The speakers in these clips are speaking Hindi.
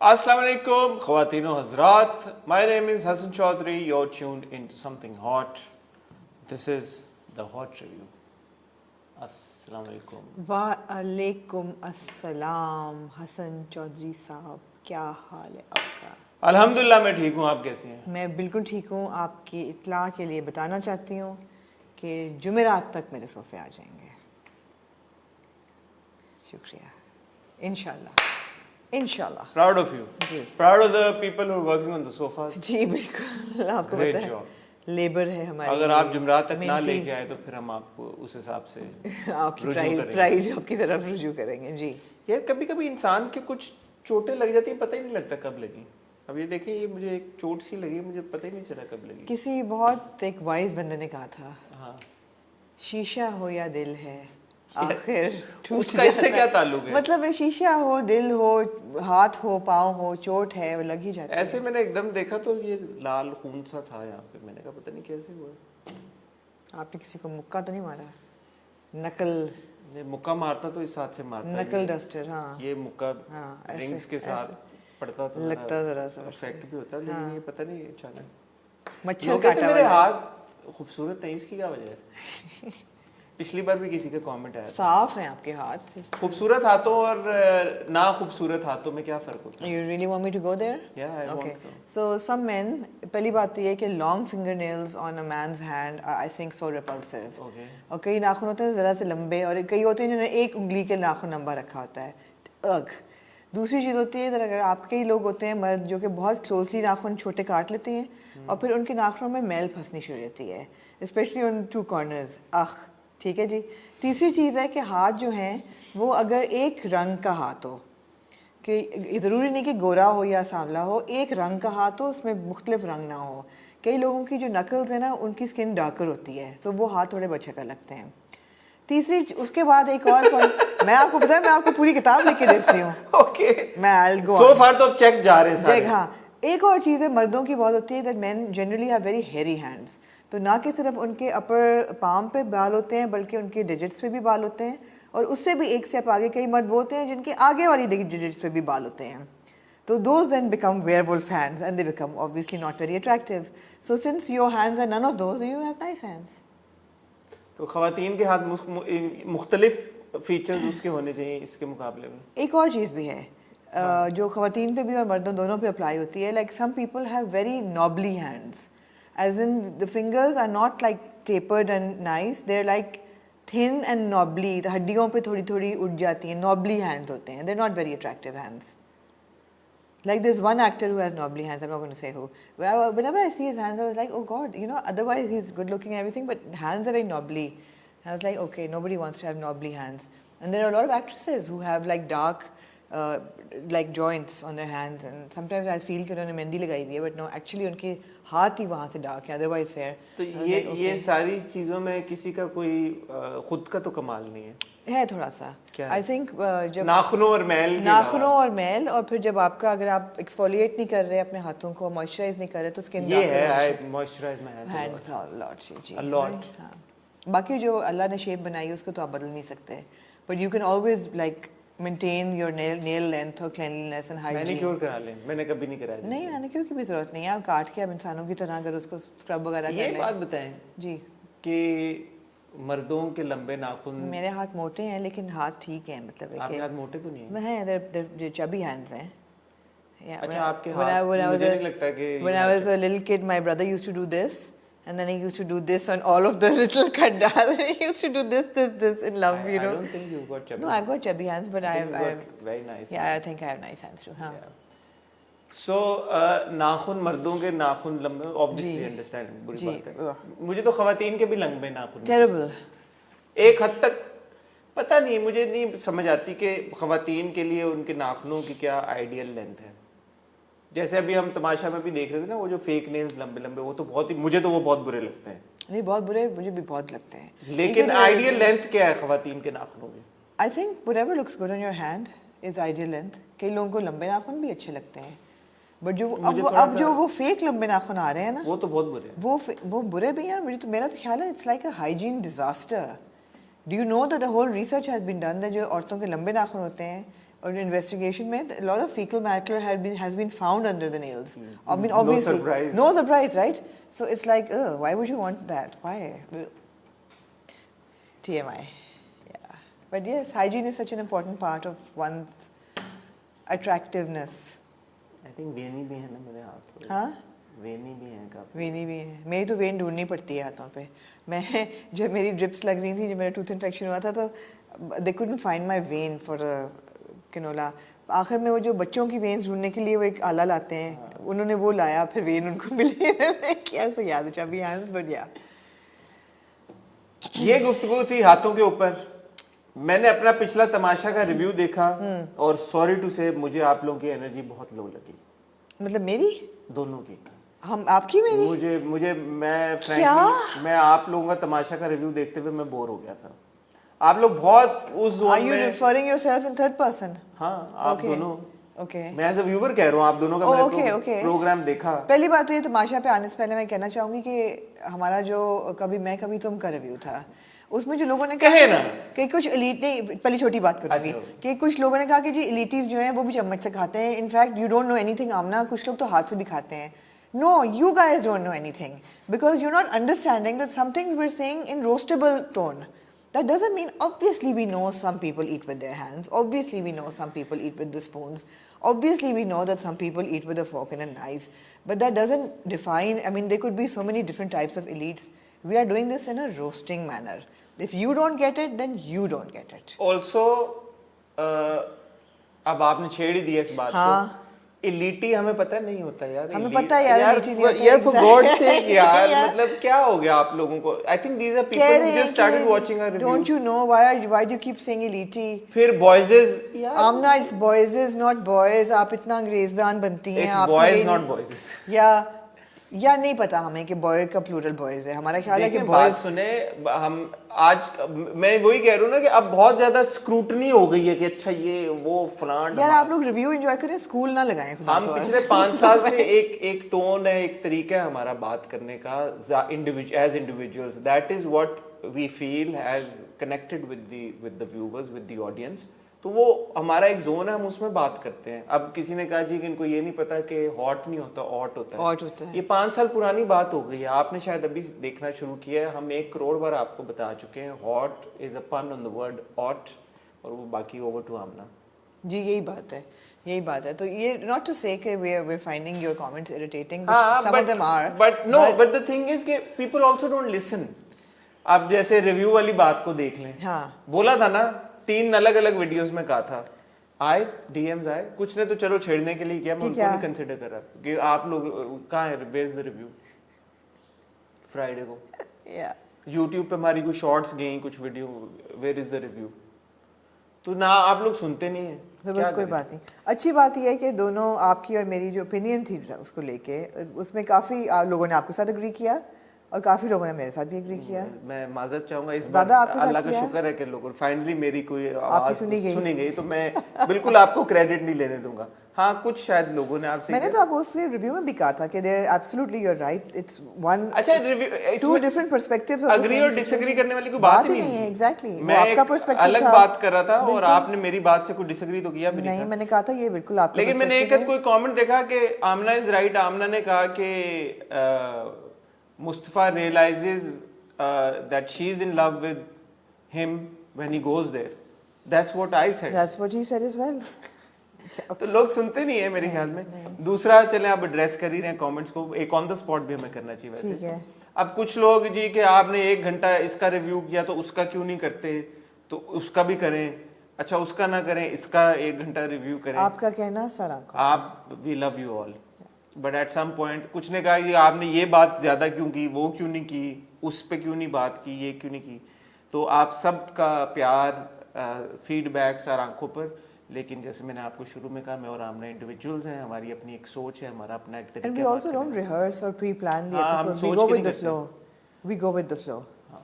Assalamu alaikum, Khawateen o Hazrat. My name is Hassan Chaudhry. You're tuned into something hot. This is the Hot Review. Assalamu alaikum. वालेकुम अस्सलाम हसन चौधरी साहब, क्या हाल है आपका? अल्हम्दुलिल्लाह मैं ठीक हूँ, आप कैसी हैं? मैं बिल्कुल ठीक हूँ। आपकी इत्तला के लिए बताना चाहती हूँ कि जुमेरात तक मेरे सोफ़े आ जाएंगे। शुक्रिया। इंशाल्लाह। Proud of you. Ji. Proud of the people who are working on the sofas. जी बिल्कुल, आपको Great पता है job. लेबर है हमारी। अगर आप जुमरात तक ना मेहनती। लेके आए तो फिर हम आपको उस हिसाब से आपकी रुजू करेंगे। प्राइड आपकी तरफ रुजू करेंगे। जी यार कभी कभी इंसान के कुछ चोटें लग जाती हैं, पता ही नहीं लगता कब लगी। अब ये देखें, ये मुझे एक चोट सी लगी, मुझे पता ही नहीं चला कब लगी। किसी बहुत एक वाइज बंदे ने कहा था, हाँ, शीशा हो या दिल है आखिर टूट उसका इससे जाता क्या है। ताल्लुक है? मतलब ये शीशा हो, दिल हो, हाथ हो, पाँव हो, चोट है वो लग ही जाती है। ऐसे मैंने एकदम देखा तो ये लाल खून सा था यहाँ पे, मैंने कहा पता नहीं कैसे हुआ। आपने किसी को मुक्का तो नहीं मारा? नकल ये मुक्का मारता तो इस हाथ से मारता, नकल डस्टर। हाँ ये मुक्का हाँ, रिंग्स के साथ पड़ता तो लगता जरा सा इफेक्ट भी होता, लेकिन ये पता नहीं अचानक मच्छर लोग कहते काटा मेरे वाला। हाथ खूबसूरत है, इसकी क्या वजह है? पिछली बार भी किसी का कमेंट आया था। साफ है आपके हाथ। खूबसूरत हाथों और ना खूबसूरत हाथों में क्या फर्क होता है? You really want me to go there? Yeah, I want Okay. to. So some men, पहली बात तो ये कि long fingernails on a man's hand are I think so repulsive. Okay. और कई नाखून होते हैं ज़रा से लंबे और कई होते हैं जिन्होंने एक उंगली के नाखून लंबा रखा होता है। अग दूसरी चीज़ होती है, अगर आपके ही लोग होते हैं मर्द जो कि बहुत क्लोजली नाखून छोटे काट लेते हैं और फिर उनके नाखूनों में मैल फंसनी शुरू होती है, स्पेशली ऑन टू कॉर्नर्स। ठीक है जी। तीसरी चीज़ है कि हाथ जो हैं वो अगर एक रंग का हाथ हो, कि ज़रूरी नहीं कि गोरा हो या सांवला हो, एक रंग का हाथ हो, उसमें मुख्तलिफ रंग ना हो। कई लोगों की जो नकल्स है ना उनकी स्किन डार्कर होती है, तो वो हाथ थोड़े बच्चे लगते हैं। तीसरी उसके बाद एक और पॉइंट मैं आपको पता है, मैं आपको पूरी किताब लिख के देती हूँ। ओके, मैं I'll go सो on. फार तो अब चेक जा रहे हैं सारे। हाँ, एक और चीज़ है मर्दों की बहुत होती है that main generally have very hairy hands. तो ना कि सिर्फ उनके अपर पाम पे बाल होते हैं बल्कि उनके डिजिट्स पे भी बाल होते हैं, और उससे भी एक स्टेप आगे कई मर्द वो होते हैं जिनके आगे वाली डिजिट्स पे भी बाल होते हैं। तो those then become werewolf hands and they become obviously not very attractive. So since your hands are none of those, you have nice hands. तो खवातीन के हाथ मुख्तलिफ फीचर्स उसके होने चाहिए इसके मुकाबले में। एक और चीज़ भी है जो ख़वातीन पे भी और मर्दों दोनों पे अप्लाई होती है। Like some people have very knobbly hands, as in the fingers are not like tapered and nice, they are like thin and knobbly, हड्डियों पे थोड़ी थोड़ी उठ जाती हैं, नॉबली हैंड्स होते हैं, they are not very attractive hands. Like there's one actor who has knobbly hands, I'm not going to say who. Whenever I see his hands, I was like, oh God, you know, otherwise he's good looking and everything, but hands are very knobbly. And I was like, okay, nobody wants to have knobbly hands. And there are a lot of actresses who have like dark, like joints on their hands. And sometimes I feel कि उन्होंने मेहंदी लगाई हुई है, but no, actually उनके हाथ ही वहाँ से dark है, otherwise fair. तो ये सारी चीज़ों में किसी का कोई खुद का तो कमाल नहीं है थोड़ा सा। आई थिंक जब नाखूनों और मैल और फिर जब आपका अगर आप एक्सफोलिएट नहीं कर रहे अपने हाथों को, मॉइस्चराइज नहीं कर रहे तो स्किन ये है I moisturise my hands a lot जी अ लॉट। हाँ, बाकी जो अल्लाह ने शेप बनाई है उसको तो आप बदल नहीं सकते, but you can always like maintain your nail length और क्लीनलीनेस एंड हाइजीन। मैनिक्योर करा लें, मैंने कभी नहीं कराया। नहीं, मैनिक्योर की भी जरूरत नहीं है, आप काट के आप इंसानों की तरह अगर उसको स्क्रब वगैरह कर लें। ये बात बताएं जी कि मर्दों के लंबे नाखून, मेरे हाथ मोटे हैं लेकिन हाथ ठीक है, मतलब आपके हाथ मोटे तो नहीं है? हैं, they're chubby hands हैं। Yeah, अच्छा, आपके when I हाथ मुझे नहीं लगता कि when I was a little kid, my brother used to do this, and then he used to do this on all of the little kaddas. He used to do this in love, you know. I don't think you've got chubby. No, I've got chubby hands, but I have very nice. Yeah, I think I have nice hands too. हाँ. So नाखून, मर्दों के नाखून लंबे, obviously understand, बुरी बात है। मुझे तो खवातीन के भी लंबे नाखून Terrible. एक हद तक पता नहीं, मुझे नहीं समझ आती कि खवातीन के लिए उनके नाखूनों की क्या आइडियल लेंथ है। जैसे अभी हम तमाशा में भी देख रहे थे ना, वो जो फेक नेल्स लंबे लंबे, वो तो बहुत ही, मुझे तो वो बहुत बुरे लगते हैं। नहीं, बहुत बुरे, मुझे भी बहुत लगते हैं, लेकिन आइडियल लेंथ क्या है खवातीन के नाखूनों की? I think whatever looks good on your hand is ideal length. कई लोगों को लंबे नाखून भी अच्छे लगते हैं, बट जो अब जो वो फेक लंबे नाखून आ रहे हैं ना, वो तो बहुत बुरे हैं। वो बुरे भी हैं। मेरा तो ख्याल है it's like a hygiene disaster. Do you know that the whole research has been done that जो औरतों के लंबे नाखून होते हैं और इन्वेस्टिगेशन में a lot of fecal matter has been found under the nails. I mean, No obviously, surprise. no surprise, right? So it's like, why would you want that? Why? TMI. Yeah. But yes, hygiene is such an important part of one's attractiveness. I think वेनी भी है ना मेरे हाथ पे। हाँ? वेनी भी है काफी। वेनी भी है, मेरी तो वेन ढूंढनी पड़ती है हाथों पे। मैं जब मेरी ड्रिप्स लग रही थी, जब मेरा टूथ इन्फेक्शन हुआ था, तो they couldn't find my vein for canola. आखिर में वो जो बच्चों की वेन्स ढूंढने के लिए वो एक आला लाते हैं, उन्होंने वो लाया, फिर वेन उनको मिली। क्या सो याद है चाबी हैंड्स, बट या ये गुफ्तगू थी हाथों के ऊपर। मैंने अपना पिछला तमाशा का रिव्यू देखा और सॉरी टू से मुझे आप लोगों की एनर्जी बहुत लो लगी, मतलब मेरी, दोनों की। हम आपकी मेरी, मुझे मैं क्या? frankly, मैं आप लोगों का तमाशा का रिव्यू देखते हुए मैं बोर हो गया था। आप लोग बहुत उस जोन Are you में। referring yourself in third person? हाँ, आप Okay. दोनों। Okay. मैं एज अ व्यूअर कह रहा हूँ, आप दोनों का Oh, मैंने okay, okay. प्रोग्राम देखा। पहली बात तो ये तमाशा पे आने से पहले मैं कहना चाहूंगी कि हमारा जो कभी मैं कभी तुम का रिव्यू था, उसमें जो लोगों ने कहे कहा ना। कि कुछ एलीट ने, पहले छोटी बात करूंगी, अच्छा। कि कुछ लोगों ने कहा कि जी एलिटीज जो हैं वो भी चम्मच से खाते हैं, in fact you don't know anything Aamna, कुछ लोग तो हाथ से भी खाते हैं। No, you guys don't know anything because you're not understanding that some things we're saying in roastable tone. That doesn't mean, obviously we know some people eat with their hands, obviously we know some people eat with the spoons, obviously we know that some people eat with a fork and a knife, but that doesn't define, I mean there could be so many different types of elites. We are doing this in a roasting manner. If you don't get it, then you don't get it. Also अब आपने छेड़ ही दिया इस बात हाँ। को। इलीटी हमें पता नहीं होता यार। हमें पता है यार, elite नहीं होता, यार फॉर गॉड सेक यार, यार। मतलब क्या हो गया आप लोगों को? आई थिंक दीस आर कह पीपल रहे हु हैं जस्ट स्टार्टेड कि watching our don't reviews. you know why do you keep saying elite? फिर बॉयजेस यार, Amna, it's boys is not boys. आप इतना अंग्रेजदान बनती हैं। इट्स आपको बॉयज ये नॉट नहीं- बॉयजेस। या नहीं पता हमें कि बॉय का प्लूरल बॉयज है। हमारा ख्याल है कि देखिए, बात बॉयज, सुने, हम आज मैं वही कह रहा हूँ ना कि अब बहुत ज्यादा स्क्रूटनी हो गई है कि अच्छा ये वो फलान। यार आप लोग रिव्यू एंजॉय करें, स्कूल ना लगाएं खुदा हम को। पिछले 5 साल से एक टोन है, एक तरीका है हमारा बात करने का as individuals. That is what we feel has connected with the viewers, with the audience. तो वो हमारा एक जोन है, हम उसमें बात करते हैं। अब किसी ने कहा जी कि इनको ये नहीं पता कि हॉट नहीं होता, ऑट होता है। Ought होता है। ये 5 साल पुरानी बात हो गई है, आपने शायद अभी देखना शुरू किया है। हम 1 करोड़ बार आपको बता चुके हैं हॉट इज अ पन ऑन द वर्ड ऑट, और वो बाकी ओवर टू आमना। जी यही बात है, यही बात है। तो ये नॉट टू से कि we're finding your comments irritating, हाँ, some of them are, but the thing is कि people also don't listen। आप जैसे रिव्यू वाली बात को देख लें। हाँ। बोला था ना, 3 अलग अलग वीडियोस में कहा था, आए डीएम्स आए, कुछ ने तो चलो छेड़ने के लिए किया, मैं उनको नहीं कंसिडर कर रहा कि आप लोग कहाँ है, where is the review. Friday को yeah. यूट्यूब पे हमारी कुछ शॉर्ट्स गई, कुछ video, where is the review. तो ना आप लोग सुनते नहीं है, तो बस कोई बात नहीं। अच्छी बात यह है कि दोनों आपकी और मेरी जो ओपिनियन थी उसको लेके, उसमें काफ़ी लोगों ने आपके साथ एग्री किया और काफ़ी लोगों ने मेरे साथ भी एग्री किया। मैं माजरत चाहूंगा इस बार, ज़्यादा आपके साथ अल्लाह का किया? शुक्र है कि लोगों फाइनली मेरी कोई आपकी आवाज सुनी गई। तो मैं बिल्कुल आपको क्रेडिट नहीं लेने दूंगा। हाँ, कुछ शायद लोगों ने आपसे मैंने तो आपको उसके रिव्यू में भी कहा था कि there absolutely you are right, it's one अच्छा to different perspectives of agree और डिसएग्री करने वाली कोई बात ही नहीं है। एग्जैक्टली, मैं आपका एक पर्सपेक्टिव अलग था, बात कर रहा था और बिल्कुल। आपने मेरी बात से कोई डिसएग्री तो किया भी नहीं, नहीं था। मैंने कहा था ये बिल्कुल आपका लेकिन मैंने एक perspective है। कोई कमेंट देखा कि आमना इज राइट। आमना ने कहा कि Mustafa realises that she's in love with him when he goes there. That's what I said. That's what he said as well. तो लोग सुनते नहीं है मेरे ख्याल में। दूसरा, चले आप एड्रेस कर ही रहे हैं कमेंट्स को, एक ऑन द स्पॉट भी हमें करना चाहिए वैसे। ठीक है। अब कुछ लोग जी कि आपने 1 घंटा इसका रिव्यू किया तो उसका क्यों नहीं करते, तो उसका भी करें। अच्छा, उसका ना करें, इसका 1 घंटा रिव्यू करें। आपका कहना सर आंखों। आप, we love you all, but at some point कुछ ने कहा कि आपने ये बात ज्यादा क्यों की, वो क्यों नहीं की, उस पे क्यों नहीं बात की, ये क्यों नहीं की। तो आप सबका प्यार, फीडबैक सर आंखों पर। लेकिन जैसे मैंने आपको शुरू में कहा, मैं और आमना इंडिविजुअल्स हैं, हमारी अपनी एक सोच है, हमारा अपना एक तरीका। And we also don't rehearse or pre-plan the हाँ, हम episodes. We सोच go के with नहीं the flow. We go with the flow. हाँ,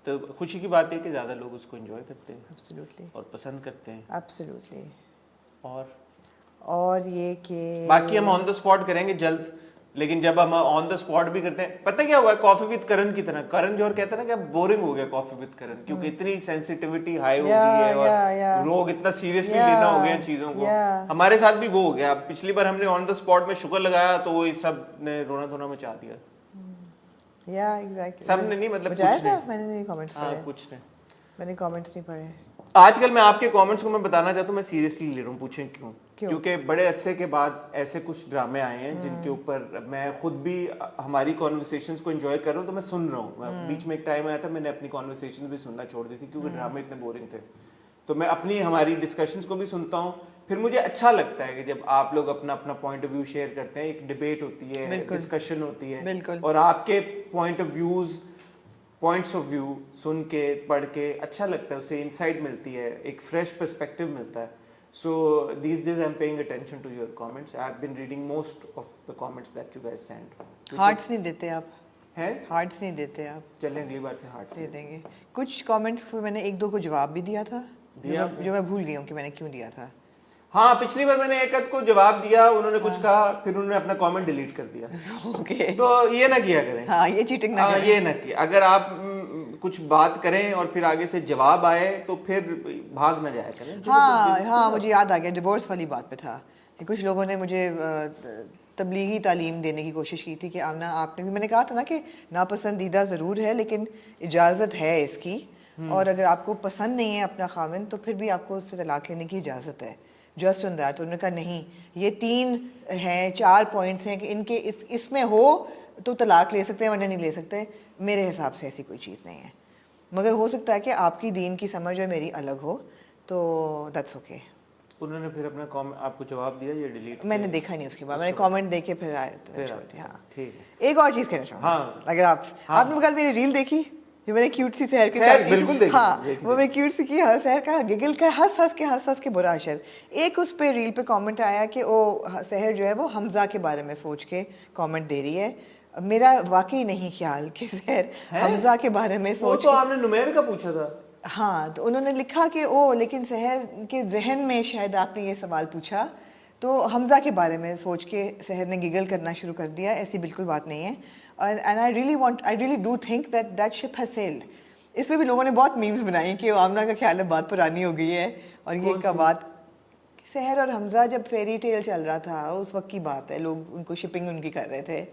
तो खुशी की बात है कि ज्यादा लोग उसको एंजॉय करते हैं Absolutely. और पसंद करते हैं। Absolutely. और और ये कि बाकी हम ऑन द स्पॉट करेंगे जल्द। लेकिन जब हम ऑन द स्पॉट भी करते हैं, पता क्या हुआ, कॉफी विद करण की तरह, करण जौहर कहता है ना कि अब बोरिंग हो गया कॉफी विद करण, क्योंकि इतनी सेंसिटिविटी हाई हो गई है और लोग इतना सीरियसली लेना हो गया इन चीजों को। हमारे साथ भी वो हो गया। पिछली बार हमने ऑन द स्पॉट में शुगर लगाया तो वो सब ने रोना धोना मचा दिया। या एग्जैक्टली, सबने नहीं, मतलब कुछ था, मैंने नहीं कमेंट्स पढ़े, कुछ नहीं, मैंने कमेंट्स नहीं पढ़े। आजकल मैं आपके कमेंट्स को मैं बताना चाहता हूँ, मैं सीरियसली ले रहा हूँ। पूछें क्यों? क्योंकि बड़े अरसे के बाद ऐसे कुछ ड्रामे आए हैं जिनके ऊपर मैं खुद भी हमारी कॉन्वर्सेशंस को एंजॉय कर रहा हूँ, तो मैं सुन रहा हूँ। बीच में एक टाइम आया था मैंने अपनी कॉन्वर्सेशंस भी सुनना छोड़ दी थी क्योंकि ड्रामे इतने बोरिंग थे। तो मैं अपनी हमारी डिस्कशंस को भी सुनता हूँ, फिर मुझे अच्छा लगता है कि जब आप लोग अपना अपना पॉइंट ऑफ व्यू शेयर करते हैं, एक डिबेट होती है, डिस्कशन होती है, और आपके पॉइंट्स ऑफ व्यू सुन के पढ़ के अच्छा लगता है, उससे इंसाइट मिलती है, एक फ्रेश पर्सपेक्टिव मिलता है। सो these days I'm paying attention to your comments. I've been reading most of the comments that you guys send. Hearts नहीं देते आप? हैं? हार्ट्स नहीं देते आप? चलें अगली बार से हार्ट्स दे देंगे। कुछ कमेंट्स को मैंने एक दो को जवाब भी दिया था, जो मैं भूल गई हूँ कि मैंने क्यों दिया था। हाँ, पिछली बार मैंने एक को जवाब दिया, उन्होंने कुछ कहा, फिर उन्होंने अपना कमेंट डिलीट कर दिया। ओके, तो ये ना किया करें। हाँ, ये चीटिंग ना करें। ये ना किया। अगर आप कुछ बात करें और फिर आगे से जवाब आए तो फिर भाग ना जाया करें। हाँ, मुझे याद आ गया, डिवोर्स वाली बात पे था। कुछ लोगों ने मुझे तबलीगी तालीम देने की कोशिश की थी कि आमना आपने, मैंने कहा था ना कि नापसंदीदा ज़रूर है लेकिन इजाज़त है इसकी, और अगर आपको पसंद नहीं है अपना खाविन तो फिर भी आपको उससे तलाक लेने की इजाज़त है। Just on that. तो उन्होंने कहा नहीं, ये 3 हैं 4 पॉइंट्स हैं कि इनके इसमें हो तो तलाक ले सकते हैं वरना नहीं ले सकते। मेरे हिसाब से ऐसी कोई चीज़ नहीं है, मगर हो सकता है कि आपकी दीन की समझ और मेरी अलग हो, तो दैट्स ओके। उन्होंने फिर अपना कमेंट आपको जवाब दिया या डिलीट? मैंने देखा नहीं उसके बाद, मैंने कमेंट देख के फिर आया। हाँ ठीक है। एक और चीज़ कहना चाहूँगा। हाँ, अगर आपने कल मेरी रील देखी जो मैंने क्यूट सी सहर के साथ, बिल्कुल देखी। हाँ, वो मैंने क्यूट सी की, सहर का गिगल का हंस के बुरा अशर। एक उस पे रील पे कमेंट आया कि वो सहर जो है वो हमजा के बारे में सोच के कमेंट दे रही है। मेरा वाकई नहीं ख्याल कि सहर हमजा के बारे में सोच, तो आपने नुमेर का पूछा था। हाँ, तो उन्होंने लिखा कि ओ, लेकिन सहर के जहन में शायद आपने ये सवाल पूछा तो हमजा के बारे में सोच के सहर ने गिगल करना शुरू कर दिया। ऐसी बिल्कुल बात नहीं है। And I really do think that ship has sailed. इसमें भी लोगों ने बहुत मीम्स बनाई कि आमना का ख्याल है बात पुरानी हो गई है, और ये का बात सहर और हमजा जब फेरी टेल चल रहा था उस वक्त की बात है, लोग उनको शिपिंग उनकी कर रहे थे।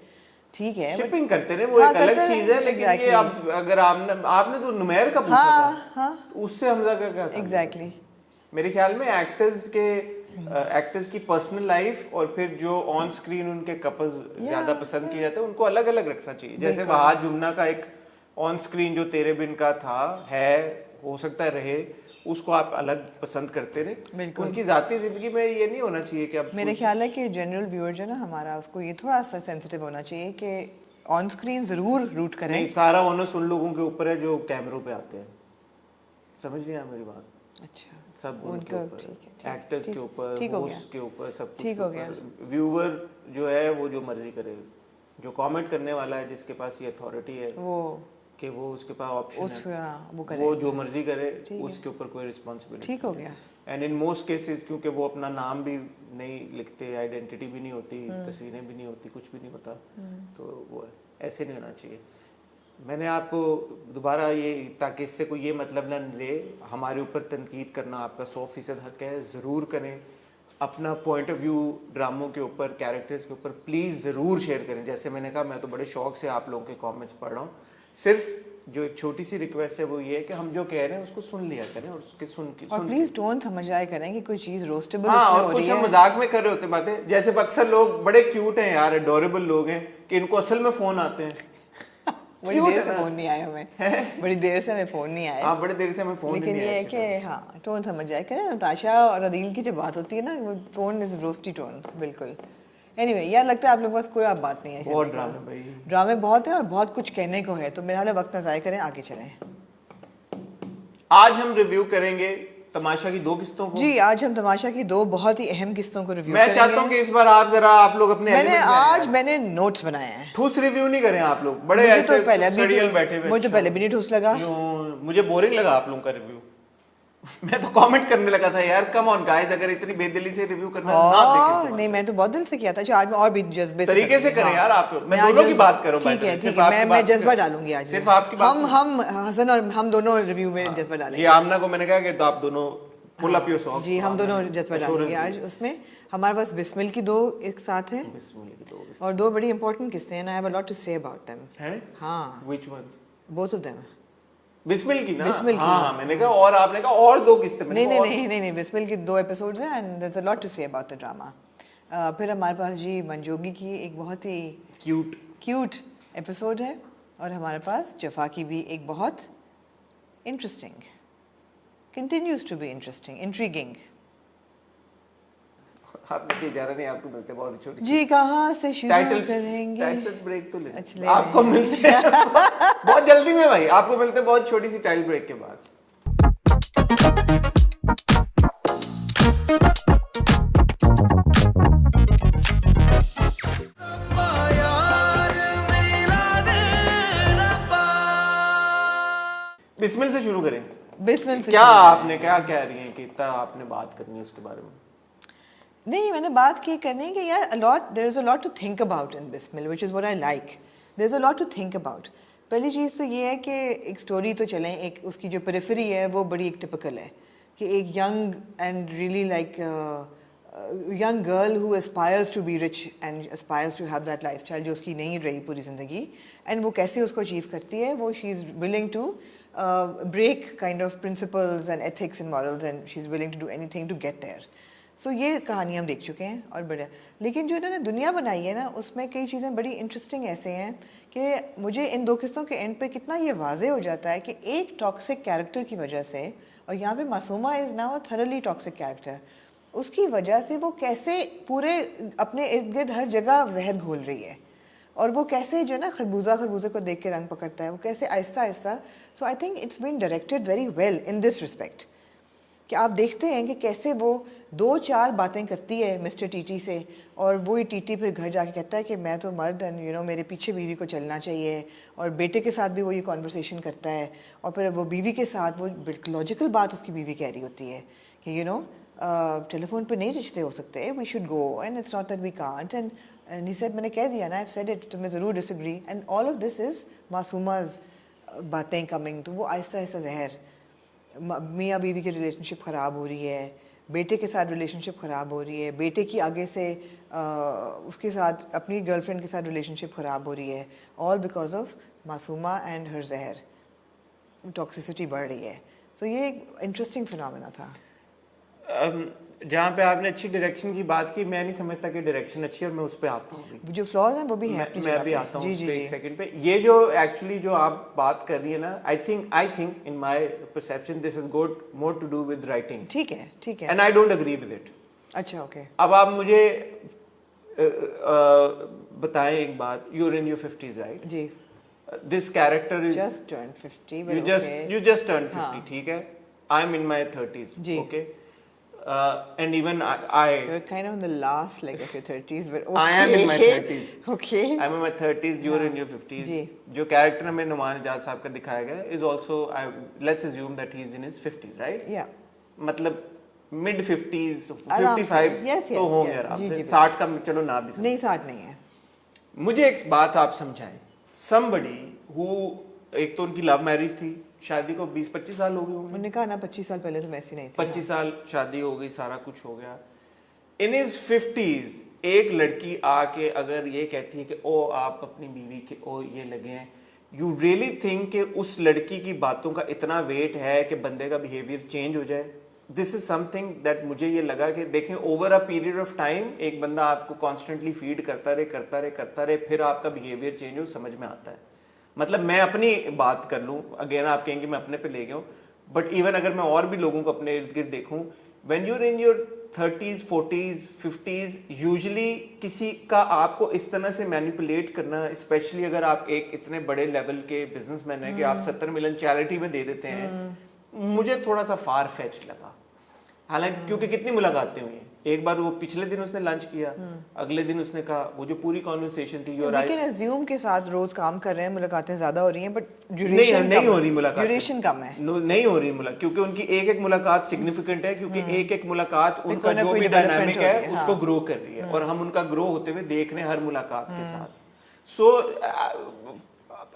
ठीक है, शिपिंग करते रहे, वो एक अलग चीज है, लेकिन ये अब अगर आपने तो नुमेर का पूछा था, उससे हमजा का क्या था? एग्जैक्टली। मेरे ख्याल में एक्टर्स की पर्सनल लाइफ और फिर जो ऑन स्क्रीन उनके कपल्स ज्यादा पसंद किए जाते हैं उनको अलग अलग रखना चाहिए। जैसे वहा जुमना का एक ऑन स्क्रीन जो तेरे बिन का था, हो सकता है रहे, उसको आप अलग पसंद करते रहे। उनकी जाती जिंदगी में ये नहीं होना चाहिए कि अब मेरे ख्याल है कि जनरल व्यूअर जो ना हमारा, उसको ये थोड़ा सा सेंसिटिव होना चाहिए कि ऑन स्क्रीन जरूर रूट करें। नहीं, सारा ओनस उन लोगों के ऊपर है जो कैमरों पे आते हैं। समझ नहीं आया मेरी बात? अच्छा, सब उनके ऊपर, एक्टर्स के ऊपर, होस्ट के ऊपर, सब कुछ ठीक हो गया। व्यूअर जो है वो जो मर्जी करे, जो कमेंट करने वाला है जिसके पास ये अथॉरिटी है वो कि वो उसके पास ऑप्शन है, वो जो मर्जी करे, उसके ऊपर कोई रिस्पॉन्सिबिलिटी। ठीक हो गया। एंड इन मोस्ट केसेस क्योंकि वो अपना नाम भी नहीं लिखते, आइडेंटिटी भी नहीं होती, तस्वीरें भी नहीं होती, कुछ भी नहीं होता, तो वो ऐसे नहीं होना चाहिए। मैंने आपको दोबारा ये, ताकि इससे कोई ये मतलब ना ले, हमारे ऊपर तनकीद करना आपका 100% हक है, ज़रूर करें। अपना पॉइंट ऑफ व्यू ड्रामों के ऊपर, कैरेक्टर्स के ऊपर प्लीज़ ज़रूर शेयर करें। जैसे मैंने कहा, मैं तो बड़े शौक से आप लोगों के कमेंट्स पढ़ रहा हूँ। सिर्फ जो एक छोटी सी रिक्वेस्ट है वो ये है कि हम जो कह रहे हैं उसको सुन लिया करें, और उसके सुन प्लीज टोन समझ आया करें कि कोई चीज़ रोस्टेबल इसमें हो रही है। कुछ मजाक में कर रहे होते बातें, जैसे अक्सर लोग बड़े क्यूट हैं यार, एडोरेबल लोग हैं, कि इनको असल में फ़ोन आते हैं। बड़ी देर से फोन नहीं आया हमें, बड़ी देर से हमें फोन नहीं आया। हाँ, बड़ी देर से हमें फोन नहीं आया। लेकिन ये है कि हाँ, टोन समझ जाए कि नताशा और अदील की जो बात होती है ना, वो टोन इज रोस्टी टोन, बिल्कुल। एनीवे, यार लगता है आप लोगों के पास कोई आप बात नहीं है। बहुत ड्रामे भाई, ड्रामे बहुत है और बहुत कुछ कहने को है, तो मेरा हाल वक्त ना ज़ाया करें, आगे चलें। आज हम रिव्यू करेंगे तमाशा की 2 किस्तों को। जी, आज हम तमाशा की 2 बहुत ही अहम किस्तों को रिव्यू करेंगे। मैं चाहता हूं कि इस बार आप लोग अपने मैंने नोट्स बनाए हैं। ठूस रिव्यू नहीं करें आप लोग, बड़े ऐसे तो पहले बैठे हुए। मुझे तो पहले भी नहीं ठूस लगा, मुझे बोरिंग लगा आप लोगों का रिव्यू। मैं तो कमेंट करने लगा था यार, कम ऑन गाइस, अगर इतनी बेदिली से रिव्यू करना है, ना देखें नहीं, मैं तो बहुत दिल से किया था। अच्छा, आज मैं और भी जज्बे से तरीके से करूंगी। करें हाँ। यार आप, मैं आज दोनों की बात करूं। ठीक है, ठीक है, मैं जज्बा डालूंगी आज। सिर्फ आपकी बात हम हसन और हम दोनों रिव्यू में जज्बा डालेंगे। ये आमना को मैंने कहा कि तो आप दोनों पुल अप योर सॉक्स। जी, हम दोनों जज्बा डालेंगे आज उसमें। हमारे पास बिस्मिल की 2 एक साथ हैं, बिस्मिल की 2 और 2 बड़ी इंपॉर्टेंट किस्सें हैं। I have a lot to say about them. हैं? हाँ, which one? Both of them. Bismil की ना? बिस्मिल की। हाँ, मैंने कहा, और आपने कहा और 2 किस्तें। नहीं, बिस्मिल की 2 एपिसोड्स हैं, and there is a lot to say about the drama. फिर हमारे पास जी मंजोगी की एक बहुत ही क्यूट एपिसोड है, और हमारे पास जफा की भी एक बहुत interesting, continues to be interesting, intriguing। आपने इजारा नहीं, आपको मिलते बहुत छोटी जी, कहाँ से शुरू करेंगे? टाइटल ब्रेक तो ले। अच्छा, आपको मिलते हैं बहुत जल्दी में भाई, आपको मिलते हैं बहुत छोटी सी टाइटल ब्रेक के बाद। बिस्मिल से शुरू करें। बिस्मिल से क्या शुरू आपने क्या कह रही हैं कि इतना आपने बात करनी है उसके बारे में? नहीं, मैंने बात की करने की यार, there is a lot to think about in Bismil, which is what I like. There is a lot to think about. पहली चीज़ तो ये है कि एक स्टोरी तो चलें, एक उसकी जो पेरिफेरी है वो बड़ी एक टिपिकल है कि एक young and really like young girl who aspires to be rich and aspires to have that lifestyle जो उसकी नहीं रही पूरी ज़िंदगी, and वो कैसे उसको अचीव करती है, वो she is willing to break kind of principles and ethics and morals, and she is willing to do anything to get there. So ये कहानी हम देख चुके हैं और बढ़िया। लेकिन जो इन्होंने दुनिया बनाई है ना, उसमें कई चीज़ें बड़ी इंटरेस्टिंग ऐसे हैं कि मुझे इन 2 किस्तों के एंड पे कितना ये वाजे हो जाता है कि एक टॉक्सिक कैरेक्टर की वजह से, और यहाँ पे Masuma is now a thoroughly toxic character, उसकी वजह से वो कैसे पूरे अपने इर्द गिर्द हर जगह जहर घोल रही है, और वो कैसे जो है ना खरबूजे को देख के रंग पकड़ता है, वो कैसे आहिस्ता आहिस्ता। So I think it's been directed very well in this respect कि आप देखते हैं कि कैसे वो 2-4 बातें करती है मिस्टर टीटी से, और वही टीटी फिर घर जाके कहता है कि मैं तो मर्द एंड यू नो मेरे पीछे बीवी को चलना चाहिए, और बेटे के साथ भी वो ये कॉन्वर्सेशन करता है, और फिर वो बीवी के साथ वो बिल्कुल लॉजिकल बात उसकी बीवी कह रही होती है कि यू नो टेलीफोन पे नहीं रिश्ते हो सकते, we should go and it's not that we can't, and he said मैंने कह दिया ना, आई हैव सेड इट, तो मैं ज़रूर disagree, and all of this is Masooma's बातें कमिंग। तो वो आहिस्ता आहिस्ता जहर, मियाँ बीवी की रिलेशनशिप ख़राब हो रही है, बेटे के साथ रिलेशनशिप ख़राब हो रही है, बेटे की आगे से उसके साथ अपनी गर्लफ्रेंड के साथ रिलेशनशिप ख़राब हो रही है, all because of Masooma and her जहर, टॉक्सिसिटी बढ़ रही है। सो ये एक इंटरेस्टिंग फिनोमेना था। जहाँ पे आपने अच्छी डायरेक्शन की बात की, मैं नहीं समझता कि डायरेक्शन अच्छी है, और मैं उस पर आता हूँ। जो फ्लॉज हैं वो भी हैं, मैं भी आता हूँ जी, एक सेकंड पे। ये जो एक्चुअली जो आप बात कर रही है ना, I think in my perception this is good more to do with writing. ठीक है, and I don't agree with it. अच्छा, ओके। अब आप मुझे बताएं एक बात, you are in your 50s right? जी। This character is just turn 50, you just turned 50, ठीक है? I am in my 30s, ji. okay? And even I You're kind of in the last leg of your 30s, but okay. I am in my 30s. Okay. I'm in my 30s, you are in your 50s. जी। जो कैरेक्टर हमें नुमान एजाज साहब का दिखाया गया is also, let's assume that he is in his 50s, right? Yeah. मतलब mid 50s, आराम से। 55 Yes, तो होंगे yes, आराम जी, से। जी, 60 का चलो ना भी समझ। नहीं, 60 नहीं है। मुझे एक बात आप समझाएं, somebody who, एक तो उनकी लव मैरिज थी, शादी को 20-25 साल हो गए होंगे। उन्होंने कहा ना 25 साल पहले तो वैसी नहीं थी। 25 साल शादी हो गई, सारा कुछ हो गया। इन हिज 50s एक लड़की आके अगर ये कहती है कि ओ आप अपनी बीवी के ओ ये लगे हैं, यू रियली थिंक कि उस लड़की की बातों का इतना वेट है कि बंदे का बिहेवियर चेंज हो जाए? दिस इज समथिंग दैट मुझे ये लगा कि देखें over a period of time एक बंदा आपको कॉन्स्टेंटली फीड करता रहे, फिर आपका बिहेवियर चेंज हो, समझ में आता है। मतलब मैं अपनी बात कर लूँ, अगेन आप कहेंगे मैं अपने पे ले गया हूँ, बट इवन अगर मैं और भी लोगों को अपने इर्द गिर्द देखूँ, when you are in your 30s, 40s, 50s, usually किसी का आपको इस तरह से मैनिपुलेट करना, स्पेशली अगर आप एक इतने बड़े लेवल के बिजनेसमैन हैं कि आप 70 मिलियन चैरिटी में दे देते हैं, मुझे थोड़ा सा फार फेच लगा। हालांकि क्योंकि कितनी मुलाकातें हुई हैं, एक बार वो पिछले दिन उसने लंच किया, अगले दिन उसने कहा, वो जो पूरी कॉन्वर्सेशन थी योर वी कैन अज्यूम के साथ रोज काम कर रहे हैं, मुलाकातें ज्यादा हो रही हैं, बट नहीं ड्यूरेशन नहीं हो रही मुलाकात, ड्यूरेशन कम है। नहीं हो रही मुलाकात, क्योंकि उनकी एक एक मुलाकात सिग्निफिकेंट है, क्योंकि एक एक मुलाकात उनका कोई ना जो कोई भी development डायनामिक हो रही है है, उसको हाँ। ग्रो कर रही है, और हम उनका ग्रो होते हुए देख रहे हैं हर मुलाकात के साथ। So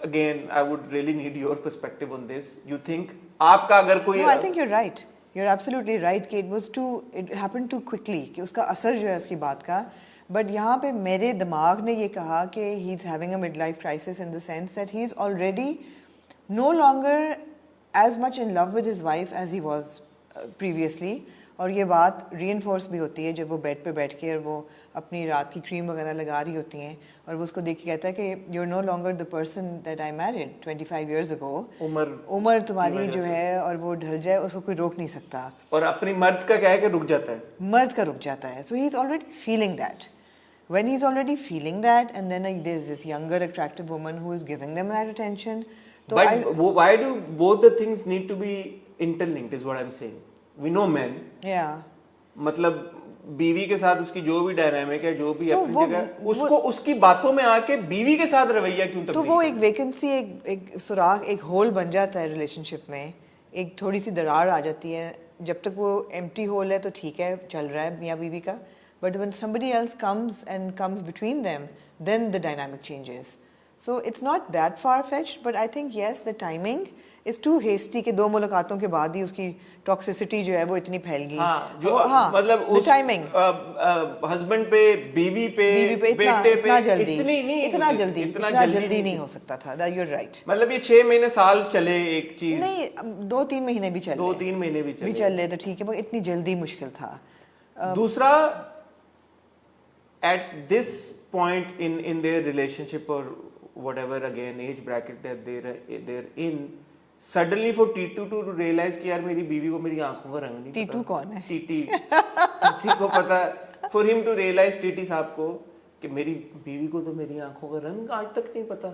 again I would really need your perspective on this. You think आपका अगर कोई No, I think you're right. You're absolutely right कि it happened too quickly कि उसका असर जो है उसकी बात का, but यहाँ पे मेरे दिमाग ने ये कहा कि he's having a midlife crisis in the sense that he's already no longer as much in love with his wife as he was previously, और ये बात reinforce भी होती है जब वो बेड पे बैठ के और वो अपनी रात की क्रीम वगैरह लगा रही होती हैं और वो उसको देख के कहता है कि you're no longer the person that I married 25 years ago. उम्र तुम्हारी जो है और वो ढल जाए उसको कोई रोक नहीं सकता, और अपनी मर्द का क्या है कि रुक जाता है, मर्द का रुक जाता है. So he's already feeling that. When he's already feeling that, and then there's this younger attractive woman who is giving them that attention. So but why do both the things need to be interlinked is what I'm saying. We know men, yeah. मतलब बीवी के साथ उसकी जो भी डायनामिक है, जो भी So अपनी वो- जगह, उसको उसकी बातों में आके बीवी के साथ रवैया क्यों तो तब्दील वो करना? एक वैकेंसी, एक सुराख, एक होल बन जाता है रिलेशनशिप में, एक थोड़ी सी दरार आ जाती है. जब तक वो एम्प्टी होल है तो ठीक है, चल रहा है मियाँ बीवी का, but when somebody else comes between them, then the dynamic changes. So it's not that far-fetched, but I think yes, the timing is too hasty कि दो मुलाकातों के बाद ही उसकी टॉक्सिसिटी जो है वो इतनी फैल गई. हाँ, जो हाँ, मतलब the timing. हस्बैंड पे, बीवी पे, इतना बेटे पे, जल्दी, इतनी नहीं, इतना जल्दी नहीं नहीं हो सकता था. That you're right. मतलब ये 6 महीने साल चले एक चीज, नहीं, 2-3 महीने भी चल 2-3 महीने भी चले, चल ले तो ठीक है, मगर इतनी जल्दी मुश्किल था. दूसरा, at this point in their relationship or whatever again age bracket that they're in, suddenly for T2 to realize कि यार मेरी बीवी को मेरी आंखों का रंग नहीं पता. T2 कौन है? TT को पता, for him to realize TT साहब को कि मेरी बीवी को तो मेरी आंखों का रंग आज तक नहीं पता.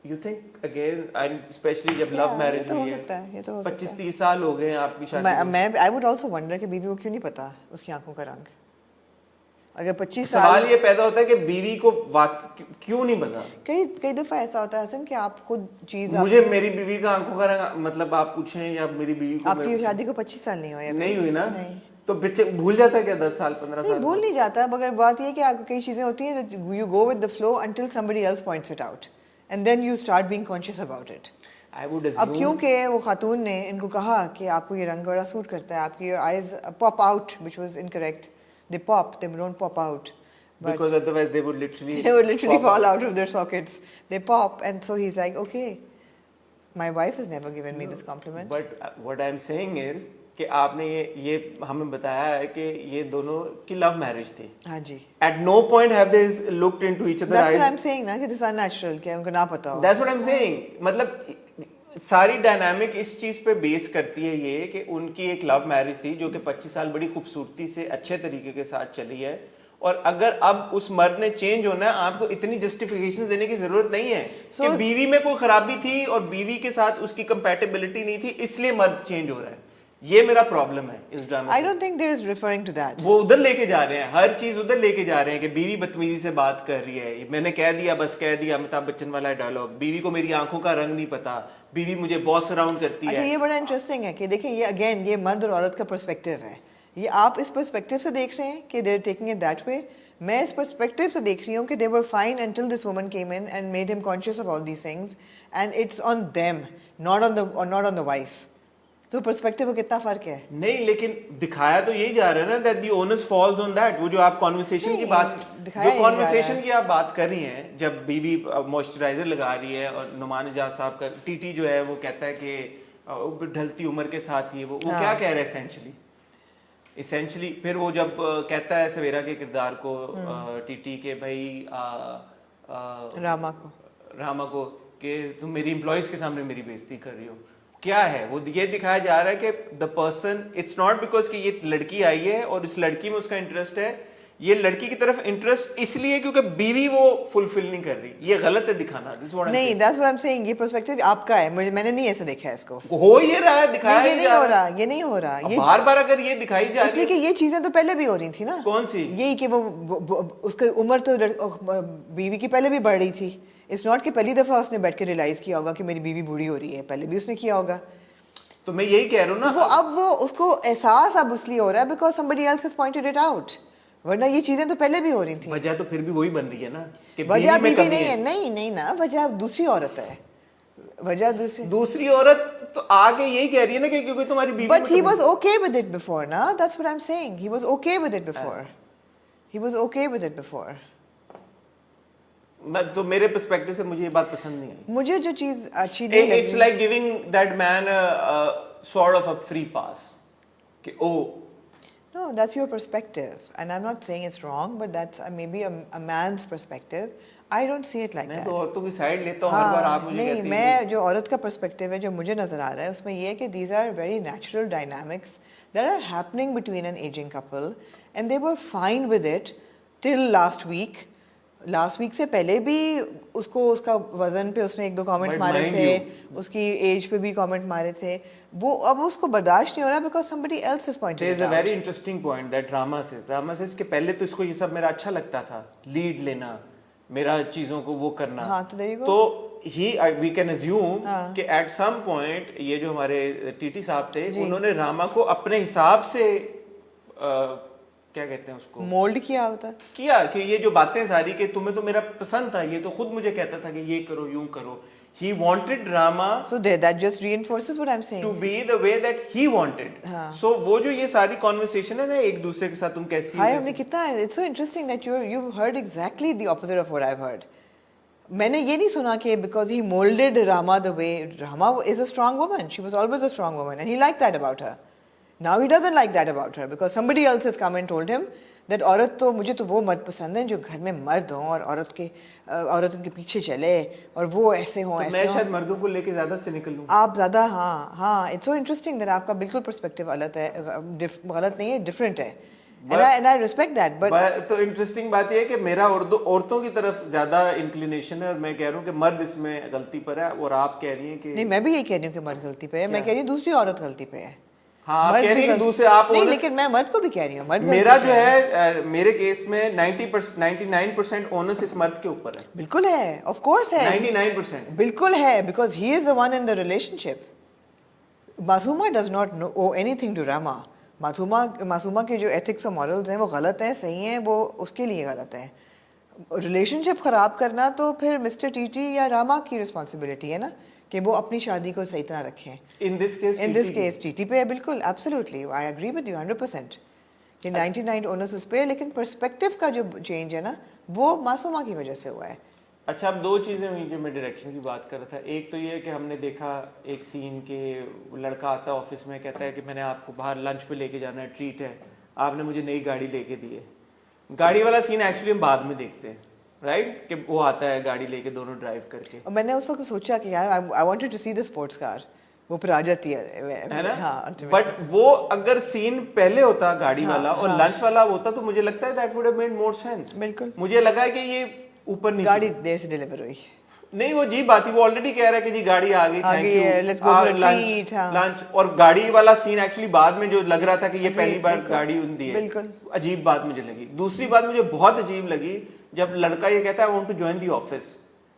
You think again, and especially जब love marriage तो हो हुई सकता है, ये तो हो सकता है. 25-30 साल हो गए हैं आपकी शादी को. मैं I would also wonder कि बीवी को क्यों नहीं पता उसकी आंखों का रंग. अगर 25 सवाल साल, ये पैदा होता है कि बीवी को क्यों नहीं पता. कई दफा ऐसा होता है हसन कि आप खुद चीज, मुझे मेरी बीवी का आंखों का रंग, मतलब आप पूछें या मेरी बीवी को, आपकी शादी को 25 साल नहीं हुए अभी. नहीं हुई ना, नहीं. तो बच्चे भूल जाता है क्या 10 साल 15 नहीं, साल? भूल नहीं जाता, मगर बात ये है कि आपको कई चीजें होती हैं, you go with the flow until somebody else points it out and then you start being conscious about it. I would अब assume क्योंकि वो खातून ने इनको कहा कि आपको ये रंग बड़ा सूट करता है, आपकी your eyes pop out, which was incorrect. They pop, they don't pop out. But because otherwise they would literally they would literally pop fall out of their sockets. They pop, and so he's like, okay, my wife has never given me this compliment. But what I'm saying is कि आपने ये हमें बताया है कि ये दोनों की लव मैरिज थी. हाँ जी. At no point have they looked into each other's That's eyes. what I'm saying ना कि this is unnatural, कि उनको ना पता हो. That's what I'm saying. मतलब सारी डायनामिक इस चीज पे बेस करती है ये कि उनकी एक लव मैरिज थी जो कि 25 साल बड़ी खूबसूरती से अच्छे तरीके के साथ चली है, और अगर अब उस मर्द ने चेंज होना है, आपको इतनी जस्टिफिकेशन देने की जरूरत नहीं है कि बीवी में कोई खराबी थी और बीवी के साथ उसकी कंपैटिबिलिटी नहीं थी इसलिए मर्द चेंज हो रहा है. ये मेरा प्रॉब्लम है इस drama. I don't think there is referring to that. वो उधर लेके जा रहे हैं, हर चीज उधर लेके जा रहे हैं कि बीवी बदतमीजी से बात कर रही है. मैंने कह दिया, बस कह दिया, अमिताभ बच्चन वाला डायलॉग, बीवी को मेरी आंखों का रंग नहीं पता, बीवी मुझे बॉस अराउंड करती अच्छा, है. ये बड़ा इंटरेस्टिंग है कि देखें, ये अगेन ये मर्द और औरत का पर्सपेक्टिव है. ये आप इस पर्सपेक्टिव से देख रहे हैं कि they are taking it that way. मैं इस पर्सपेक्टिव से देख रही हूँ कि they were fine until this woman came in and made him conscious of all these things and it's on them, not on the wife. तो पर्सपेक्टिव में कितना फर्क है? नहीं, लेकिन दिखाया तो यही जा रहा है ना, that the onus falls on that. वो जो आप कॉन्वर्सेशन की बात, जो कॉन्वर्सेशन की आप बात कर रही हैं, जब बीवी मॉइस्चराइजर लगा रही है और नुमान इजाज साहब का टीटी जो है वो कहता है कि ढलती उम्र के साथ ही वो क्या कह रहा है एसेंशली फिर वो जब कहता है सवेरा के किरदार को, टीटी के भाई रामा को कि तुम मेरी एम्प्लॉइज के सामने मेरी बेइज्जती कर रही हो. क्या है वो, ये दिखाया जा रहा है कि the person, it's not because कि ये लड़की आई है और इस लड़की में उसका इंटरेस्ट है, ये लड़की की तरफ इंटरेस्ट इसलिए क्योंकि बीवी वो फुलफिल नहीं कर रही, ये गलत है दिखाना। नहीं, that's what I am saying, ये पर्सपेक्टिव आपका है, मैंने नहीं ऐसे देखा है इसको। हो ये रहा है, दिखाया ये नहीं हो रहा, ये नहीं हो रहा, ये बार बार अगर ये दिखाई जा रही इसलिए कि ये चीजें तो पहले भी हो रही थी ना। कौन सी? यही कि वो उसकी उम्र तो बीवी की पहले भी बढ़ रही थी। इट्स नॉट कि पहली दफा उसने बैठ के रियलाइज किया होगा कि मेरी बीवी बूढ़ी हो रही है, पहले भी उसने किया होगा। तो मैं यही कह रहा हूँ ना, तो वो अब वो उसको एहसास अब इसलिए हो रहा है because somebody else has pointed it out, वरना ये चीजें तो पहले भी हो रही थी। वजह तो फिर भी वही बन रही है ना कि वजह बीवी में बीवी कमी नहीं है, नहीं नहीं ना, वजह दूसरी औरत है, वजह दूसरी औरत तो आके यही कह रही है ना कि क्योंकि तुम्हारी बीवी But he was okay with it before, na? That's what I'm saying. He was okay with it before. He was okay with it before. तो मेरे पर्सपेक्टिव से मुझे ये बात पसंद नहीं आई। मुझे जो चीज अच्छी नहीं लगी, it's like giving that man sort of a free pass कि ओ no, that's your perspective, and I'm not saying it's wrong, but that's maybe a man's perspective. I don't see it like मैं that. तो औरतों की साइड लेता हूँ हर बार, आप मुझे नहीं, कहती हैं मैं जो औरत का पर्सपेक्टिव है जो मुझे नजर आ रहा है उसमें ये है कि these are very natural dynamics that are happening between an aging couple, and they were fine with it till last week. Last week से पहले भी उसको उसका वजन पे उसने एक दो कमेंट मारे थे, उसकी एज पे भी कमेंट मारे थे, वो अब उसको बर्दाश्त नहीं हो रहा because somebody else has pointed it out. There's a very interesting point that Rama says कि पहले तो इसको ये सब मेरा अच्छा लगता था, लीड लेना, मेरा चीजों को वो करना। हाँ, तो there you go. तो we can assume कि at some point ये जो हमारे टीटी साहब थे उन्होंने रामा को अपने हिसाब से क्या कहते हैं उसको, मोल्ड किया होता किया कि ये जो बातें सारी कि तुम्हें तो मेरा पसंद था, ये तो खुद मुझे कहता था कि ये करो यूं करो। He wanted Rama so that just reinforces what I'm saying, to be the way that he wanted. So वो जो ये सारी conversation है ना एक दूसरे के साथ तुम कैसी हाय हमने कितना, it's so interesting that you've heard exactly the opposite of what I've heard. मैंने ये नहीं सुना कि because he molded Rama the way, Rama is a strong woman, she was always a strong woman and he liked that about her. Now he doesn't like that about her because somebody else has come and told him that औरत तो मुझे तो वो मर्द पसंद है जो घर में मर्द हों और औरत उनके पीछे चले और वो ऐसे हों, तो ऐसे मैं हों। शायद मर्दों को लेके ज्यादा सिनिकल हूँ। आप ज्यादा, हाँ, इट्स सो इंटरेस्टिंग दैट आपका बिल्कुल पर्सपेक्टिव गलत है, गलत नहीं है, डिफरेंट है, and I respect that, but तो इंटरेस्टिंग बात ये है कि मेरा औरतों की तरफ ज्यादा इंक्लिनेशन है और मैं कह रहा हूँ कि मर्द इसमें गलती पर है और आप कह रही हैं कि नहीं, मैं भी यही कह रही हूँ कि मर्द गलती पे है, मैं कह रही हूँ दूसरी औरत गलती पे है। हाँ, आप कह रही हैं दूसरे, आप नहीं, लेकिन मैं मर्द को भी कह रही हूँ, मर्द मेरा जो है मेरे केस में 99% ओनस इस मर्द के ऊपर है। बिल्कुल है, ऑफ कोर्स है, 99% बिल्कुल है, because he is the one in the relationship. Masooma does not owe anything to Rama. Masooma के जो एथिक्स और मॉरल्स हैं वो गलत हैं, सही हैं, वो उसके लिए गलत है। रिलेशनशिप खराब करना तो फिर मिस्टर टीटी या रामा की रिस्पॉन्सिबिलिटी है ना कि वो अपनी शादी को सही तरह रखें। इन दिस केस टीटी पे है, बिल्कुल, absolutely, I agree with you 100% कि 99 ओनर्स उस पे है, लेकिन पर्सपेक्टिव का जो चेंज है ना वो मासूमा की वजह से हुआ है। अच्छा, अब दो चीज़ें हुई जो मैं डायरेक्शन की बात कर रहा था। एक तो ये कि हमने देखा एक सीन के लड़का आता है ऑफिस में, कहता है कि मैंने आपको बाहर लंच पे लेके जाना है, ट्रीट है, आपने मुझे नई गाड़ी लेके दी है। गाड़ी वाला सीन एक्चुअली हम बाद में देखते हैं, राइट, कि वो आता है गाड़ी लेके दोनों ड्राइव करके। और मैंने उस वक्त सोचा कि यार I wanted to see the sports car, वो फिर आ जाती है ना? हाँ, बट वो अगर सीन पहले होता गाड़ी वाला और लंच वाला होता तो मुझे लगता है that would have made more sense. बिल्कुल, मुझे लगा कि ये ऊपर नीचे गाड़ी देर से डिलीवर हुई नहीं, वो अजीब बात थी, वो ऑलरेडी कह रहा है कि जी गाड़ी आ गई, thank you, let's go for a treat, lunch. और गाड़ी वाला सीन एक्चुअली बाद में जो लग रहा था कि ये पहली बार गाड़ी उनकी है, बिल्कुल अजीब बात मुझे लगी। दूसरी बात मुझे बहुत अजीब लगी जब लड़का ये कहता है I want to join the office.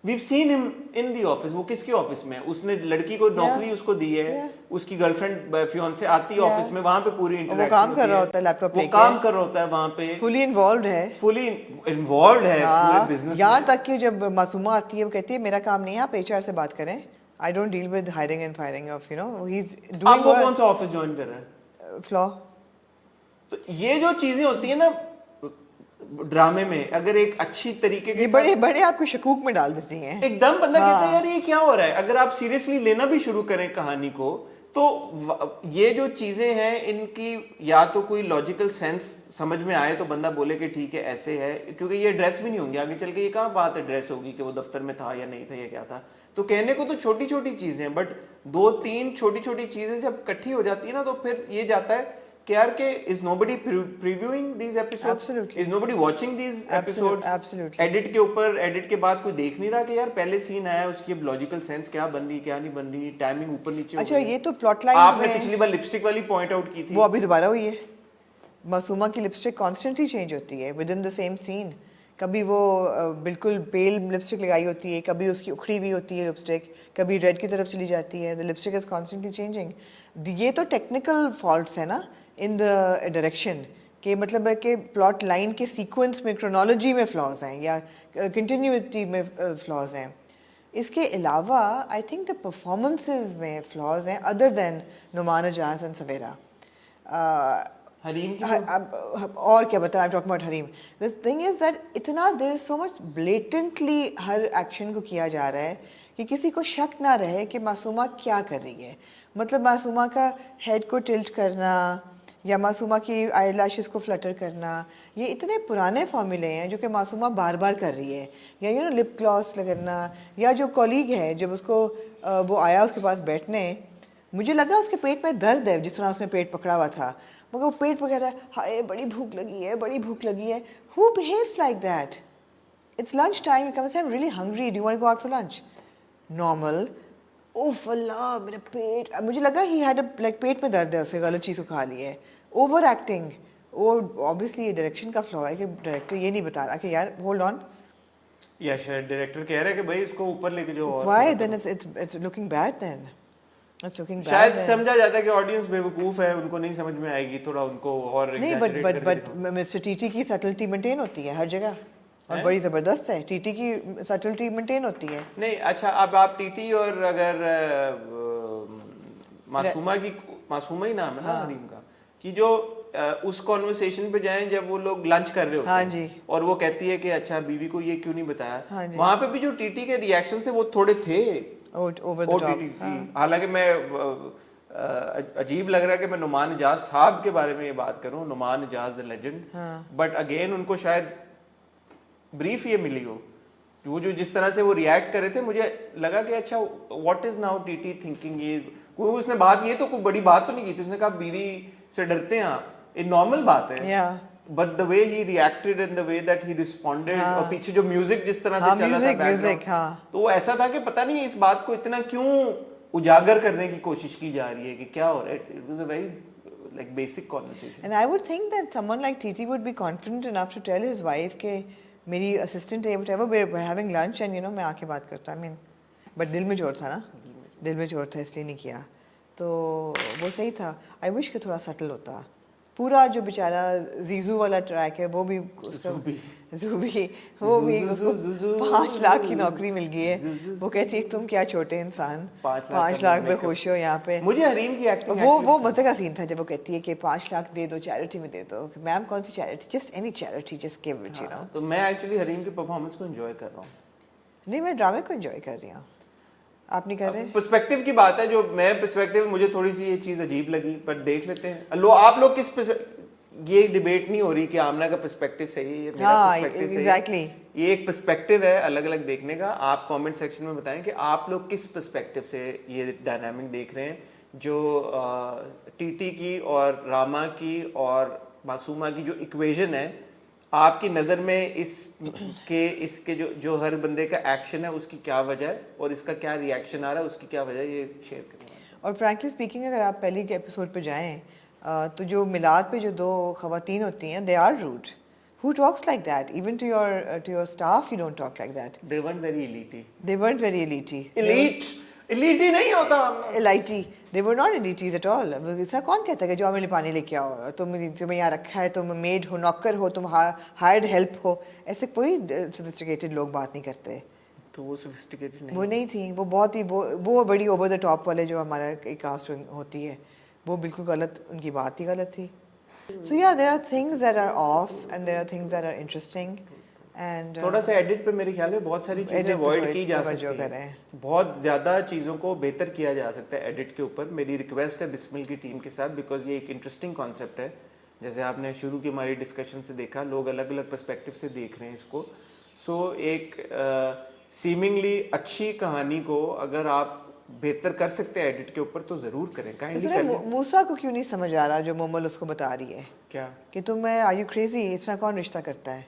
We've seen him in the office. वो किसके ऑफिस में? उसने लड़की को नौकरी उसको दी है, उसकी गर्लफ्रेंड फियांसे आती है ऑफिस में, वहां पे पूरी इंटरेक्शन, वो काम कर रहा होता है लैपटॉप लेके, वो काम कर रहा होता है वहां पे, फुली इन्वॉल्वड है पूरे बिजनेस। यहाँ तक कि जब मासूमा आती है वो कहती है मेरा काम नहीं है, आप एचआर से बात करें, I don't deal with hiring and firing of you know, he is doing. वो कौन सा ऑफिस ज्वाइन कर रहा है? फ्लॉ। तो ये जो चीजें होती है ना ड्रामे में, अगर एक अच्छी तरीके के ये बड़े बड़े आपको शकूक में डाल देती हैं एकदम, बंदा कहता है यार ये क्या हो रहा है। अगर आप सीरियसली लेना भी शुरू करें कहानी को तो ये जो चीजें हैं इनकी या तो कोई लॉजिकल सेंस समझ में आए तो बंदा बोले कि ठीक है ऐसे है, क्योंकि ये ड्रेस भी नहीं होंगी आगे चल के, ये कहाँ बात है ड्रेस होगी कि वो दफ्तर में था या नहीं था या क्या था। तो कहने को तो छोटी छोटी चीजें, बट 2-3 छोटी छोटी चीजें जब इकट्ठी हो जाती है ना तो फिर ये जाता है कि यार के is nobody previewing these episodes? Absolutely. Is nobody watching these episodes? Absolutely. Edit के ऊपर, एडिट के बाद कोई देख नहीं रहा कि यार पहले सीन आया उसकी अब लॉजिकल सेंस क्या बन रही क्या नहीं बन रही, टाइमिंग ऊपर नीचे हो अच्छा गई। ये तो प्लॉट लाइंस आपने में पिछली बार लिपस्टिक वाली पॉइंट आउट की थी, वो अभी दोबारा हुई है। मासूमा की लिपस्टिक कॉन्स्टेंटली चेंज होती है within the same scene. कभी वो बिल्कुल पेल लिपस्टिक लगाई होती है, कभी उसकी उखड़ी हुई होती है लिपस्टिक, कभी रेड की तरफ चली जाती है। The lipstick is constantly changing. ये तो टेक्निकल फॉल्ट्स है ना इन द डायरेक्शन के, मतलब है कि प्लॉट लाइन के सीक्वेंस में, क्रोनोलॉजी में फ्लॉज हैं या कंटिन्यूटी में फ्लॉज हैं। इसके अलावा आई थिंक द परफॉर्मेंसेस में फ्लॉज हैं other than Numan Ejaz and Savera. Hareem की और क्या बताएं, I am talking about Hareem. The thing is that इतना there is so much blatantly her action को किया जा रहा है कि किसी को शक ना रहे कि मासूमा क्या कर रही है। मतलब मासूमा का हेड को टिल्ट करना या मासूमा की आई लैशेस को फ्लटर करना, ये इतने पुराने फार्मूले हैं जो कि मासूमा बार बार कर रही है। या यू नो लिप ग्लॉस करना, या जो कॉलीग है जब उसको वो आया उसके पास बैठने, मुझे लगा उसके पेट में दर्द है जिस तरह उसने पेट पकड़ा हुआ था, मगर वो पेट पकड़ रहा है, हाय बड़ी भूख लगी है, बड़ी भूख लगी है। Who behaves like that? It's lunch time, you come say I am really hungry, do you want to go out for lunch? Normal, ओफ अल्लाह मेरा पेट, मुझे लगा ही हैड लाइक पेट में दर्द है, उसे गलत चीज़ को खा ली है। ओवर एक्टिंग, और ऑब्वियसली ये डायरेक्शन का फ्लॉ है कि डायरेक्टर ये नहीं बता रहा कि यार होल्ड ऑन, या शायद डायरेक्टर कह रहा है कि भाई इसको ऊपर लेके जाओ और why then it's looking bad, then it's looking bad. शायद समझा जाता है कि ऑडियंस बेवकूफ है, उनको नहीं समझ में आएगी, थोड़ा उनको और नहीं, बट मिस्टर टीटी की सटलिटी मेंटेन होती है हर जगह और बड़ी ज़बरदस्त है। टीटी की सटलिटी मेंटेन होती है। नहीं अच्छा, अब आप टीटी और अगर मासूमा की, मासूमा ही नाम है ना हरीम का, कि जो उस कॉन्वर्सेशन पे जाएं जब वो लोग लंच कर रहे होते हाँ हैं जी, और वो कहती है कि अच्छा बीवी को ये क्यों नहीं बताया, हाँ जी, वहां पे भी जो टीटी के रिएक्शन थे वो थोड़े थे ओवर द OTT टॉप। की। हालांकि मैं अजीब लग रहा है कि मैं नुमान इजाज साहब के बारे में ये बात करूं, Noman Ijaz the legend, but again उनको शायद ब्रीफ ये मिली हो, वो जो जिस तरह से वो रिएक्ट कर रहे थे, मुझे लगा कि अच्छा what is now TT thinking, ये कोई उसने बात, ये तो कोई बड़ी बात तो नहीं की थी, उसने कहा बीवी से डरते हैं आप, ये नॉर्मल बात है, but the way he reacted and the way that he responded, और पीछे जो म्यूजिक जिस तरह से चला था बैकग्राउंड, तो वो ऐसा था कि पता नहीं इस बात को इतना क्यों उजागर करने की कोशिश की जा रही है कि क्या हो रहा है। It was a very like basic conversation. And I would think that someone like Titi would be confident enough to tell his wife कि मेरी assistant है, whatever, we're having lunch and you know मैं आके बात करता, I mean, but दिल में जोर था ना, दिल में जोर था इसलिए नहीं किया, तो वो सही था। I wish कि थोड़ा subtle होता। पूरा जो बेचारा जीजू वाला ट्रैक है वो भी उसका, ज़ूबी वो भी उसको 5 लाख की नौकरी मिल गई है। वो कहती है तुम क्या छोटे इंसान, 5 लाख में खुश हो यहाँ पे। मुझे हरीम की एक्टिंग, वो मजे का सीन था जब वो कहती है कि 5 लाख दे दो, चैरिटी में दे दो। मैम कौन सी charity? Just any charity, just give it, you know. तो मैं एक्चुअली हरीम की परफॉर्मेंस को एंजॉय कर रहा हूँ। नहीं, मैं ड्रामे को एंजॉय कर रही हूँ, आप नहीं कर रहे? पर्सपेक्टिव की बात है, जो मैं पर्सपेक्टिव, मुझे थोड़ी सी ये चीज अजीब लगी, पर देख लेते हैं। आप लोग किस, ये डिबेट नहीं हो रही कि आमना का पर्सपेक्टिव सही है, मेरा पर्सपेक्टिव सही है। एग्जैक्टली, ये एक पर्सपेक्टिव है अलग अलग देखने का। आप कमेंट सेक्शन में बताएं कि आप लोग किस पर्सपेक्टिव से ये डायनामिक देख रहे हैं, जो टीटी की और रामा की और मासूमा की जो इक्वेशन है, आपकी नज़र में इसके जो हर बंदे का एक्शन है उसकी क्या वजह है और इसका क्या रिएक्शन आ रहा है, उसकी क्या वजह है, ये शेयर करें। और फ्रैंकली स्पीकिंग अगर आप पहले के एपिसोड पे जाएं तो जो मिलाद पे जो 2 खवातीन होती हैं, they are rude. Who talks like that? Even to your staff, you don't talk like that. They weren't very elite. They weren't very elite. Elite नहीं होता। Elite. They were not elites at all. इसरा कौन कहता है कि जो हमें पानी लेके आओ, तुम्हें यहाँ रखा है, तुम मेड हो, नौकर हो, तुम हायर्ड हेल्प हो, ऐसे कोई सोफिस्टिकेटेड लोग बात नहीं करते। तो वो सोफिस्टिकेटेड नहीं, वो नहीं थी, वो बहुत ही वो बड़ी ओवर द टॉप वाले जो हमारा एक कास्ट होती है, वो बिल्कुल गलत, उनकी बात ही गलत थी। So yeah, there are things that are off and there are things that are interesting and थोड़ा सा एडिट पे मेरे ख्याल में बहुत सारी चीजें अवॉइड की जा सकती हैं, बहुत ज़्यादा चीज़ों को बेहतर किया जा सकता है एडिट के ऊपर। मेरी रिक्वेस्ट है बिस्मिल की टीम के साथ, बिकॉज ये एक इंटरेस्टिंग कॉन्सेप्ट है। जैसे आपने शुरू की हमारी डिस्कशन से देखा, लोग अलग अलग पर्सपेक्टिव से देख रहे हैं इसको। सो एक सीमिंगली अच्छी कहानी को अगर आप बेहतर कर सकते हैं एडिट के ऊपर तो जरूर करें, काइंडली इसलिए करें। मूसा को क्यों नहीं समझ आ रहा जो मोमल उसको बता रही है क्या कि तुम आर यू क्रेजी, इस तरह कौन रिश्ता करता है?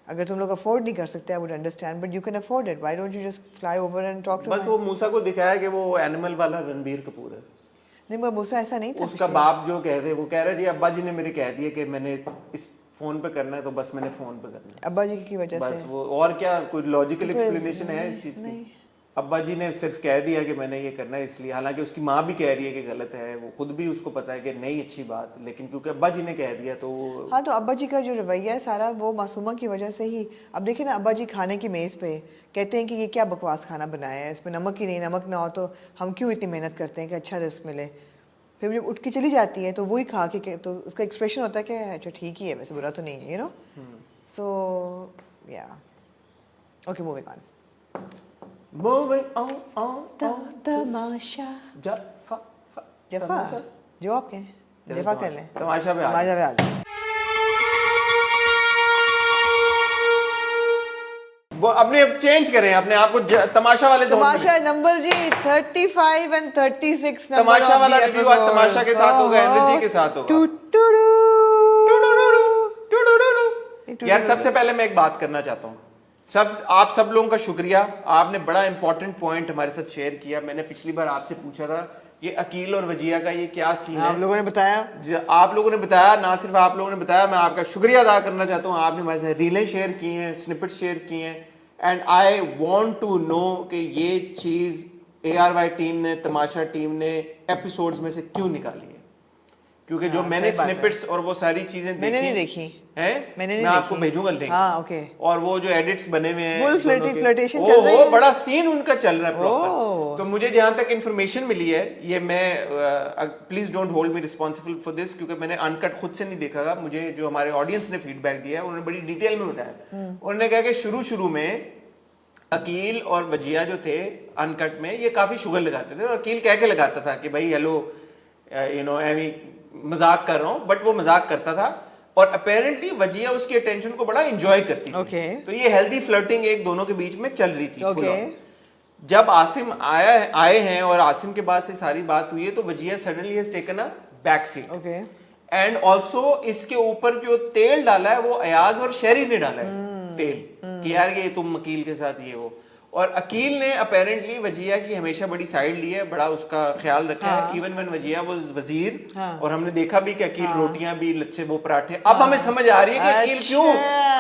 अगर तुम लोग अफोर्ड नहीं कर सकते, I would understand, but you can afford it, why don't you just fly over and talk to? बस वो मूसा को दिखाया कि वो एनिमल वाला रणबीर कपूर है। नहीं, मगर मूसा ऐसा नहीं था। उसका बाप जो कह रहे, वो कह रहे जी अब्बा जी ने मेरे कह दिया कि मैंने इस फोन पे करना है तो बस मैंने फोन पे करना है, अब्बा जी की वजह बस से। वो। और क्या कोई लॉजिकल तो फिर एक्सप्लेनेशन है इस चीज की? अब्बा जी ने सिर्फ कह दिया कि मैंने ये करना है इसलिए, हालांकि उसकी माँ भी कह रही है कि गलत है, वो खुद भी उसको पता है कि नहीं अच्छी बात, लेकिन क्योंकि अब्बा जी ने कह दिया तो हाँ, तो अब्बा जी का जो रवैया है सारा वो मासूमा की वजह से ही। अब देखिए ना, अब्बा जी खाने की मेज़ पे कहते हैं कि ये क्या बकवास खाना बनाया है, इसमें नमक ही नहीं, नमक ना हो तो हम क्यों इतनी मेहनत करते हैं कि अच्छा रिस्क मिले। फिर जब उठ के चली जाती है तो वही खा के तो उसका एक्सप्रेशन होता है कि अच्छा ठीक ही है, वैसे बुरा तो नहीं है, you know. So yeah okay, moving on. Moving on. तमाशा जफा जो आप कहें, जफा कर लें, तमाशा पे आ जाओ। तमाशा पे आ जाओ। वो अपने अब चेंज करें अपने आप को तमाशा वाले जोन में। तमाशा नंबर जी 35 एंड 36 नंबर। तमाशा वाला रिव्यू आज तमाशा के साथ होगा, एनर्जी के साथ होगा। यार सबसे पहले मैं एक बात करना चाहता हूँ, आप सब लोगों का शुक्रिया, आपने बड़ा इंपॉर्टेंट पॉइंट हमारे साथ शेयर किया। मैंने पिछली बार आपसे पूछा था ये अकील और वजिया का ये क्या सीन है, आप लोगों ने बताया, आप लोगों ने बताया, ना सिर्फ आप लोगों ने बताया, मैं आपका शुक्रिया अदा करना चाहता हूँ। आपने हमारे साथ रीलें शेयर की हैं, स्निपेट शेयर किए हैं, and I want to know कि ये चीज़ ARY टीम ने, तमाशा टीम ने एपिसोड्स में से क्यों निकाली है, क्योंकि जो मैंने स्निपेट्स और वो सारी चीजें मैंने नहीं देखी हैं, मैंने मैं आपको भेजूंगा लिंक। हाँ, ओके। और वो जो एडिट्स बने हुए हैं, फुल फ्लर्टेशन चल रही है, बड़ा सीन उनका चल रहा है प्रॉपर। तो मुझे जहां तक इन्फॉर्मेशन मिली है, ये मैं please don't hold me responsible for this, क्योंकि मैंने अनकट खुद से नहीं देखा। मुझे जो हमारे ऑडियंस ने फीडबैक दिया है उन्होंने बड़ी डिटेल में बताया। उन्होंने कहा कि शुरू में अकील और वजिया जो थे अनकट में ये काफी शुगर लगाते थे, और अकील कह के लगाता था कि भाई हेलो यू नो एमी मजाक कर रहा हूं, बट वो मजाक करता था, और अपेरेंटली वजिया उसकी अटेंशन को बड़ा एंजॉय करती थी। तो ये हेल्दी फ्लर्टिंग एक दोनों के बीच में चल रही थी। जब आसिम आए हैं और आसिम के बाद से सारी बात हुई है, तो Wajiha suddenly has taken a back seat, and also इसके ऊपर जो तेल डाला है वो अयाज और शहरी ने डाला है तेल कि यार ये तुम अकील के साथ ये वो। और अकील ने अपेरेंटली वजिया की हमेशा बड़ी साइड ली है, बड़ा उसका ख्याल रखा है, इवन व्हेन वजिया वाज वजीर। और हमने देखा भी कि अकील रोटियां भी लच्छे वो पराठे, अब हमें समझ आ रही है कि अकील क्यों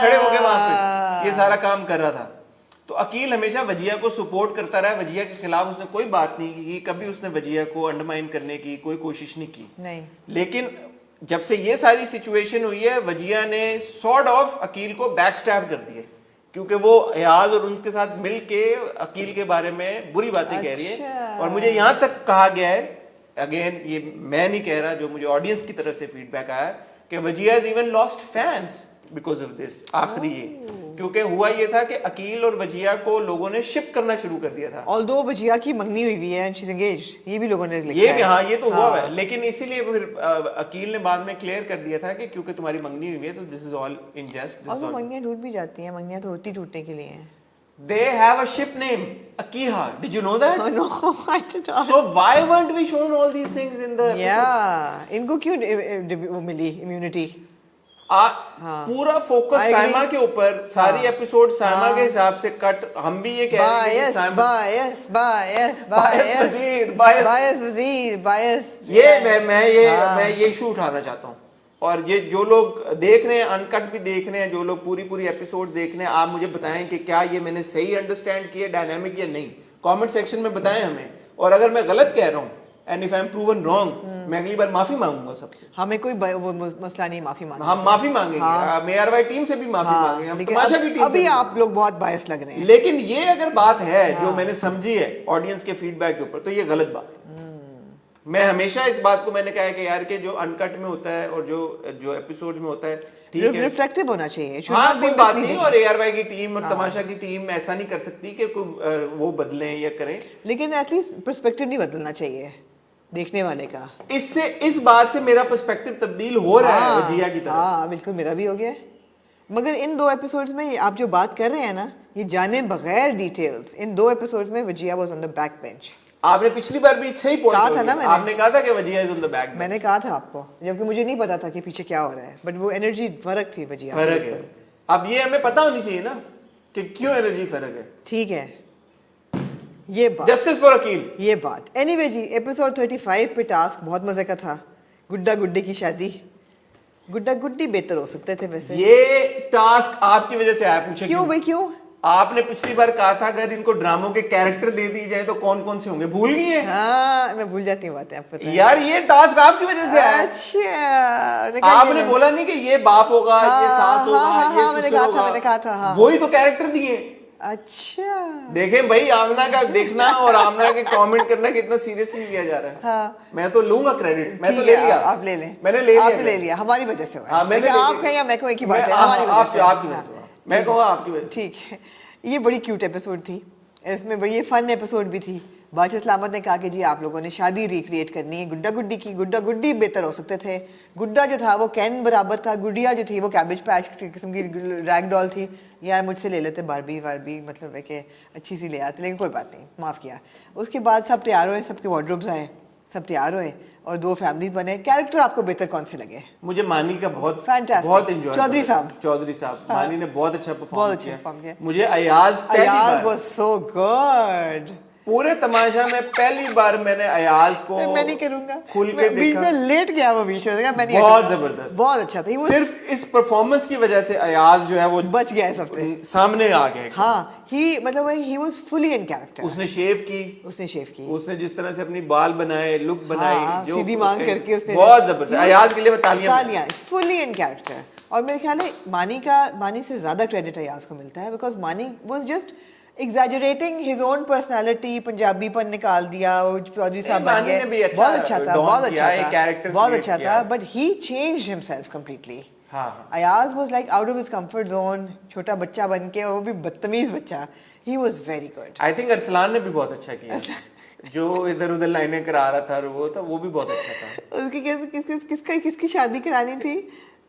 खड़े हो गए वहां पे, ये सारा काम कर रहा था। तो अकील हमेशा वजिया को सपोर्ट करता रहा, वजिया के खिलाफ उसने कोई बात नहीं की, कभी उसने वजिया को अंडरमाइन करने की कोई कोशिश नहीं की। लेकिन जब से ये सारी सिचुएशन हुई है, वजिया ने सॉर्ट ऑफ अकील को बैक स्टैब कर दिया, क्योंकि वो अयाज और उनके साथ मिलके अकील के बारे में बुरी बातें कह रही है। और मुझे यहां तक कहा गया है, अगेन ये मैं नहीं कह रहा, जो मुझे ऑडियंस की तरफ से फीडबैक आया कि Wajiha has even lost fans because of this. आखिरी ये क्योंकि हुआ ये था कि अकील और वजिया को लोगों ने शिप करना शुरू कर दिया था। ऑल्दो वजिया की मंगनी हुई है एंड शी इज एंगेज्ड, ये भी लोगों ने लिखा है। हाँ, ये तो हुआ है, लेकिन इसीलिए फिर अकील ने बाद में क्लियर कर दिया था कि क्योंकि तुम्हारी मंगनी हुई है तो दिस इज ऑल इन जेस्ट। और मंगनियां टूट भी जाती हैं, मंगनियां तो होती टूटने के लिए हैं। They have a ship name, Akiha. Did you know that? Oh no, I did not. So why weren't we shown all these things in the episode? Yeah, इनको क्यों वो मिली इम्यूनिटी? पूरा फोकस साइमा के ऊपर, सारी एपिसोड साइमा के हिसाब से कट। हम भी ये कह रहे हैं कि बायस ये मैं ये इशू उठाना चाहता हूँ। और ये जो लोग देख रहे हैं, अनकट भी देख रहे हैं, जो लोग पूरी एपिसोड देख रहे हैं, आप मुझे बताएं कि क्या ये मैंने सही अंडरस्टैंड किया डायनामिक या नहीं। कमेंट सेक्शन में बताएं हमें, और अगर मैं गलत कह रहा हूँ and if I am proven wrong, मैं अगली बार माफी मांगूंगा सबसे। हमें कोई वो मसला नहीं, माफी मांगेंगे, हम माफी मांगेंगे, ARY टीम से भी माफी मांगेंगे, हम तमाशा की टीम से। अभी आप लोग बहुत बायस लग रहे हैं, लेकिन ये अगर बात है जो मैंने समझी है ऑडियंस के फीडबैक के ऊपर, तो ये गलत बात है। मैं हमेशा इस बात को मैंने कहा है कि यार के जो अनकट में होता है और जो एपिसोड में होता है, ठीक है, रिफ्लेक्टिव होना चाहिए। हाँ, कोई बात नहीं। और ARY की टीम और तमाशा की टीम ऐसा नहीं कर सकती कि वो बदलें या करें, लेकिन एटलीस्ट पर्सपेक्टिव नहीं बदलना चाहिए देखने वाले का। इससे इस बात से मेरा पर्सपेक्टिव तब्दील हो रहा है वजिया की तरफ। हाँ, बिल्कुल मेरा भी हो गया है। मगर इन 2 एपिसोड्स में आप जो बात कर रहे हैं ना, ये जाने बगैर डिटेल्स, इन 2 एपिसोड्स में Wajiha was on the back bench. आपने पिछली बार भी सही पॉइंट कहा था ना मैंने। आपने कहा था कि Wajiha is on the back. मैंने कहा था आपको, जबकि मुझे नहीं पता था कि पीछे क्या हो रहा है, बट वो एनर्जी फर्क थी वजिया। फर्क है। अब ये हमें पता होनी चाहिए ना कि क्यों एनर्जी फर्क है। ठीक है, ये बात, जस्टिस फॉर अकील। ये बात। एनीवे जी, एपिसोड 35 पे टास्क बहुत मजे का था। गुड्डा गुड्डी की शादी। गुड्डा गुड्डी बेहतर हो सकते थे वैसे। ये टास्क आपकी वजह से आया, पूछे क्यों भाई, क्यों? आपने पिछली बार कहा था अगर इनको ड्रामों के कैरेक्टर दे दी जाए तो कौन कौन से होंगे, भूल गई हैं? हाँ, मैं भूल जाती हूँ बातें, आपको पता है। यार ये टास्क आपकी वजह से आया। अच्छा, आपने बोला नहीं कि ये बाप होगा, ये सास होगा, ये मैंने ससुर कहा होगा। था, मैंने कहा था, हाँ। वही तो कैरेक्टर दिए। अच्छा, देखें भाई, आमना का देखना और आमना के कमेंट करना कितना सीरियसली लिया जा रहा है। हाँ। मैं तो लूंगा क्रेडिट, मैं तो ठीक ले है, लिया। आप ले लें। मैंने ले लिया। आपने ले लिया, हमारी वजह से हुआ है। हाँ, मैंने लेकिन ले आप लिया। कहें या मैं कहूँ, एक ही बात है, मैं- हमारी वजह से। आपकी वजह से हुआ। मैं कहूँगा आपकी वजह से। ठीक है, ये बड़ी क्यूट एपिसोड थी। इसमें बड़ी फन एपिसोड भी थी। बादशाह सलामत ने कहा कि जी आप लोगों ने शादी रिक्रिएट करनी है गुड्डा गुड्डी की। गुड्डा गुड्डी बेहतर हो सकते थे। गुड्डा जो था वो कैन बराबर था, गुड़िया जो थी वो कैबेज पैच किस्म की रैग डॉल थी। यार मुझसे ले लेते बारबी वारबी, मतलब है कि अच्छी सी ले आते, लेकिन कोई बात नहीं, माफ़ किया। उसके बाद सब तैयार हुए, सबके वार्डरोब्स आए, सब तैयार हुए और 2 फैमिलीज बने। कैरेक्टर आपको बेहतर कौन से लगे? मुझे मानी का बहुत Fantastic. बहुत एंजॉय। चौधरी साहब। मानी ने बहुत अच्छा परफॉर्म किया। मुझे अयाज वाज सो गुड। पूरे तमाशा में पहली बार मैंने अयाज को मैं नहीं करूंगा, खुल के बीच देखा। में लेट गया वो बीच में, मैं नहीं बहुत करूंगा। जबरदस्त, बहुत अच्छा था। वो सिर्फ इस परफॉर्मेंस की वजह से अयाज जो है वो बच गया इस हफ्ते, सामने आ गया। हाँ, ही मतलब he was fully in character. उसने शेव की, उसने जिस तरह से अपनी बाल बनाए, लुक बनाई, हाँ, जो सीधी मांग करके उसने, बहुत जबरदस्त। अयाज के लिए मैं तालियां। Fully in character. और मेरे ख्याल है मानी से ज्यादा क्रेडिट अयाज को मिलता है, बिकॉज मानी was just exaggerating his own personality, पंजाबीपन निकाल दिया, वो चौधरी साहब बन गए। बहुत अच्छा था, बहुत अच्छा था, but he changed himself completely. Ayaz was like out of his comfort zone, छोटा बच्चा बन के, वो भी बदतमीज बच्चा। He was very good. I think Arsalan ने भी बहुत अच्छा किया, जो इधर उधर लाइनें करा रहा था, वो भी बहुत अच्छा था। उसकी किसकी शादी करानी थी?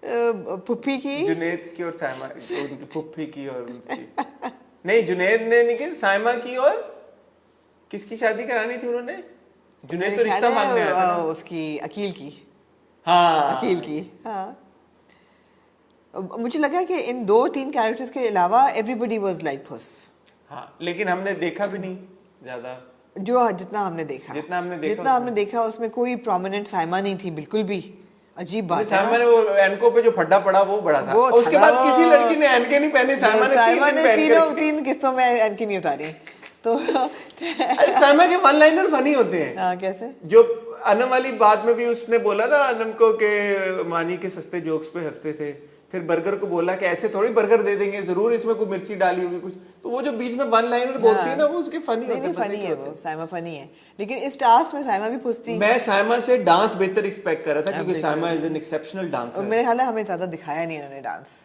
पुप्पी की, जुनैद की और साइमा, उनकी पुप्पी की और उनकी नहीं, जुनैद ने नहीं, साइमा की और किसकी शादी करानी थी उन्होंने? जुनैद तो रिश्ता मांगने आया था ना? उसकी अकील की। हाँ, अकील की। हाँ, मुझे लगा कि इन 2-3 कैरेक्टर्स के अलावा एवरीबॉडी वाज लाइक पुस। हाँ, लेकिन हमने देखा भी नहीं ज्यादा। जितना हमने देखा उसमें कोई प्रोमिनेंट साइमा नहीं थी, बिल्कुल भी। अजीब बात है। साइमा ने वो एनको पे जो फड्डा पड़ा वो बड़ा था। उसके बाद किसी लड़की ने एनके नहीं पहनी, साइमा ने 3 किस्तों में एनके नहीं उतारी। तो साइमा के वन लाइनर फनी होते हैं। हाँ, कैसे? जो अनम वाली बात में भी उसने बोला ना अनम को कि मानी के सस्ते जोक्स पे हंसते थे, फिर बर्गर को बोला कि ऐसे थोड़ी बर्गर दे देंगे, जरूर इसमें कोई मिर्ची डाली होगी कुछ। तो वो जो बीच में वन लाइनर बोलती है ना, वो उसके फनी होते हैं। फनी है वो, साइमा फनी है। लेकिन इस टास्क में साइमा भी पुछती। मैं साइमा से डांस बेहतर एक्सपेक्ट कर रहा था, क्योंकि Saima is an exceptional dancer. मेरे ख्याल है हमें ज्यादा दिखाया नहीं इन्होंने डांस।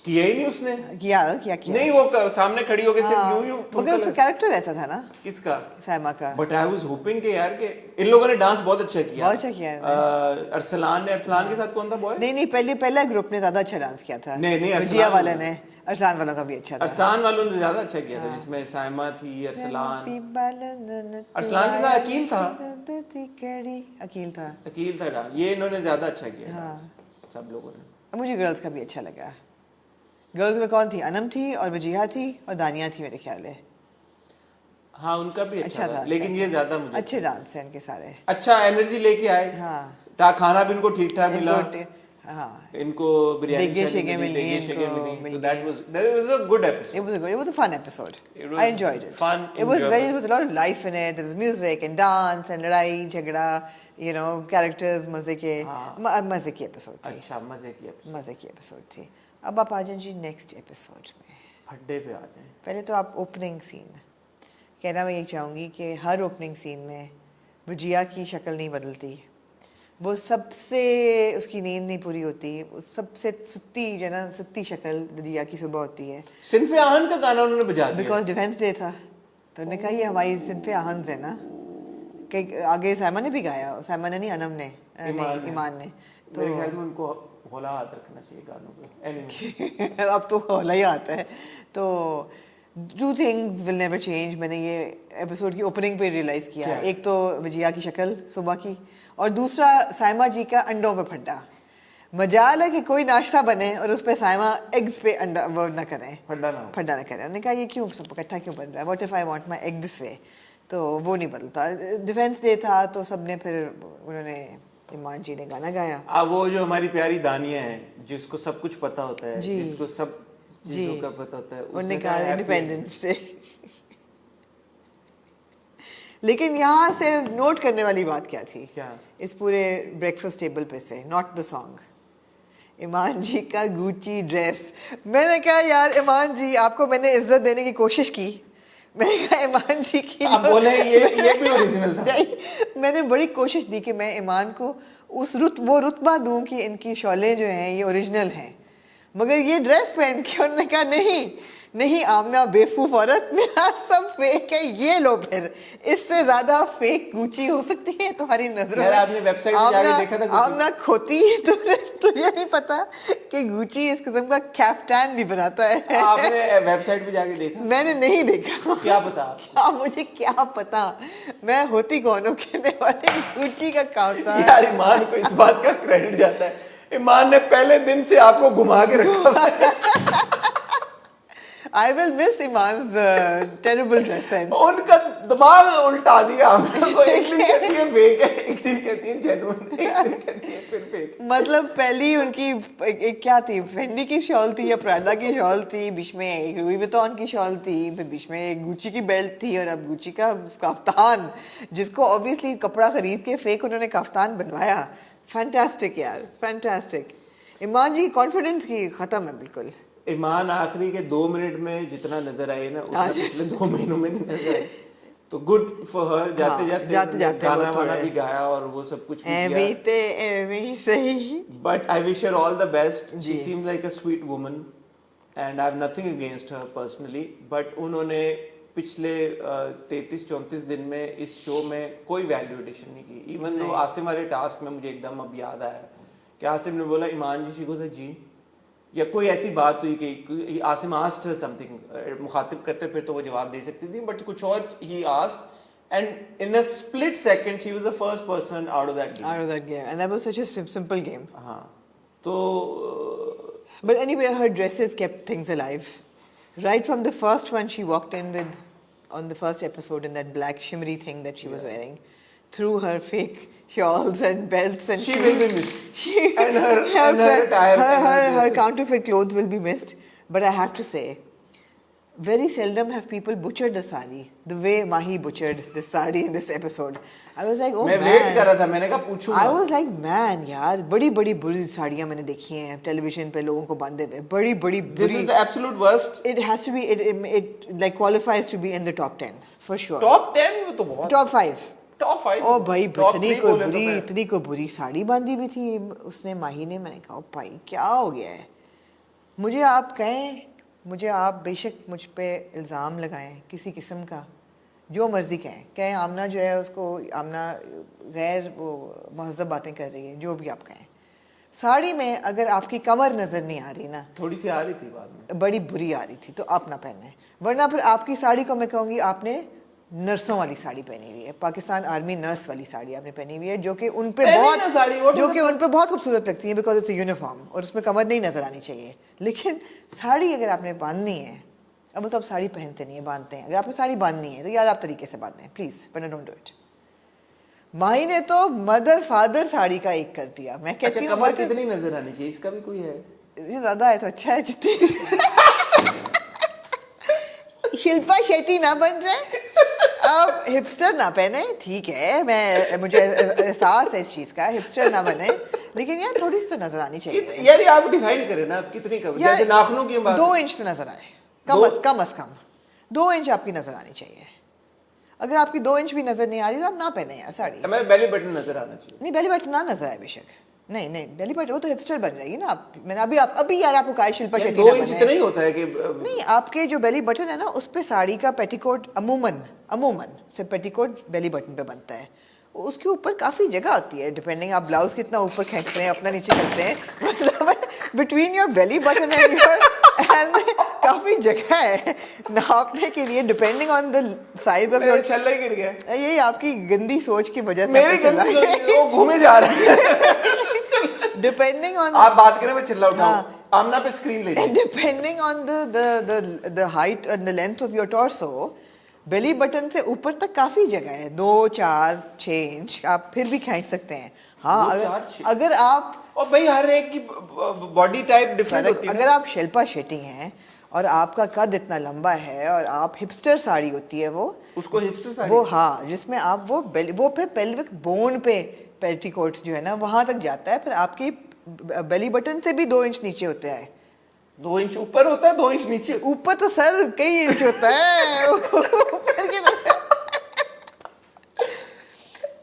किया ही नहीं उसने। किया नहीं, वो सामने खड़ी होकर सिर्फ यूं मगर उसका कैरेक्टर ऐसा था ना। किसका? साइमा का। बट आई वाज होपिंग कि यार के इन लोगों ने डांस बहुत अच्छा किया। अरसलान के साथ कौन था बॉय? नहीं, पहला ग्रुप ने ज्यादा अच्छा डांस किया था। नहीं, जिया वाले ने, अरसान वालों का भी अच्छा था। अरसान वालों ने ज्यादा अच्छा किया था, जिसमें साइमा थी, अरसलान के साथ अकील था। ये इन्होंने ज्यादा अच्छा किया सब लोगों ने। मुझे गर्ल्स का भी अच्छा लगा। गर्ल्स में कौन थी? अनम थी और वजीहा थी और दानिया थी मेरे ख्याल है। हाँ, उनका भी अच्छा था, लेकिन ये ज्यादा मुझे अच्छे डांस हैं इनके सारे। अच्छा एनर्जी लेके आए। हाँ, खाना भी इनको ठीक ठाक मिला। हाँ, इनको बिरयानी मिली। So that was a good episode. It was a fun episode. I enjoyed it. Fun. There was a lot of life in it. There was music and dance and लड़ाई झगड़ा, you know, characters, मजे की episode थी। अच्छा, मजे की episode थी। अब आप आ जाएं जी नेक्स्ट एपिसोड में। फड्डे पे आ जाएं। पहले तो आप ओपनिंग सीन कहना, मैं ये चाहूँगी कि हर ओपनिंग सीन में भुजिया की शक्ल नहीं बदलती। वो सबसे उसकी नींद नहीं पूरी होती, सबसे सुत्ती शक्ल भुजिया की सुबह होती है। सिन्फ़े आहन का गाना उन्होंने बजा दिया बिकॉज डिफेंस डे था, तो उन्होंने कहा ये हमारी सिन्फ़े आहन है ना। कि आगे साइमा ने भी गाया, साइमा ने नहीं, अनम ने, ईमान ने। तो मेरे ख्याल में उनको होला हाथ रखना चाहिए गानों पे। अब तो होला ही आता है। तो 2 things will never change. मैंने ये एपिसोड की ओपनिंग पे रियलाइज किया. क्या? एक तो विजया की शक्ल सुबह की, और दूसरा साइमा जी का अंडों पे फड्डा. मजाल है कि कोई नाश्ता बने और उस पे साइमा एग्स पे अंडा वो ना करें, फड्डा ना हो. फड्डा ना करें. उन्होंने कहा ये क्यों सब इकट्ठा क्यों बन रहा है, what if I want my egg this way. तो वो नहीं बदलता. डिफेंस डे था तो सबने फिर उन्होंने ईमान जी ने गाना गाया. अब वो जो हमारी प्यारी दानिया है जिसको सब कुछ पता होता है, जी. जिसको सब चीजों का पता होता है, उन्होंने उसने कहा इंडिपेंडेंस डे. लेकिन यहाँ से नोट करने वाली बात क्या थी क्या? इस पूरे ब्रेकफास्ट टेबल पे से, नॉट द सॉन्ग, ईमान जी का गुची ड्रेस. मैंने कहा यार ईमान जी, आपको मैंने इज्जत देने की कोशिश की. मैंने कहा ईमान जी की आप बोले ये भी ओरिजिनल था. नहीं, मैंने बड़ी कोशिश दी कि मैं ईमान को वो रुतबा दूं कि इनकी शौलें जो हैं ये ओरिजिनल हैं. मगर ये ड्रेस पहन के उन्होंने कहा नहीं आमना बेवकूफ औरत, मेरा सब फेक है. ये लो फिर, इससे ज्यादा फेक गुची हो सकती है तुम्हारी नजरों में. आपने वेबसाइट पे जाके देखा था गुची? आमना खोती. तुझे नहीं पता कि गुची इस किस्म का कैफ्टन भी बनाता है. आपने वेबसाइट पे जाके देखा? मैंने नहीं देखा. क्या पता? क्या मुझे क्या पता, मैं होती कौन हूँ कहने वाली गुची का काम था. यार ईमान को इस बात का क्रेडिट जाता है. ईमान ने पहले दिन से आपको घुमा के रखा है. I will miss Iman's terrible dress sense. उनका दिमाग उल्टा दिया हमने को. एक दिन कहती है फेक है, एक दिन कहती है जेन्युइन, एक दिन कहती है फिर फेक. मतलब पहली उनकी एक क्या थी, फेंडी की शॉल थी या प्राडा की शॉल थी, बीच में एक लुई विटॉन की शॉल थी, फिर बीच में एक गुची की बेल्ट थी, और अब गुची का कफ्तान, जिसको ऑब्वियसली कपड़ा खरीद के फेक उन्होंने कफ्तान बनवाया. फैंटास्टिक यार, फैंटास्टिक. ईमान जी कॉन्फिडेंस की खत्म है बिल्कुल. ईमान आखिरी के 2 मिनट में जितना नजर आए ना, उतना पिछले 2 महीनों में नहीं नजर आए. तो गुड फॉर हर. जाते जाते गाना वाना भी गाया और वो सब कुछ भी किया. सही. But I wish her all the best. She seems like a sweet woman and I have nothing against her personally. But उन्होंने पिछले 33-34 दिन में इस शो में कोई वैल्यू एडिशन नहीं की. इवन तो आसिम वाले टास्क में मुझे एकदम अब याद आया कि आसिम ने बोला ईमान जी शिको जी, या कोई ऐसी बात हुई कि आसिम आस्क्ड हर समथिंग, मुखातिब करते फिर तो वो जवाब दे सकती थी, बट कुछ और he asked and in a split second she was the first person out of that game. And that was such a simple game. हाँ. तो But anyway, her dresses kept things alive. Right from the first one she walked in with, on the first episode, in that black shimmery thing that she was wearing, through her fake shawls and belts and she shoes. will be missed. And her counterfeit clothes will be missed. But I have to say, very seldom have people butchered a sari the way Mahi butchered this sari in this episode. I was like, oh मैं man. वेट कर रहा था, मैंने कहा पूछूंगा. I was like, man, यार बड़ी बड़ी बुरी साड़ियाँ मैंने देखी हैं टेलीविजन पे लोगों को बांधे हुए, बड़ी बड़ी बुरी. This is the absolute worst. It has to be, it like qualifies to be in the top 10 for sure. Top 10 वो तो बहुत. Top 5. Top 5. ओ भाई Top इतनी 3 कोई बोले तो बुरी, मैं. इतनी कोई बुरी साड़ी बांधी हुई थी उसने माही ने. मैंने कहा भाई क्या हो गया है. मुझे आप कहें, मुझे आप बेशक मुझ पे इल्ज़ाम लगाएं किसी किस्म का, जो मर्ज़ी कहें आमना जो है उसको, आमना गैर वो महज़ब बातें कर रही है, जो भी आप कहें. साड़ी में अगर आपकी कमर नज़र नहीं आ रही ना, थोड़ी सी आ रही थी बाद में, बड़ी बुरी आ रही थी, तो आप ना पहने. वरना फिर आपकी साड़ी को मैं कहूँगी आपने नर्सों वाली साड़ी पहनी हुई है, पाकिस्तान आर्मी नर्स वाली साड़ी आपने पहनी हुई है, जो कि उन पे बहुत खूबसूरत लगती है बिकॉज इट्स अ यूनिफॉर्म, और उसमें कमर नहीं नजर आनी चाहिए. लेकिन साड़ी अगर आपने बांधनी है, अब तो आप साड़ी पहनते नहीं है, बांधते हैं. अगर आपने साड़ी बांधनी है तो यार आप तरीके से बांधें प्लीज, वरना डोंट डू इट. माही ने तो मदर फादर साड़ी का एक कर दिया. मैं कहती हूँ कमर कितनी नजर आनी चाहिए, इसका भी कोई है? ये ज्यादा है तो अच्छा है. जितनी शिल्पा शेट्टी ना बन जाए, अब हिपस्टर ना पहने, ठीक है, मुझे एहसास है इस चीज का, हिपस्टर ना बने, लेकिन यार थोड़ी सी तो नजर आनी चाहिए. यार ये आप डिफाइन करें ना, आप कितनी कम, जैसे नाखूनों की बात, 2 इंच तो नजर आए कम से कम 2 इंच आपकी नजर आनी चाहिए. अगर आपकी 2 इंच भी नजर नहीं आ रही तो आप ना पहने यार साड़ी. हमें बेली बटन नजर आना चाहिए. नहीं बेली बटन ना नजर आए बेशक, नहीं बेली बटन वो तो हिपस्टर बन जाएगी ना. मैंने अभी यार आपको कहा शिल्पा शेट्टी 2 इंच इतना ही होता है कि नहीं, आपके जो बेली बटन है ना उस पे साड़ी का पेटीकोट अमूमन से पेटीकोट बेली बटन पे बनता है. उसके ऊपर काफी जगह होती है, डिपेंडिंग आप ब्लाउज कितना ऊपर खींचते हैं, अपना नीचे करते हैं, मतलब between your belly button and your And काफी जगह है नापने के लिए depending on the size of मेरा योर छल्ला ही गिर गया। ये आपकी गंदी सोच की वजह से मेरी आपको चला गंदी सोच, वो घूमे जा रहा है। डिपेंडिंग ऑन आप बात करें मैं चिल्ला उठाऊं। हाँ। आमना पे स्क्रीन ले जाइए। Depending on the height and the length of your torso, belly button से ऊपर तक काफी जगह है, 2, 4, 6 इंच आप फिर भी खींच सकते हैं। हाँ, 2, 4, 6 अगर आप और भाई हर एक की बॉडी टाइप डिफरेंट होती है। अगर आप शिल्पा शेट्टी हैं और आपका कद इतना लंबा है और आप हिपस्टर साड़ी होती है वो, उसको हिपस्टर साड़ी, वो हाँ, जिसमें आप वो फिर पेल्विक बोन पे पेटीकोट जो है ना वहां तक जाता है, फिर आपकी बेली बटन से भी 2 इंच नीचे होता है। 2 इंच ऊपर होता है, 2 इंच नीचे। ऊपर तो सर कई इंच होता है।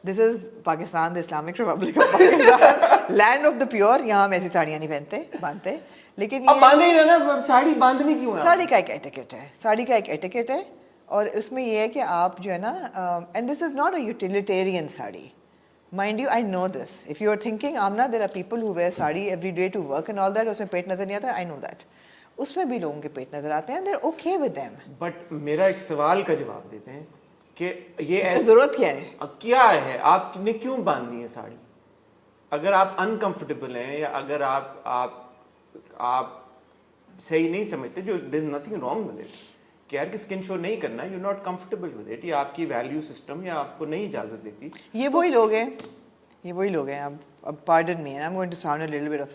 This is Pakistan, the Islamic Republic of Pakistan, land of the pure. यहाँ हम ऐसी साड़ियाँ नहीं बांधते, लेकिन अब बांधे ही ना, साड़ी बांधनी क्यों है? साड़ी का एक एटिकेट है, साड़ी का एक एटिकेट है, और उसमें ये है कि आप जो है ना, and this is not a utilitarian sari, mind you, I know this, if you are thinking Amna there are people who wear sari every day to work and all that, उसमें पेट नजर नहीं आता, आई नो दैट, उसमें भी लोगों के पेट नजर आते हैं, they are okay with them. But मेरा एक सवाल का जवाब देते हैं कि ये जरूरत क्या है? क्या है, आपने क्यों बांधनी है साड़ी? अगर आप अनकंफर्टेबल हैं या अगर आप सही नहीं समझते, जो there is nothing wrong with it, कि यार कि स्किन शो नहीं करना, you not comfortable with it, ये आपकी वैल्यू सिस्टम या आपको नहीं इजाजत देती। ये वही लोग हैं, ये वही लोग हैं। अब pardon me, I am going to sound a little bit off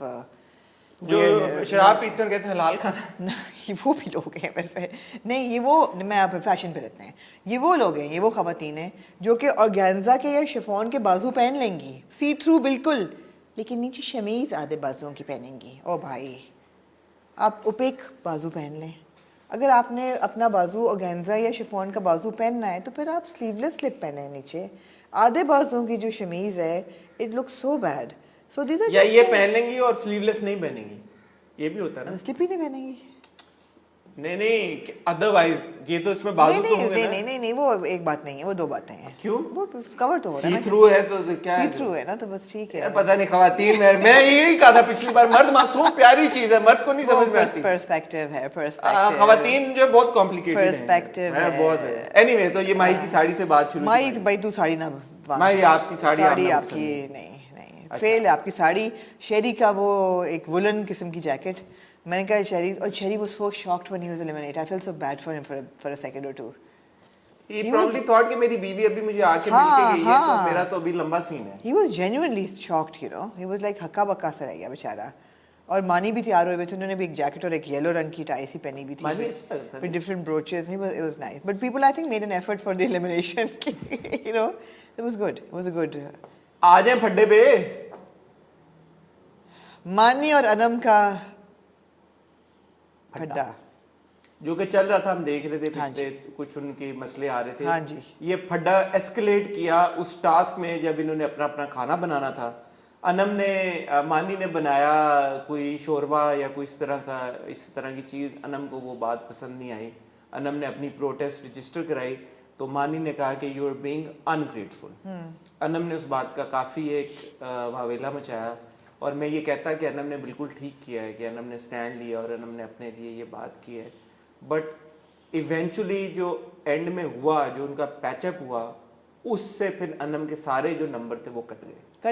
जो शराब पीते हैं कहते हैं हलाल खाना। ये वो भी लोग हैं वैसे, नहीं ये वो, मैं आप फैशन पे लेते हैं, ये वो लोग हैं, ये वो खवातीन हैं जो कि ऑर्गेन्जा के या शिफॉन के बाजू पहन लेंगी, सी थ्रू बिल्कुल, लेकिन नीचे शमीज आधे बाजुओं की पहनेंगी। ओ भाई, आप ओपेक बाजू पहन लें। अगर आपने अपना बाजू ऑर्गेन्जा या शिफॉन का बाजू पहनना है तो फिर आप स्लीवलेस स्लिप पहने नीचे, आधे बाजुओं की जो शमीज है, it looks so bad. So this are, या ये पहन लेंगी और स्लीवलेस नहीं पहनेंगी, ये भी होता है ना। स्लिप ही नहीं पहनेंगी। नहीं, अदरवाइज ये तो इसमें बाजू तो होंगे ना। नहीं, वो एक बात नहीं है, वो 2 बातें हैं। क्यों? वो कवर तो हो रहा है सी ना, थ्रू है तो क्या है? सी थ्रू है ना, तो बस ठीक है। यार पता नहीं खवातीन, मैं यही कहा था पिछली बार, मर्द मासूम प्यारी चीज है, मर्द को नहीं समझ में आती। पर्सपेक्टिव है, पर्सपेक्टिव। खवातीन जो बहुत कॉम्प्लिकेटेड है, पर्सपेक्टिव है बहुत है। एनीवे, तो ये माही की साड़ी से बात शुरू। माही भाई तू साड़ी ना बांध। माही आपकी साड़ी आपकी नहीं, फेल है आपकी साड़ी। शेरी का वो एक वुलन किस्म की जैकेट, मैंने कहा शेरी, और शेरी was so shocked when he was eliminated. I felt so bad for him for a second or two. He probably thought कि मेरी बीवी अभी मुझे आके मिल के गई है, तो मेरा तो अभी लंबा सीन है। He was genuinely shocked, you know. He was like हक्का बक्का सा रह गया बेचारा। और मानी भी तैयार हुए थे, उन्होंने भी एक जैकेट और एक येलो रंग की टाई सी पहनी भी थी, मानी अच्छा लगता था। with different brooches. It was nice. But people I think made an effort for the elimination. You know, it was good. It was a good. आ जाए फड्डे पे। मानी और अनम का फड्डा जो कि चल रहा था, हम देख रहे थे हाँ पिछले कुछ उनके मसले आ रहे थे। हाँ जी। ये फड्डा एस्केलेट किया उस टास्क में जब इन्होंने अपना अपना खाना बनाना था। अनम ने, मानी ने बनाया कोई शोरबा या कोई इस तरह की चीज़, अनम को वो बात पसंद नहीं आई। अनम ने अपनी प्रोटेस्ट रजिस्टर कराई, तो मानी ने कहा कि you are being ungrateful. Anam ने उस बात का काफ़ी एक वावेला मचाया, और मैं ये कहता कि अनम ने बिल्कुल ठीक किया है कि अनम ने स्टैंड लिया और अनम ने अपने लिए ये बात की है। बट इवेंचुअली जो एंड में हुआ, जो उनका पैचअप हुआ, उससे फिर अनम के सारे जो नंबर थे वो कट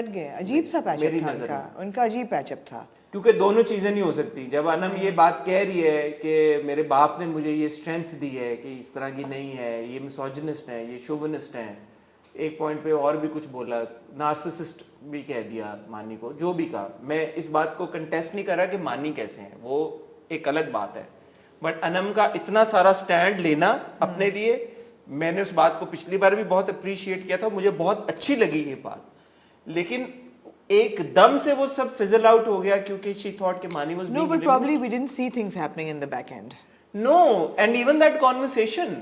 गए। अजीब सा पैचअप था उनका अजीब पैचअप था, क्योंकि दोनों चीज़ें नहीं हो सकती। जब अनम ये बात कह रही है कि मेरे बाप ने मुझे ये स्ट्रेंथ दी है कि इस तरह की नहीं है, ये मिसोजिनिस्ट है, ये शोविनिस्ट है, एक पॉइंट पे और भी कुछ बोला, नार्सिसिस्ट भी कह दिया मानी को, जो भी कहा। मैं इस बात को कंटेस्ट नहीं कर रहा कि मानी कैसे हैं, वो एक अलग बात है। बट अनम का इतना सारा स्टैंड लेना अपने लिए, मैंने उस बात को पिछली बार भी बहुत अप्रिशिएट किया था, मुझे बहुत अच्छी लगी ये बात। लेकिन एकदम से वो सब फिजल आउट हो गया क्योंकि शी थॉट कि Mani was no, but probably we didn't see things happening in the back end. No, and even that conversation,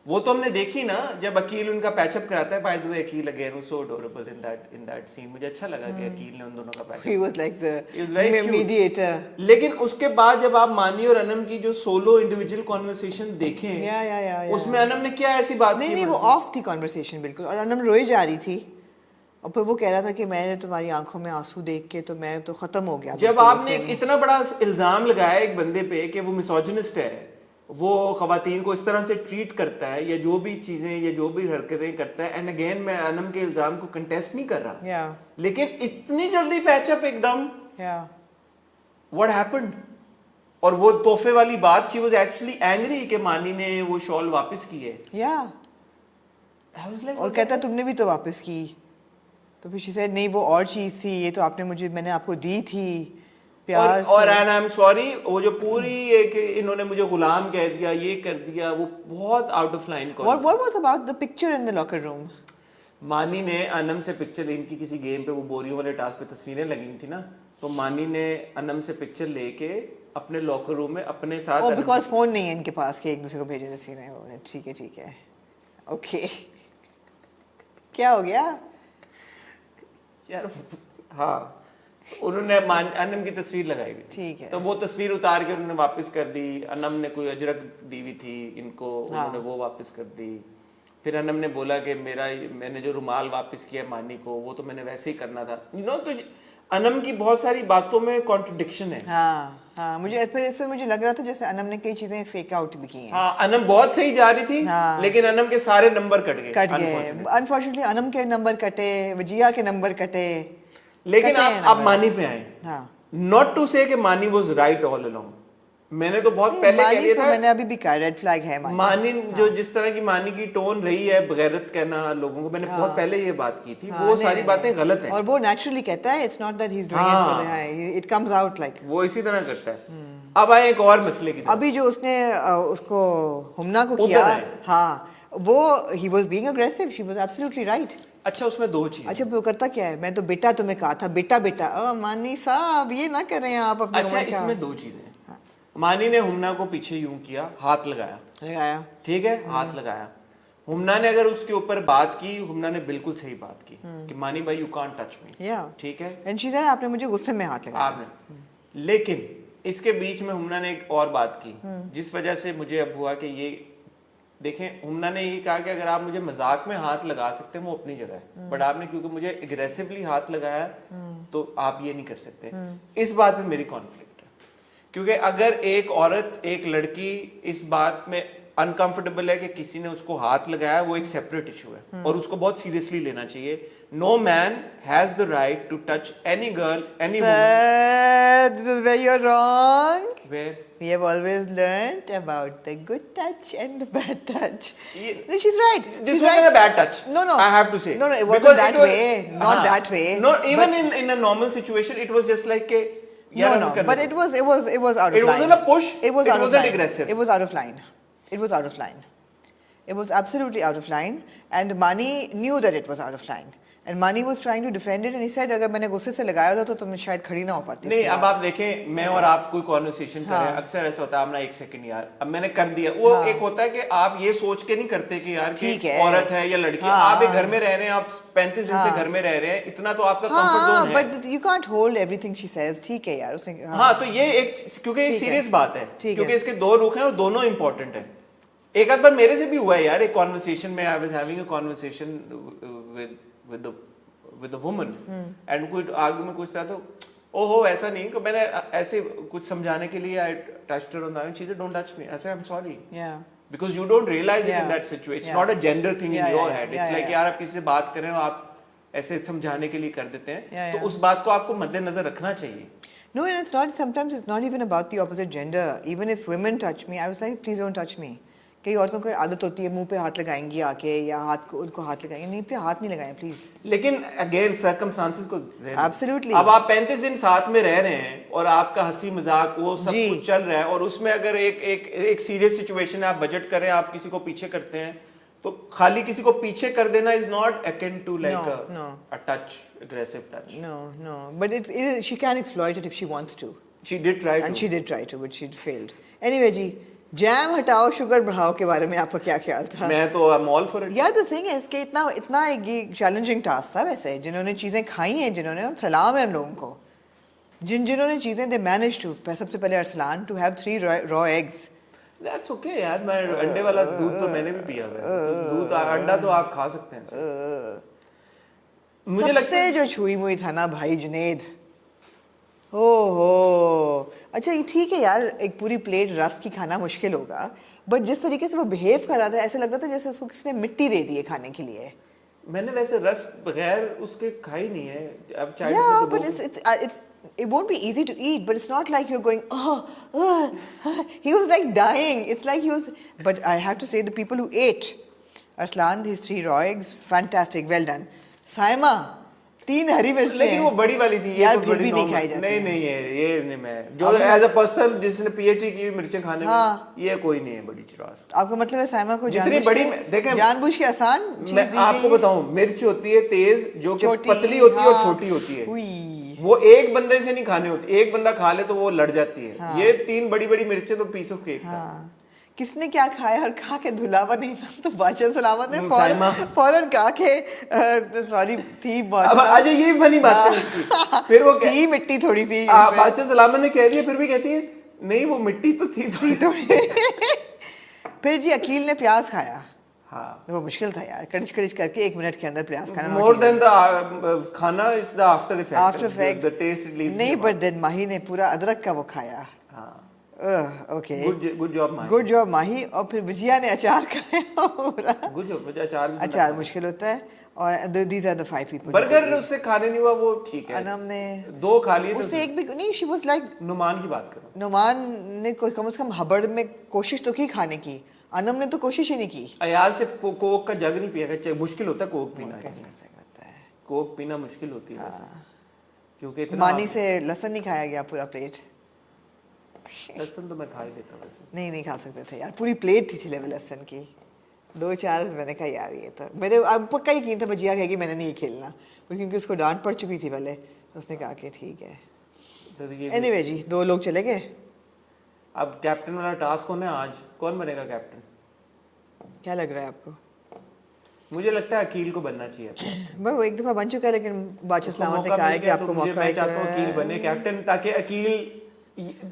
वो तो हमने देखी ना, जब अकील उनका पैचअप कराता है। By the way, Aqeel again was so adorable in that scene. मुझे अच्छा लगा कि अकील ने उन दोनों का patch up, he was like the mediator. लेकिन उसके बाद जब आप मानी और अनम की जो सोलो इंडिविजुअल कॉन्वर्सेशन देखें, उसमें अनम ने क्या ऐसी बात नहीं, वो ऑफ थी कॉन्वर्सेशन बिल्कुल, और अनम रोई जा रही थी और फिर वो कह रहा था कि मैंने तुम्हारी आंखों में आंसू देख के तो मैं तो खत्म हो गया। जब आपने एक इतना बड़ा इल्जाम लगाया एक बंदे पे कि वो मिसोजिनिस्ट है, वो खवातीन को इस तरह से ट्रीट करता है या जो भी चीजें या जो भी हरकतें करता है, एंड अगेन मैं अनम के इल्जाम को कंटेस्ट नहीं कर रहा, या लेकिन इतनी जल्दी पैचअप एकदम, या व्हाट हैपेंड? और वो तोहफे वाली बात, शी वाज एक्चुअली एंग्री कि मानी ने वो शॉल वापस की है। या I was like, और कहता तुमने भी तो वापस की, तो फिर शी सेड नहीं वो और चीज थी, ये तो आपने मुझे, मैंने आपको दी थी प्यार से। और एंड आई एम सॉरी, वो जो पूरी एक इन्होंने मुझे गुलाम कह दिया, ये कर दिया, वो बहुत out of line. What was about the picture in the locker room? मानी ने अनम से पिक्चर, इनकी किसी गेम पे वो बोरियों वाले टास्क पे तस्वीरें लगी हुई थी ना, तो मानी ने अनम से पिक्चर लेके अपने लॉकर रूम में अपने साथ, Oh, because फोन नहीं है इनके पास कि एक दूसरे को भेजे तस्वीरें। वो ठीक है ओके क्या हो गया यार? हाँ, उन्होंने अनम की तस्वीर लगाई हुई थी, ठीक है। तो वो तस्वीर उतार के उन्होंने वापस कर दी। अनम ने कोई अजरक दी हुई थी इनको, उन्होंने वो वापस कर दी। फिर अनम ने बोला कि मैंने जो रुमाल वापस किया मानी को, वो तो मैंने वैसे ही करना था। तो अनम की बहुत सारी बातों में कॉन्ट्रडिक्शन है। हाँ मुझे फिर इससे मुझे लग रहा था जैसे अनम ने कई चीजें फेक आउट भी की हैं। हाँ, अनम बहुत सही जा रही थी, लेकिन अनम के सारे नंबर कट गए। अनफॉर्चुनेटली अनम के नंबर कटे, वजिया के नंबर कटे। लेकिन आप मानी पे आए, नॉट टू से कि Mani was right all along. मैंने तो बहुत पहले कह दिया था, मैंने अभी भी कहा रेड फ्लैग है मानी जो जिस तरह की मानी की टोन रही है, बगैरत कहना लोगों को, मैंने बहुत पहले ये बात की थी, वो सारी बातें गलत हैं। और वो नेचुरली कहता है, it's not that he is doing it for the high, it comes out like वो इसी तरह करता है। अब आए एक और मसले की तरफ। अभी जो उसने उसको हुमना को किया, हाँ वो he was being aggressive, she was absolutely right. अच्छा, उसमें दो चीजें। अच्छा, वो करता क्या है, मैं तो बेटा तुम्हें कहा था, बेटा बेटा। मानी साहब ये ना करें आप अपने। अच्छा, इसमें दो चीजें। मानी ने हुमना को पीछे यूं किया, हाथ लगाया, ठीक है, हाथ लगाया। हुमना ने अगर उसके ऊपर बात की, हुमना ने बिल्कुल सही बात की कि मानी भाई यू कांट टच मी, ठीक है, एंड शी सेड आपने मुझे गुस्से में हाथ लगाया आपने। लेकिन इसके बीच में हुमना ने एक और बात की, जिस वजह से मुझे अब हुआ कि ये देखें, हुमना ने ये कहा कि अगर आप मुझे मजाक में हाथ लगा सकते हैं वो अपनी जगह है, बट आपने क्योंकि मुझे एग्रेसिवली हाथ लगाया तो आप ये नहीं कर सकते। इस बात में मेरी कॉन्फ्लिक्ट है, क्योंकि अगर एक औरत, एक लड़की इस बात में अनकंफर्टेबल है कि किसी ने उसको हाथ लगाया, वो एक सेपरेट इशू है और उसको बहुत सीरियसली लेना चाहिए। No man has the right to touch any girl, any woman. This is where you're wrong. Where? We have always learned about the good touch and the bad touch. No, she's right. This wasn't a bad touch. No. I have to say. No, it wasn't that way. Not that way. No, even in a normal situation, it was just like a. No, but it was out of line. It wasn't a push. It was out of line. Aggressive. It was out of line. It was out of line. It was absolutely out of line, and Mani knew that it was out of line. And Mani was trying to defend it, and he said, अगर मैंने गुस्से से लगाया होता तो तुम शायद खड़ी ना हो पाती। नहीं, अब आप देखें, मैं और आप कोई कॉन्वर्सेशन कर रहे हैं, अक्सर ऐसा होता है, अपना एक सेकंड यार, अब मैंने कर दिया, वो एक होता है कि आप ये सोच के नहीं करते कि यार कि औरत है या लड़की, आप एक घर में रह रहे हैं, आप 35 दिन से घर में रह रहे हैं, इतना तो आपका कंफर्ट जोन है। But you can't hold everything she says. ठीक है यार, उसने हाँ, तो ये एक, क्योंकि ये सीरियस बात है, क्योंकि इसके दो रुख हैं और दोनों इंपॉर्टेंट है। एक आध बार मेरे से भी हुआ है यार, एक कॉन्वर्सेशन में, I was having a conversation with a woman and कोई आगे में कुछ था, तो ओहो ऐसा नहीं कि मैंने ऐसे कुछ समझाने के लिए I touched her on the arm, she said don't touch me, I said I am sorry, because you don't realise it in that situation, it's not a gender thing in your head, it's like यार आप किसी से बात कर रहे हो, आप ऐसे समझाने के लिए कर देते हैं, तो उस बात को आपको मद्देनजर रखना चाहिए। No, and it's not, sometimes it's not even about the opposite gender. Even if women touch me, I was like, please don't touch me. कई औरतों को आदत होती है, मुंह पे हाथ लगाएंगी आके, या हाथ को उनको हाथ लगाएंगे, नहीं पे हाथ नहीं लगाएं प्लीज। लेकिन अगेन सर्कमस्टांसेस को एब्सोल्युटली, अब आप 35 दिन साथ में रह रहे हैं और आपका हंसी मजाक वो सब कुछ चल रहा है, और उसमें अगर एक सीरियस सिचुएशन है, आप बजट करें, आप किसी को पीछे करते हैं, तो खाली किसी को पीछे कर देना is not akin to like a touch, aggressive touch. No, but she can exploit it if she wants to. She did try to. And she did try to, but she failed. Anyway जी, जैम हटाओ शुगर बढ़ाओ के बारे में आपका क्या ख्याल था? मैं तो I'm all for it. Yeah, the thing is कि इतना ये चैलेंजिंग टास्क था वैसे, जिन्होंने चीजें खाई हैं, जिन्होंने, सलाम है उन लोगों को, जिन्होंने चीजें they managed to, सबसे पहले Arsalan to have 3 raw eggs. That's okay यार, मैं अंडे वाला दूध तो मैंने भी पिया हुआ है, दूध अंडा तो आप खा सकते हैं। मुझे लगता सबसे है जो छुई मुई था ना भाई जुनेद, ओहो। अच्छा ये ठीक है यार, एक पूरी प्लेट रस की खाना मुश्किल होगा, बट जिस तरीके से वो बिहेव कर रहा था ऐसा लगता था जैसे उसको किसने मिट्टी दे दी है खाने के लिए। मैंने वैसे रस बगैर उसके खाई नहीं है। अब चाइल्ड Yeah, तो but वो it's it won't be easy to eat, but it's not like you're going, he was like dying. It's like he was, but I have to say the people who ate, Arslan, these 3 raw eggs, fantastic, well done. Saima, 3 हरी मिर्चें। लेकिन वो बड़ी वाली थी, ये यार तो फिर बड़ी भी नहीं normal- खाई जाती नहीं हैं। नहीं है ये नहीं। मैं जो अब एज अ पर्सन जिसने पीएचडी की मिर्चें खाने हाँ। में, ये कोई नहीं है बड़ी चिरास। आपका मतलब है साइमा को जितनी बड़ी देखें, जानबूझ के आसान चीज मैं दी आपको गई है। बताऊं, मिर्च होती है तेज जो कि छोटी, पतली होती है और हाँ। छोटी होती है। उई। वो एक बंदे से नहीं खाने होती, एक बंदा खा ले तो वो लड़ जाती है। हाँ। ये 3 बड़ी बड़ी मिर्चें तो पीस ऑफ केक था। हाँ, किसने क्या खाया और खा के धुलावा नहीं था तो बादशाह सलामत ने साइमा। फौरन खा के सॉरी थी अब बादशाह। आज ये फनी बात है उसकी। फिर वो थी मिट्टी थोड़ी सी बादशाह सलामत ने कह दिया, फिर भी कहती है नहीं वो मिट्टी तो थी थोड़ी। फिर जी अकील ने प्याज खाया। हाँ, वो मुश्किल था यार, कड़िच कड़िच करके 1 मिनट के अंदर प्याज खाना। More than the khana is the after effect, after effect the taste it leaves. नहीं, बट देन माही ने पूरा अदरक का वो खाया। Okay, good job Mahi, good job Mahi. और फिर विजया ने अचार खाया पूरा। Good job. अचार भी अचार मुश्किल होता है। और these are the 5 people. Burger उससे खाने नहीं हुआ, वो ठीक है। अनम ने 2 खा लिए उसने एक भी नहीं, शी वाज लाइक, नुमान की बात करो। नुमान ने कोई कम से कम हबड़ में कोशिश तो की खाने की, अनम ने तो कोशिश ही नहीं की। अयाज से कोक का जग नहीं पिया, मुश्किल होता है कोक पीना। होता है कोक पीना मुश्किल होती है वैसे, क्योंकि इतना मानी से लहसुन नहीं खाया गया पूरा प्लेट। लहसुन तो मैं खा ही लेता वैसे। नहीं खा सकते थे यार, पूरी प्लेट थी छिले हुए लहसुन की। 2-4 मैंने कहा यार ये तो मेरे अब पक्का यकीन था भजिया कहेगी मैंने नहीं खेलना, पर क्योंकि उसको डांट पड़ चुकी थी पहले, उसने कहा कि ठीक है। तो ये एनीवे जी 2 लोग चले गए। अब कैप्टन वाला टास्क होना है आज, कौन बनेगा कैप्टन? क्या लग रहा है आपको? मुझे लगता है अकील को बनना चाहिए। भाई वो एक दफा बन चुका है, लेकिन बादशाह उसको सलामत ने मौका कहा है मिल कि गया, आपको तो मुझे मौका मैं चाहता हूँ अकील बने कैप्टन, ताकि अकील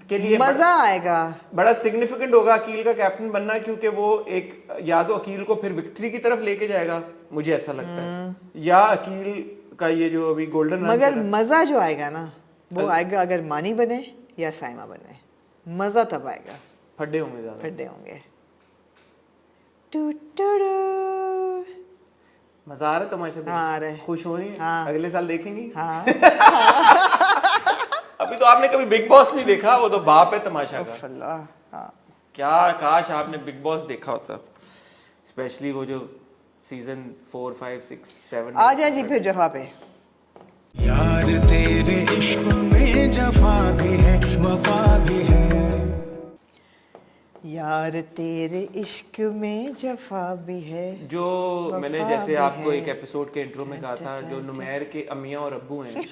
के लिए मजा आएगा। बड़ा सिग्निफिकेंट होगा अकील का कैप्टन बनना, क्योंकि वो एक या तो अकील को फिर विक्ट्री की तरफ लेके जाएगा, मुझे ऐसा लगता है, या अकील का ये जो अभी गोल्डन मगर मजा जो आएगा ना वो आएगा अगर मानी बने या साइमा बने, मजा तब आएगा। फड्डे होंगे ज्यादा, फड्डे होंगे। Two two two. मजा आ रहा है तमाशा देखने? हाँ, आ रहा है। खुश हो रही है? हाँ। अगले साल देखेंगी? हाँ। अभी तो आपने कभी बिग बॉस नहीं देखा, वो तो बाप है तमाशा का। अल्लाह, हाँ। क्या काश आपने बिग बॉस देखा होता, स्पेशली वो जो सीजन 4, 5, 6, 7। आ जाए जी फिर जफा पे। यार तेरे इश्क में जफा भी है वफा भी है। यार तेरे इश्क में जफा भी है। जो मैंने वफा जैसे भी आपको है। एक एपिसोड के इंट्रो में कहा था, जो नुमैर के अम्मियाँ और अब्बू हैं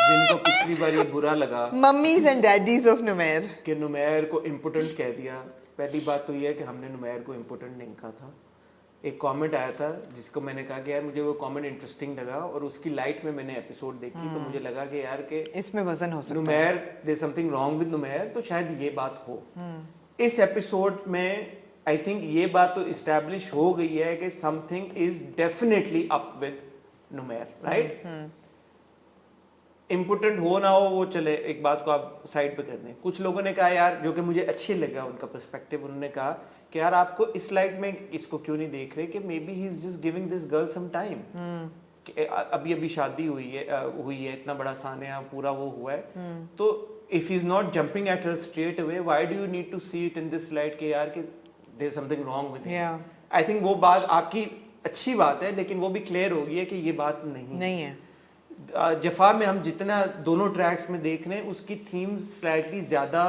जिनको पिछली बार ये बुरा लगा mummies and daddies of Numair कि नुमैर को इम्पोर्टेंट कह दिया। पहली बात तो ये है कि हमने नुमैर को इम्पोर्टेंट नहीं कहा था। एक कमेंट आया था जिसको मैंने कहा कि यार मुझे वो कमेंट इंटरेस्टिंग लगा, और उसकी लाइट में मैंने एपिसोड देखी तो मुझे लगा कि यार के इसमें वजन हो सकता है। Numair there something wrong with Numair, तो शायद ये बात हो। इस एपिसोड में आई थिंक ये बात तो इस्टेब्लिश हो गई है कि something is definitely up with Numair, right? Important हो ना हो वो चले, एक बात को आप साइड पे कर दें। कुछ लोगों ने कहा यार, जो कि मुझे अच्छी लगा उनका पर्सपेक्टिव, उन्होंने कहा कि यार आपको इस लाइट में इसको क्यों नहीं देख रहे कि maybe he is just giving this girl some time. अभी शादी हुई है, इतना बड़ा सानिया पूरा वो हुआ है, तो if he is not jumping at her straight away, why do you need to see it in this light कि यार कि there is something wrong with him. I think वो बात आपकी अच्छी बात है, लेकिन वो भी क्लियर हो गई है कि ये बात नहीं है। जफा में हम जितना दोनों ट्रैक्स में देख रहे हैं, उसकी थीम्स स्लाइटली ज्यादा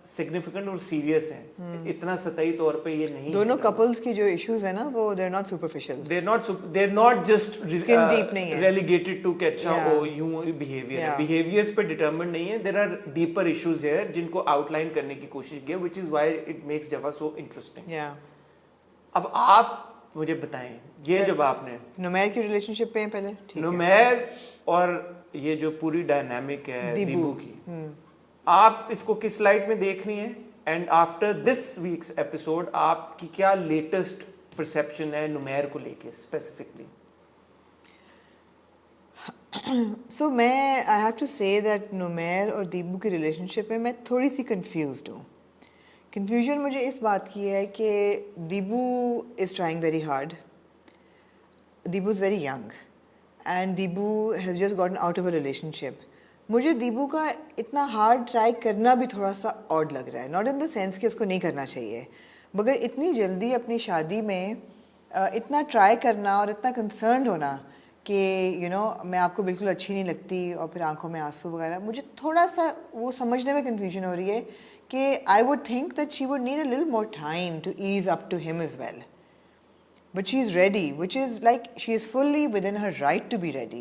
सिग्निफिकेंट और सीरियस हैं। इतना सतही तौर पे ये नहीं। दोनों कपल्स की जो इश्यूज है ना वो they are not superficial, they are not just Skin deep नहीं है। रेलिगेटेड टू कि अच्छा Yeah. ओ यूं बिहेवियर है, Yeah. बिहेवियर्स पे डिटरमिन नहीं है। There are deeper issues here जिनको आउटलाइन करने की कोशिश की है, which is why it makes Jafaa so interesting. अब आप मुझे बताएं, ये जब आपने नुमैर की रिलेशनशिप पे हैं पहले, ठीक है। नुमैर और ये जो पूरी डायनामिक है दीबू की, आप इसको किस लाइट में देख रही हैं? And after this weeks episode आपकी क्या लेटेस्ट परसेप्शन है नुमैर को लेके स्पेसिफिकली? सो मैं I have to say that Numair और दीबू की रिलेशनशिप में मैं थोड़ी सी कंफ्यूज्ड हूँ. कंफ्यूजन मुझे इस बात की है कि Deebu is trying very hard. Deebu is very young and Deebu has just gotten out of a relationship. मुझे दीबू का इतना हार्ड ट्राई करना भी थोड़ा सा ऑड लग रहा है. नॉट इन द सेंस कि उसको नहीं करना चाहिए, मगर इतनी जल्दी अपनी शादी में इतना ट्राई करना और इतना कंसर्न होना कि यू नो मैं आपको बिल्कुल अच्छी नहीं लगती और फिर आंखों में आंसू वगैरह, मुझे थोड़ा सा वो समझने में कन्फ्यूजन हो रही है कि I would think that she would need a little more time to ease up to him as well. But she is ready, which is like she is fully within her right to be ready.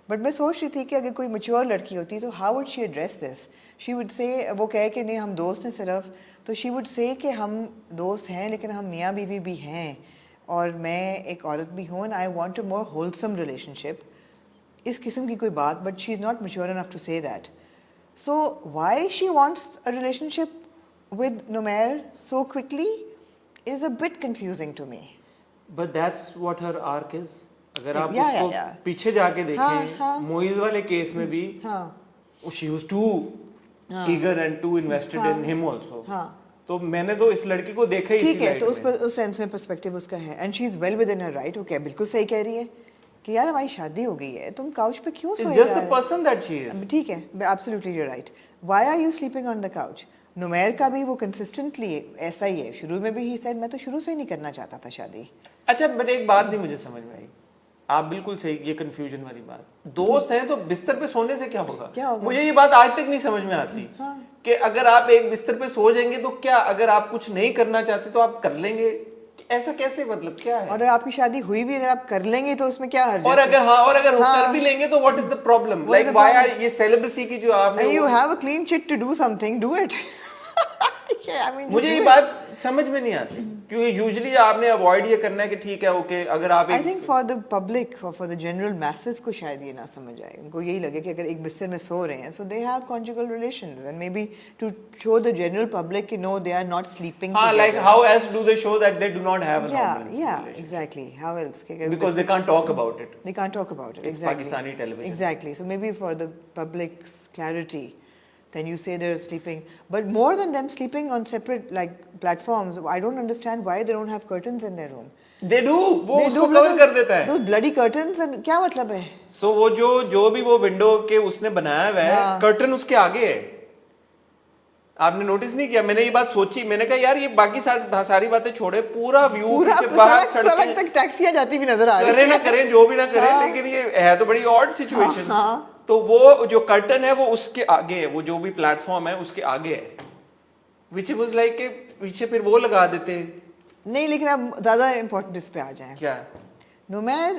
But मैं सोच रही थी कि अगर कोई mature लड़की होती तो how would she address this? She would say, वो कहे कि नहीं हम दोस्त हैं सिर्फ, तो she would say कि हम दोस्त हैं लेकिन हम मियाँ बीवी भी हैं और मैं एक औरत भी हूँ and I want a more wholesome relationship. इस किस्म की कोई बात, but she is not mature enough to say that. So why she wants a relationship with Numair so quickly is a bit confusing to me. But that's what her arc is. अगर आप Yeah, उसको yeah. पीछे जाके हाँ, देखें, हाँ. मोइज वाले केस में भी she was too eager and too invested in him also. तो मैंने तो इस लड़की को देखा ही ठीक इसी है, light तो में. उस सेंस में पर्सपेक्टिव उसका है and she is well with in her right. Okay, बिल्कुल सही कह रही है कि यार हमारी शादी हो गई है, तुम काउच पे क्यों सोए It's just जा the रहे person that she is. हो? ठीक है, absolutely you are right. Why are you sleeping on the couch? Numair का भी वो कंसिस्टेंटली ऐसा ही है. शुरू में भी ही सेड मैं तो शुरू से ही नहीं करना चाहता था शादी. अच्छा, बट एक बात नहीं मुझे समझ में आई. आप बिल्कुल सही, ये कंफ्यूजन वाली बात. दोस्त हैं तो बिस्तर पे सोने से क्या होगा? क्या होगा? मुझे ये बात आज तक नहीं समझ में आती कि अगर आप एक बिस्तर पे सो जाएंगे तो क्या, अगर आप कुछ नहीं करना चाहते तो आप कर लेंगे, ऐसा कैसे, मतलब क्या है? और अगर आपकी शादी हुई भी अगर आप कर लेंगे तो उसमें क्या हर्ज है? और अगर कर भी लेंगे तो what is the problem? Like why are ये सेलिबेसी की जो आपने you have a clean chit to do something, do it. मुझे ये बात समझ में नहीं आती क्योंकि यूजुअली आपने अवॉइड ये करना है कि ठीक है ओके, अगर आप I think for the public for the general message को शायद ये ना समझ आए. उनको यही लगे कि अगर एक बिस्तर में सो रहे हैं so they have conjugal relations and may be to show the general public कि no they are not sleeping together. Like how else do they show that they do not have a normal yeah exactly, how else because they can't talk about it. They can't talk about it. It's Pakistani television. Exactly. So maybe for the public's clarity, then you say they're sleeping. But more than them sleeping on separate like platforms, I don't understand why they don't have curtains in their room. They do. वो They उसको do कवर कर देता है. Those bloody curtains and क्या मतलब है? So वो जो भी वो विंडो के उसने बनाया हुआ है, कर्टन उसके आगे है. आपने नोटिस नहीं किया? मैंने ये बात सोची, मैंने कहा यार ये बाकी सारी बातें छोड़े, पूरा व्यू पूरा बाहर सड़क तक टैक्सियां जाती भी नजर आ रही करें ना करें, जो भी ना करें, लेकिन ये है तो बड़ी ऑड सिचुएशन. तो वो जो कर्टन है वो उसके आगे है, वो जो भी प्लेटफॉर्म है उसके आगे है, विच वाज लाइक के पीछे फिर वो लगा देते. नहीं, लेकिन अब ज्यादा इम्पोर्टेंट इस पे आ जाए. क्या? Numair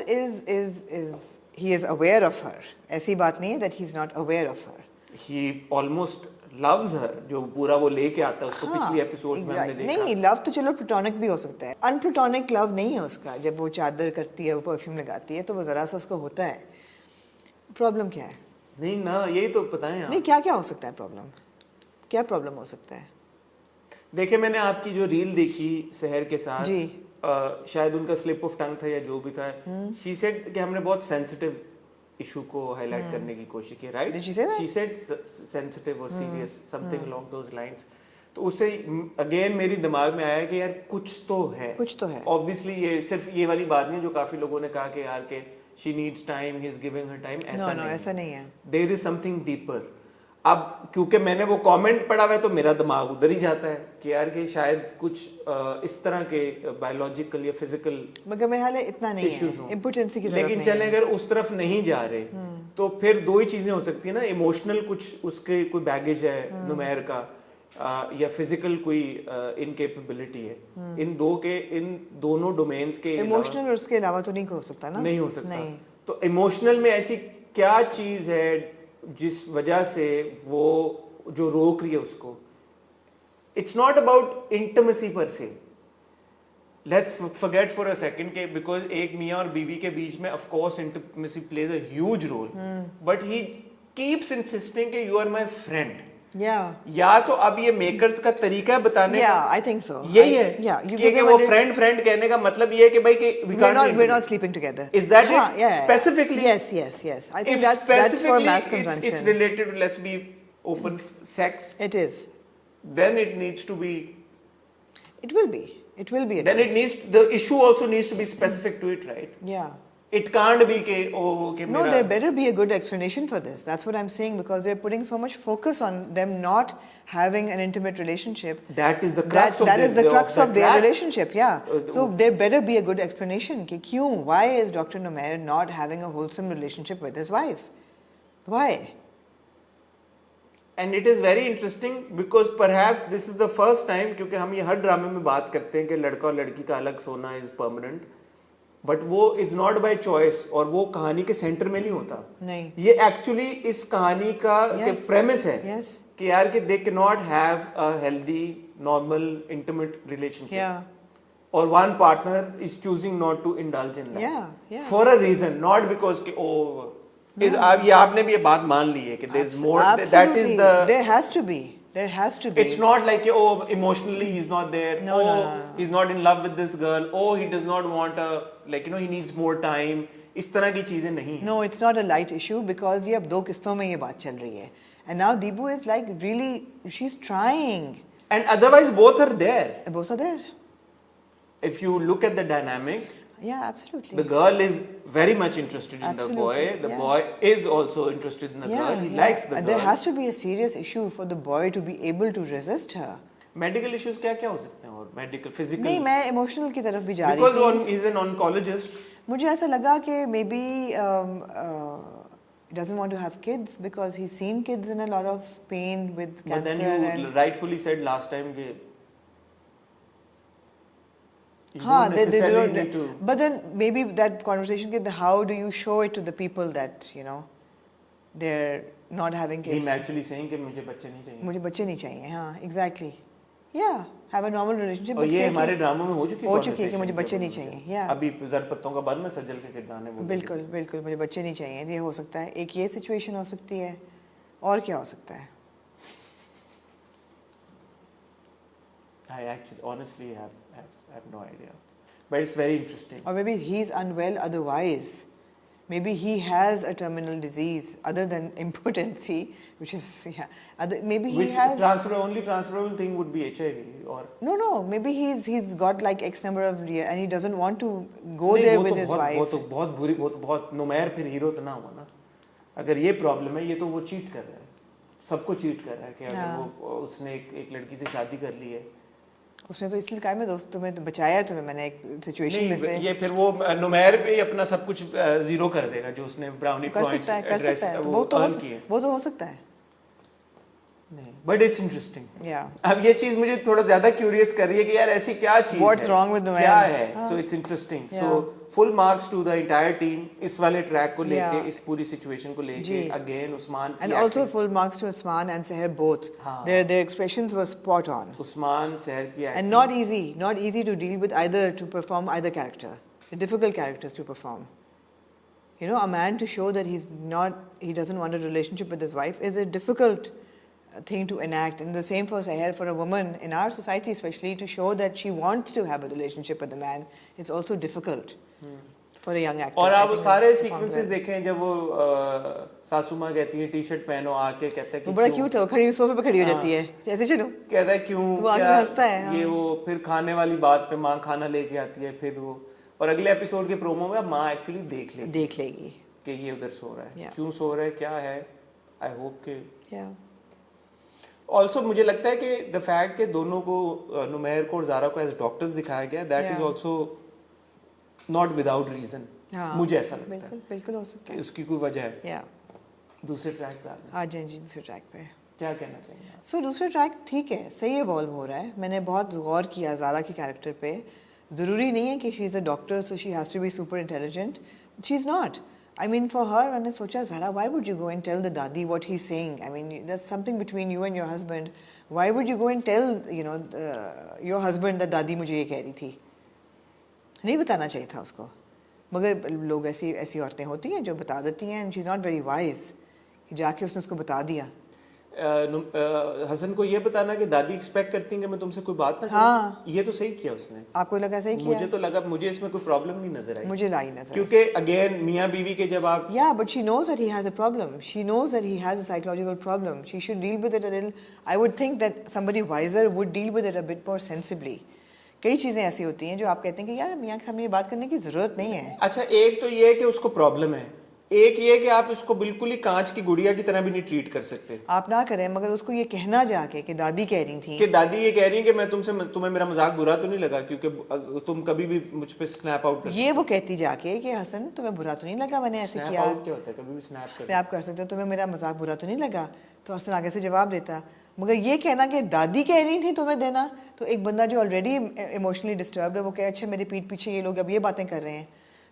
he is aware of her. ऐसी बात नहीं है that he is not aware of her. He almost loves her, जो पूरा वो लेके आता है उसको. पिछली एपिसोड में हमने देखा. नहीं, लव तो चलो प्लूटोनिक भी हो सकता है, अनप्लूटोनिक लव नहीं है उसका. जब वो चादर करती है, वो परफ्यूम लगाती है, तो वो जरा सा उसको होता है. प्रॉब्लम क्या है? नहीं ना, यही तो बताएं आप. नहीं, क्या क्या हो सकता है प्रॉब्लम? क्या प्रॉब्लम हो सकता है? देखिए, मैंने आपकी जो रील देखी शहर के साथ जी. शायद उनका स्लिप ऑफ टंग था या जो भी था. शी सेड कि हमने बहुत सेंसिटिव इशू को हाईलाइट करने की कोशिश की, right? Did she say that? She said sensitive or serious, something along those lines. तो उससे अगेन मेरी दिमाग में आया कि यार कुछ तो है. कुछ तो है. ऑब्वियसली ये सिर्फ ये वाली बात नहीं जो काफी लोगों ने कहा कि यार के she needs time, he is giving her time. ऐसा नहीं. ऐसा नहीं है. There is something deeper. अब क्योंकि मैंने वो कमेंट पढ़ा हुआ है तो मेरा दिमाग उधर ही जाता है कि यार कि शायद कुछ इस तरह के बायोलॉजिकल या फिजिकल मगर मेरे ख्याल है इतना नहीं है, इम्पोर्टेंसी की तरफ लेकिन चले अगर उस तरफ नहीं जा रहे तो फिर दो ही चीजें हो सकती है ना. इमोशनल कुछ उसके कोई बैगेज है नुमैर का, या फिजिकल कोई इनकेपेबिलिटी है. इन दोनों डोमेन्स के इमोशनल और उसके अलावा तो नहीं हो सकता ना. नहीं हो सकता. नहीं. तो इमोशनल में ऐसी क्या चीज है जिस वजह से वो जो रोक रही है उसको? It's not about intimacy per se. Let's forget for a second के बिकॉज एक मियाँ और बीवी के बीच में of course intimacy plays a huge role, but he keeps insisting कि you are my friend. Yeah. या तो अब ये मेकर्स का तरीका है बताने Yeah, का, I think so. यही है Yeah, you कि give them वो a little- फ्रेंड कहने का मतलब ये है कि भाई कि we're not sleeping together. Is that हाँ, it? yeah. Specifically? Yes. I think If that's for specifically mass it's consumption. related to, let's be open, sex, It is. then it needs to be. It will be. It will be. Then it needs, the issue also needs to be specific to it, right? Yeah. It can't be कि oh कि No, मेरा there better be a good explanation for this. That's what I'm saying, because they're putting so much focus on them not having an intimate relationship. that is the crux That is the crux of their track. relationship, yeah. So there better be a good explanation. कि क्यों? Why is Dr. Numair not having a wholesome relationship with his wife? Why? And it is very interesting because perhaps this is the first time, क्योंकि हम ये हर ड्रामे में बात करते हैं कि लड़का और लड़की का अलग सोना इज परमानेंट, बट वो इज नॉट बाय चॉइस और वो कहानी के सेंटर में नहीं होता. नहीं. ये एक्चुअली इस कहानी का प्रेमिस है Yes. कि यार कि they can not have a healthy normal intimate relationship, Yeah. और one partner is choosing not to indulge in Yeah. For a reason, not because कि ओ इज आप ये आपने भी ये बात मान ली है कि there is more, that is the, There has to be. There has to be. it's not like oh emotionally he's not there, No. he's not in love with this girl, he does not want a, like he needs more time, इस तरह की चीजें नहीं. No, it's not a light issue because ये अब 2 किस्तों में ये बात चल रही है. And now Deepu is like really, she's trying. And otherwise both are there. Both are there. If you look at the dynamic, Yeah, absolutely. the girl is very much interested in Absolutely, the boy, the yeah. boy is also interested in the girl, he likes the And girl. there has to be a serious issue for the boy to be able to resist her. Medical issues क्या क्या हो सकते हैं, और medical physical, नहीं, मैं emotional की तरफ भी जा रही because थी. he's an oncologist. मुझे ऐसा लगा कि maybe he doesn't want to have kids because he's seen kids in a lot of pain with But cancer. then you And rightfully said last time कि you हाँ, don't they necessarily don't. need to. But then maybe that conversation के how do you show it to the people that they're not having kids. Him actually saying कि मुझे बच्चे नहीं चाहिए. मुझे बच्चे नहीं चाहिए. हाँ, exactly. Yeah, have a normal relationship. और but ये say हमारे कि- ड्रामों में हो चुकी है हो चुकी है कि conversation मुझे के बच्चे नहीं बारे में. चाहिए. Yeah. अभी जर पत्तों का बंद में सज्जल के किरदार ने बोला. बिल्कुल बिल्कुल मुझे बच्चे नहीं चाहिए. ये हो सकता है. एक ये सिचुएशन हो सकती है. और क्या हो सकता है? I actually honestly have no idea. But it's very interesting. Or maybe he's unwell otherwise. Maybe he has a terminal disease other than impotency, which is, maybe he Which has... only transferable thing would be HIV or... No, maybe he's got like X number of years and he doesn't want to go नहीं, there वो with तो his बहुत, wife. वो तो बहुत बुरी, बहुत नुमैर फिर हीरो तो ना हुआ ना. अगर ये प्रॉब्लम है, ये तो वो चीट कर रहा है, सबको चीट कर रहा है कि अगर वो उसने एक लड़की से शादी कर ली है. उसने तो इसलिए कहा मैं दोस्त तुम्हें तो बचाया तुम्हें मैंने एक सिचुएशन में से. ये फिर वो नुमैर पे ही अपना सब कुछ जीरो कर देगा जो उसने ब्राउनी कर पॉइंट्स सकता है वो अर्न किए. वो तो हो सकता है. नहीं, बट इट्स इंटरेस्टिंग. Yeah. अब ये चीज मुझे थोड़ा ज्यादा क्यूरियस कर रही है कि यार ऐसी क्या चीज What's है, wrong with Numair? क्या है. So it's interesting. Yeah. So full marks to the entire team इस वाले ट्रैक को लेके, Yeah. इस पूरी सिचुएशन को लेके. जी. अगेन उस्मान की And also acting. full marks to Usman and Seher both. हाँ. Their expressions were spot on. Usman शहर की And not easy to deal with either, to perform either character. The difficult characters to perform. A man to show that he doesn't want a relationship with his wife is a difficult thing to enact. And the same for Seher, for a woman in our society especially, to show that she wants to have a relationship with a man is also difficult for a young actor. और I आप think सारे that's performed सीक्वेंसेस well. देखें जब वो सासू माँ कहती है टी शर्ट पहनो, आके कहता है कि वो बड़ा क्यों? क्यूट है, वो खड़ी सोफे पे खड़ी हो जाती है ऐसे चलो. कहता है क्यों, वो आगे क्या हंसता है, हाँ. ये वो फिर खाने वाली बात पे माँ खाना लेके आती है, फिर वो और अगले एपिसोड के प्रोमो में माँ एक्चुअली देख लेगी कि ये उधर सो रहा है. Yeah. क्यों सो रहा है, क्या है. आई होप के Yeah. ऑल्सो मुझे लगता है कि द फैक्ट के दोनों को नुमैर को और ज़ारा को एज डॉक्टर्स दिखाया गया, that is also not without reason. मुझे ऐसा लगता है बिल्कुल हो सकता कि है. उसकी कोई वजह है. Yeah. दूसरे ट्रैक पे आ गए. आ जाए जी दूसरे ट्रैक पे. क्या कहना चाहिए आप? सो दूसरा ट्रैक ठीक है, सही इवॉल्व हो रहा है. मैंने बहुत गौर किया ज़ारा के कैरेक्टर पे. ज़रूरी नहीं है कि she is a doctor so she has to be super intelligent. She is not. I mean, for her, मैंने सोचा Zara, why would you go and tell the dadi what he's saying? I mean, that's something between you and your husband. Why would you go and tell, your husband that dadi मुझे ये कह रही थी? नहीं बताना चाहिए था उसको. मगर लोग ऐसी औरतें होती हैं जो बता देती हैं, and she's not very wise. जाके उसने उसको बता दिया. हसन को ये बताना कि दादी एक्सपेक्ट करती हैं कि मैं तुमसे कोई बात ना हाँ। करूं, ये तो सही किया उसने। आपको लगा सही किया? मुझे तो लगा, मुझे इसमें कोई प्रॉब्लम नहीं नजर आई। मुझे लाई नजर। क्योंकि अगेन मियाँ बीवी के जब आप Yeah, but she knows that he has a problem. She knows that he has a psychological problem. She should deal with it a little. I would think that somebody wiser would deal with it a bit more sensibly. कई चीज़ें ऐसी होती हैं जो आप कहते हैं कि यार मियाँ के सामने ये बात करने की ज़रूरत नहीं है। अच्छा, एक तो ये है कि उसको प्रॉब्लम है, एक ये कि आप इसको बिल्कुल ही कांच की गुड़िया की तरह भी नहीं ट्रीट कर सकते। आप ना करें, मगर उसको ये कहना जाके कि दादी कह रही थी कि दादी ये कह रही है कि मैं तुम्हें मेरा मजाक बुरा तो नहीं लगा क्योंकि तुम कभी भी मुझ पे स्नैप आउट कर ये वो कहती जाके कि हसन तुम्हें बुरा तो नहीं लगा मैंने ऐसे स्नैप किया? आउट क्या होता है? कभी भी स्नैप कर स्नैप कर सकते हो, तुम्हें मेरा मजाक बुरा तो नहीं लगा? तो हसन आगे से जवाब देता। मगर ये कहना कि दादी कह रही थी तुम्हें देना, तो एक बंदा जो ऑलरेडी इमोशनली डिस्टर्ब्ड है वो कहे अच्छा मेरी पीठ पीछे ये लोग अब ये बातें कर रहे हैं,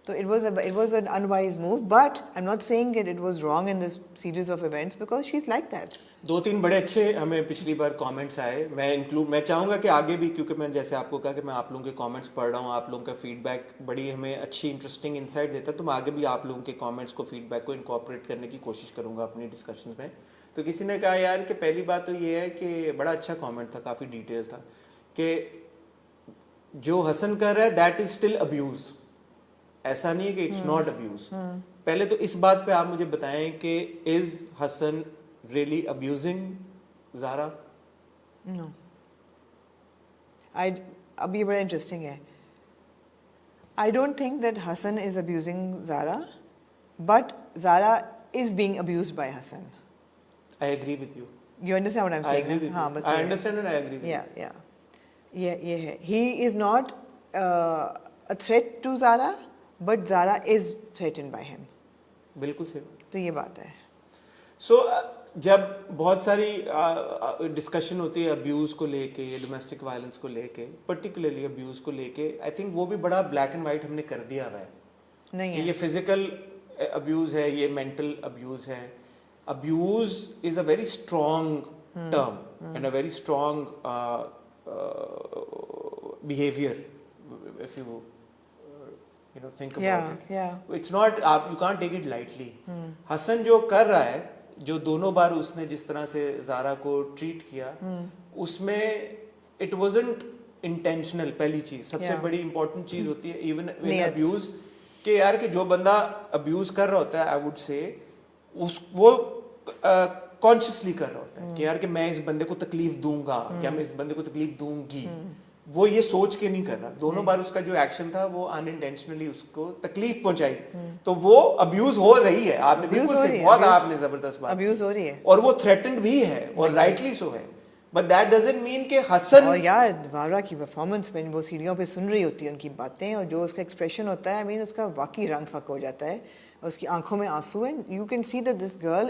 तो it was an unwise move. But I'm not saying that it was wrong in this series of events because she's like that. 2-3 बड़े अच्छे हमें पिछली बार कमेंट्स आए, मैं चाहूँगा कि आगे भी, क्योंकि मैं जैसे आपको कहा कि मैं आप लोगों के कमेंट्स पढ़ रहा हूँ, आप लोगों का फीडबैक बड़ी हमें अच्छी इंटरेस्टिंग इंसाइट देता है, तो मैं आगे भी आप लोगों के कमेंट्स को, फीडबैक को इनकॉर्पोरेट करने की कोशिश करूँगा अपनी डिस्कशन में। तो किसी ने कहा यार कि पहली बात तो ये है कि बड़ा अच्छा कॉमेंट था, काफ़ी डिटेल था, कि जो हसन कर रहा है दैट इज स्टिल अब्यूज़, ऐसा नहीं है कि इट्स नॉट अब्यूज। पहले तो इस बात पे आप मुझे बताएं कि is Hasan really abusing Zara? No. अब ये बड़ा इंटरेस्टिंग है। I don't think that Hassan is abusing Zara, but Zara is being abused by Hassan. I agree with you. You understand what I'm I saying? agree with हाँ, you. बस I ये है। understand and I agree with Yeah, yeah. ये है। He is not a threat to Zara, but Zara is threatened by him. you. बिल्कुल सही। तो ये बात है। सो जब बहुत सारी डिस्कशन होती है अब्यूज़ को लेके या डोमेस्टिक वायलेंस को लेके, पर्टिकुलरली अब्यूज़ को लेके, आई थिंक वो भी बड़ा ब्लैक एंड वाइट हमने कर दिया हुआ है नहीं कि है। ये फिजिकल अब्यूज़ है, ये मेंटल अब्यूज़ है। Abuse is a very strong term and a very strong behaviour if you think about it. Yeah. It's not, you can't take it lightly. Hasan जो कर रहा है, जो दोनों बार उसने जिस तरह से ज़ारा को ट्रीट किया, उसमें इट वाजंट इंटेंशनल। पहली चीज, सबसे बड़ी इंपॉर्टेंट चीज होती है इवन इन अब्यूज, कि यार कि जो बंदा अब्यूज कर रहा होता है, आई वुड से वो कॉन्शियसली कर रहा होता है कि यार कि मैं इस बंदे को तकलीफ दूंगा या मैं इस बंदे को तकलीफ दूंगी, वो ये सोच के नहीं कर रहा। दोनों बार उसका जो एक्शन था वो अनइंटेंशनली उसको तकलीफ पहुंचाई, तो वो अब्यूज हो रही है। आपने बिल्कुल सही, बहुत आपने जबरदस्त बात, अब्यूज हो रही है और वो थ्रेटेंड भी है और राइटली सो है, बट दैट डजंट मीन कि हसन। और यार ज़ारा की परफॉर्मेंस में वो सीढ़ियों पे सुन रही होती है उनकी बातें, और जो उसका एक्सप्रेशन होता है, आई मीन उसका वाकई रंग फक हो जाता है, उसकी आंखों में आंसू, and you can see that this girl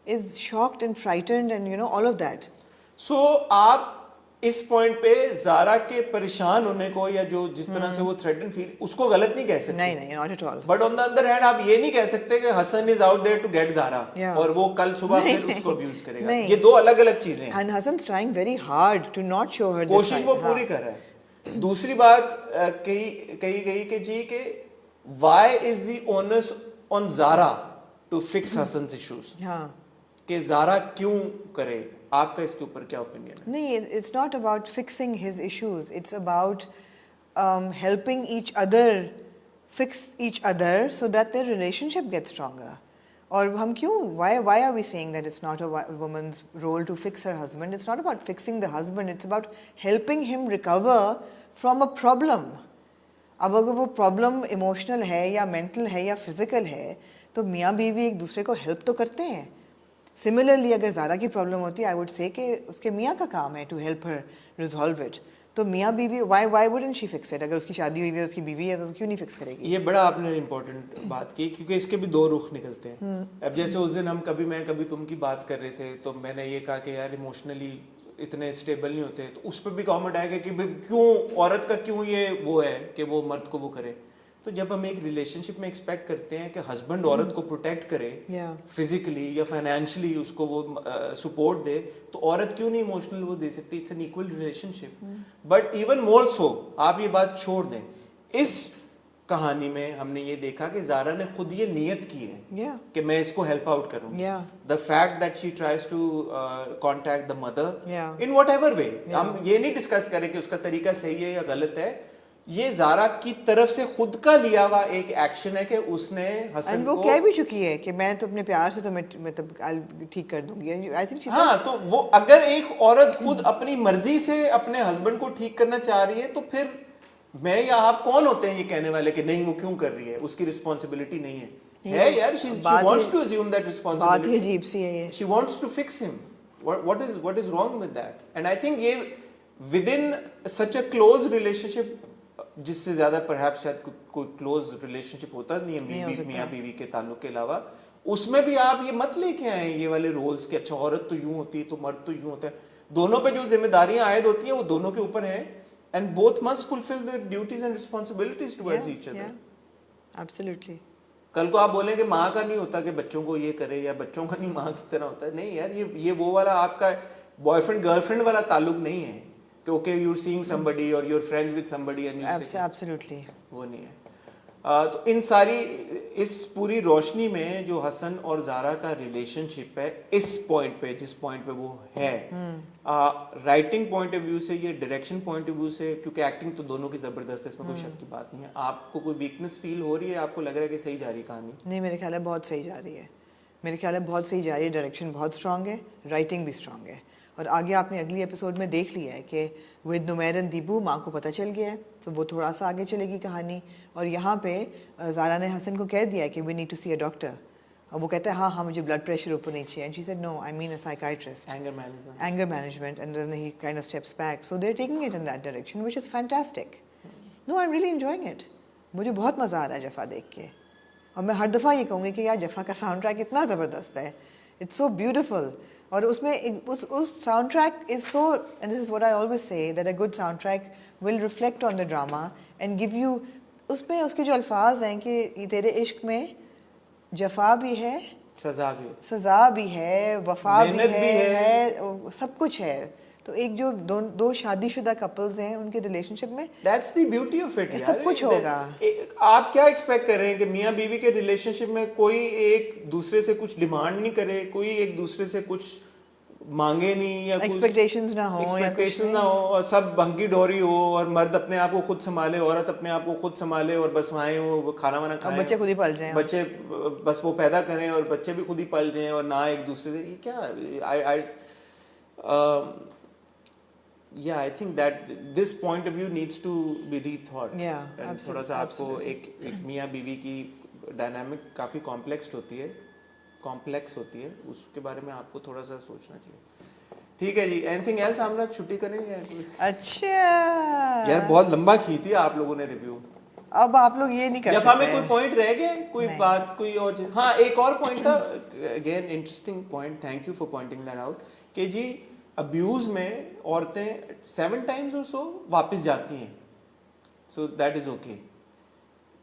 is shocked and frightened and you know all of that. So आप इस पॉइंट पे ज़ारा के परेशान होने को या जो जिस तरह से वो थ्रेटन फील, उसको गलत नहीं कह सकते। नहीं नहीं, not at all. But on the other hand आप ये नहीं कह सकते कि Hasan is out there to get Zara और वो कल सुबह फिर उसको अब्यूज करेगा। ये दो अलग अलग चीजें हैं। And Hasan trying very hard to not show her, कोशिश वो पूरी कर रहा है। दूसरी बात कही गई कि जी के why is the onus on Zara to fix Hasan's issues, हाँ, कि ज़ारा क्यों करे? आपका इसके ऊपर क्या ओपिनियन है? नहीं, it's not about fixing his issues. It's about helping each other fix each other so that their relationship gets stronger. और हम क्यों? Why are we saying that it's not a woman's role to fix her husband? It's not about fixing the husband. It's about helping him recover from a problem. अब अगर वो प्रॉब्लम इमोशनल है या मेंटल है या फिजिकल है, तो मियाँ बीवी एक दूसरे को हेल्प तो करते हैं। सिमिलरली अगर ज़ारा की प्रॉब्लम होती है, आई वुड से कि उसके मियाँ का काम है to help her resolve it. तो मियाँ बीवी why wouldn't she fix it? अगर उसकी शादी हुई है, उसकी बीवी है, तो क्यों नहीं फिक्स करेगी? ये बड़ा आपने इम्पोर्टेंट बात की, क्योंकि इसके भी दो रुख निकलते हैं। अब जैसे उस दिन हम कभी मैं कभी तुम की बात कर रहे थे, तो मैंने ये कहा कि यार इमोशनली इतने स्टेबल नहीं होते, तो उस पर भी कमेंट आएगा कि भाई क्यों औरत का क्यों ये वो है कि वो मर्द को वो करे। तो जब हम एक रिलेशनशिप में एक्सपेक्ट करते हैं कि हस्बैंड औरत को प्रोटेक्ट करे फिजिकली या फाइनेंशियली, उसको वो सपोर्ट दे, तो औरत क्यों नहीं इमोशनल वो दे सकती? It's an equal relationship. But even more so, आप ये बात छोड़ दें, इस कहानी में हमने ये देखा कि ज़ारा ने खुद ये नियत की है Yeah. कि मैं इसको हेल्प आउट करूँ. Yeah. The fact that she tries to contact the mother Yeah. in whatever way. हम ये नहीं डिस्कस करें कि उसका तरीका सही है या गलत है. ये ज़ारा की तरफ से खुद का लिया हुआ एक एक्शन है कि उसने हसन And वो को, कह भी चुकी है कि मैं तो अपने प्यार से तो मैं मतलब I'll ठीक कर दूंगी. I think she's हाँ, तो वो अगर एक औरत खुद अपनी मर्जी से अपने हस्बैंड को ठीक करना चाह रही है तो फिर मैं या आप कौन होते हैं ये कहने वाले कि नहीं वो क्यों कर रही है, उसकी रिस्पॉन्सिबिलिटी नहीं है यार. she wants to assume that बात ही responsibility. अजीब सी है ये. She wants to fix him. What is wrong with that? And I think ये within such a close relationship, जिससे ज्यादा perhaps शायद कोई close relationship होता नहीं है मियाँ बीवी के ताल्लुक के अलावा, उसमें भी आप ये मत लेके आए ये वाले रोल्स कि अच्छा औरत तो यूं होती है तो मर्द तो यूं होता है. दोनों पे जो जिम्मेदारियां आयद होती हैं वो दोनों के ऊपर हैं. And both must fulfill their duties and responsibilities towards each other. Absolutely. कल को आप बोलें कि माँ का नहीं होता कि बच्चों को ये करे या बच्चों का नहीं माँ की तरह होता है. नहीं यार, ये वो वाला आपका बॉयफ्रेंड गर्लफ्रेंड वाला ताल्लुक नहीं है कि okay you are seeing somebody और you are friends with somebody and you Absolutely. वो नहीं है. तो इन सारी इस पूरी रोशनी में जो हसन और ज़ारा का रिलेशनशिप है इस पॉइंट पे जिस पॉइंट पे वो है, राइटिंग पॉइंट ऑफ व्यू से, ये डायरेक्शन पॉइंट ऑफ व्यू से, क्योंकि एक्टिंग तो दोनों की ज़बरदस्त है, इसमें कोई शक की बात नहीं है. आपको कोई वीकनेस फील हो रही है? आपको लग रहा है कि सही जा रही कहानी? नहीं, मेरे ख्याल है बहुत सही जा रही है. मेरे ख्याल है बहुत सही जा रही है. डायरेक्शन बहुत स्ट्रांग है, राइटिंग भी स्ट्रांग है. और आगे आपने अगली एपिसोड में देख लिया है कि विद नुमैर एंड दीबू माँ को पता चल गया है, तो वो थोड़ा सा आगे चलेगी कहानी. और यहाँ पे ज़ारा ने हसन को कह दिया है कि we need to see a doctor. और वो कहता है हाँ मुझे ब्लड प्रेशर ऊपर नीचे. And she said no, I mean a psychiatrist. Anger management, and then he kind of steps back. So they're taking it in that direction, which is fantastic. No, I'm really enjoying it. मुझे बहुत मज़ा आ रहा है जफ़ा देख के. और मैं हर दफ़ा ये कहूँगी कि यार जफ़ा का साउंड ट्रैक इतना ज़बरदस्त है. It's so beautiful. और उसमें उस sound track is so, and this is what I always say, that a good soundtrack will reflect on the drama and give you, उसमें उसके जो अल्फाज हैं कि तेरे इश्क में जफ़ा भी है, सज़ा भी है, वफ़ा भी है, सब कुछ है. तो एक जो दो शादीशुदा कपल्स हैं उनके रिलेशनशिप में That's the beauty of it. सब कुछ होगा. आप क्या एक्सपेक्ट कर रहे हैं कि मियाँ बीवी के रिलेशनशिप में कोई एक दूसरे से कुछ डिमांड नहीं करे, कोई एक दूसरे से कुछ मांगे नहीं, या एक्सपेक्टेशंस ना हो और सब भंगी डोरी हो और मर्द अपने आप को खुद संभाले, औरत अपने आप को खुद संभाले और बस आए वो खाना वाना खाएं, बच्चे खुद ही पल जाएं, बच्चे बस वो पैदा करें और बच्चे भी खुद ही पल जाएं और ना एक दूसरे से. ये क्या I think that this point of view needs to be rethought. Yeah, थोड़ा सा आपको एक मियाँ बीवी की डायनामिक काफ़ी कॉम्प्लेक्स होती है, उसके बारे में आपको थोड़ा सा सोचना चाहिए. ठीक है जी, एनीथिंग एल्स? हम लोग छुट्टी करेंगे? अच्छा यार बहुत लंबा खींची आप लोगों ने रिव्यू. अब आप लोग ये नहीं कर सकते. जफ़ा में कोई पॉइंट रह गया, कोई बात, कोई और चीज? हाँ, एक और पॉइंट था, again interesting point, thank you for pointing that out, कि जी अब्यूज में औरतें 7 times और सो वापस जाती हैं. So that is okay.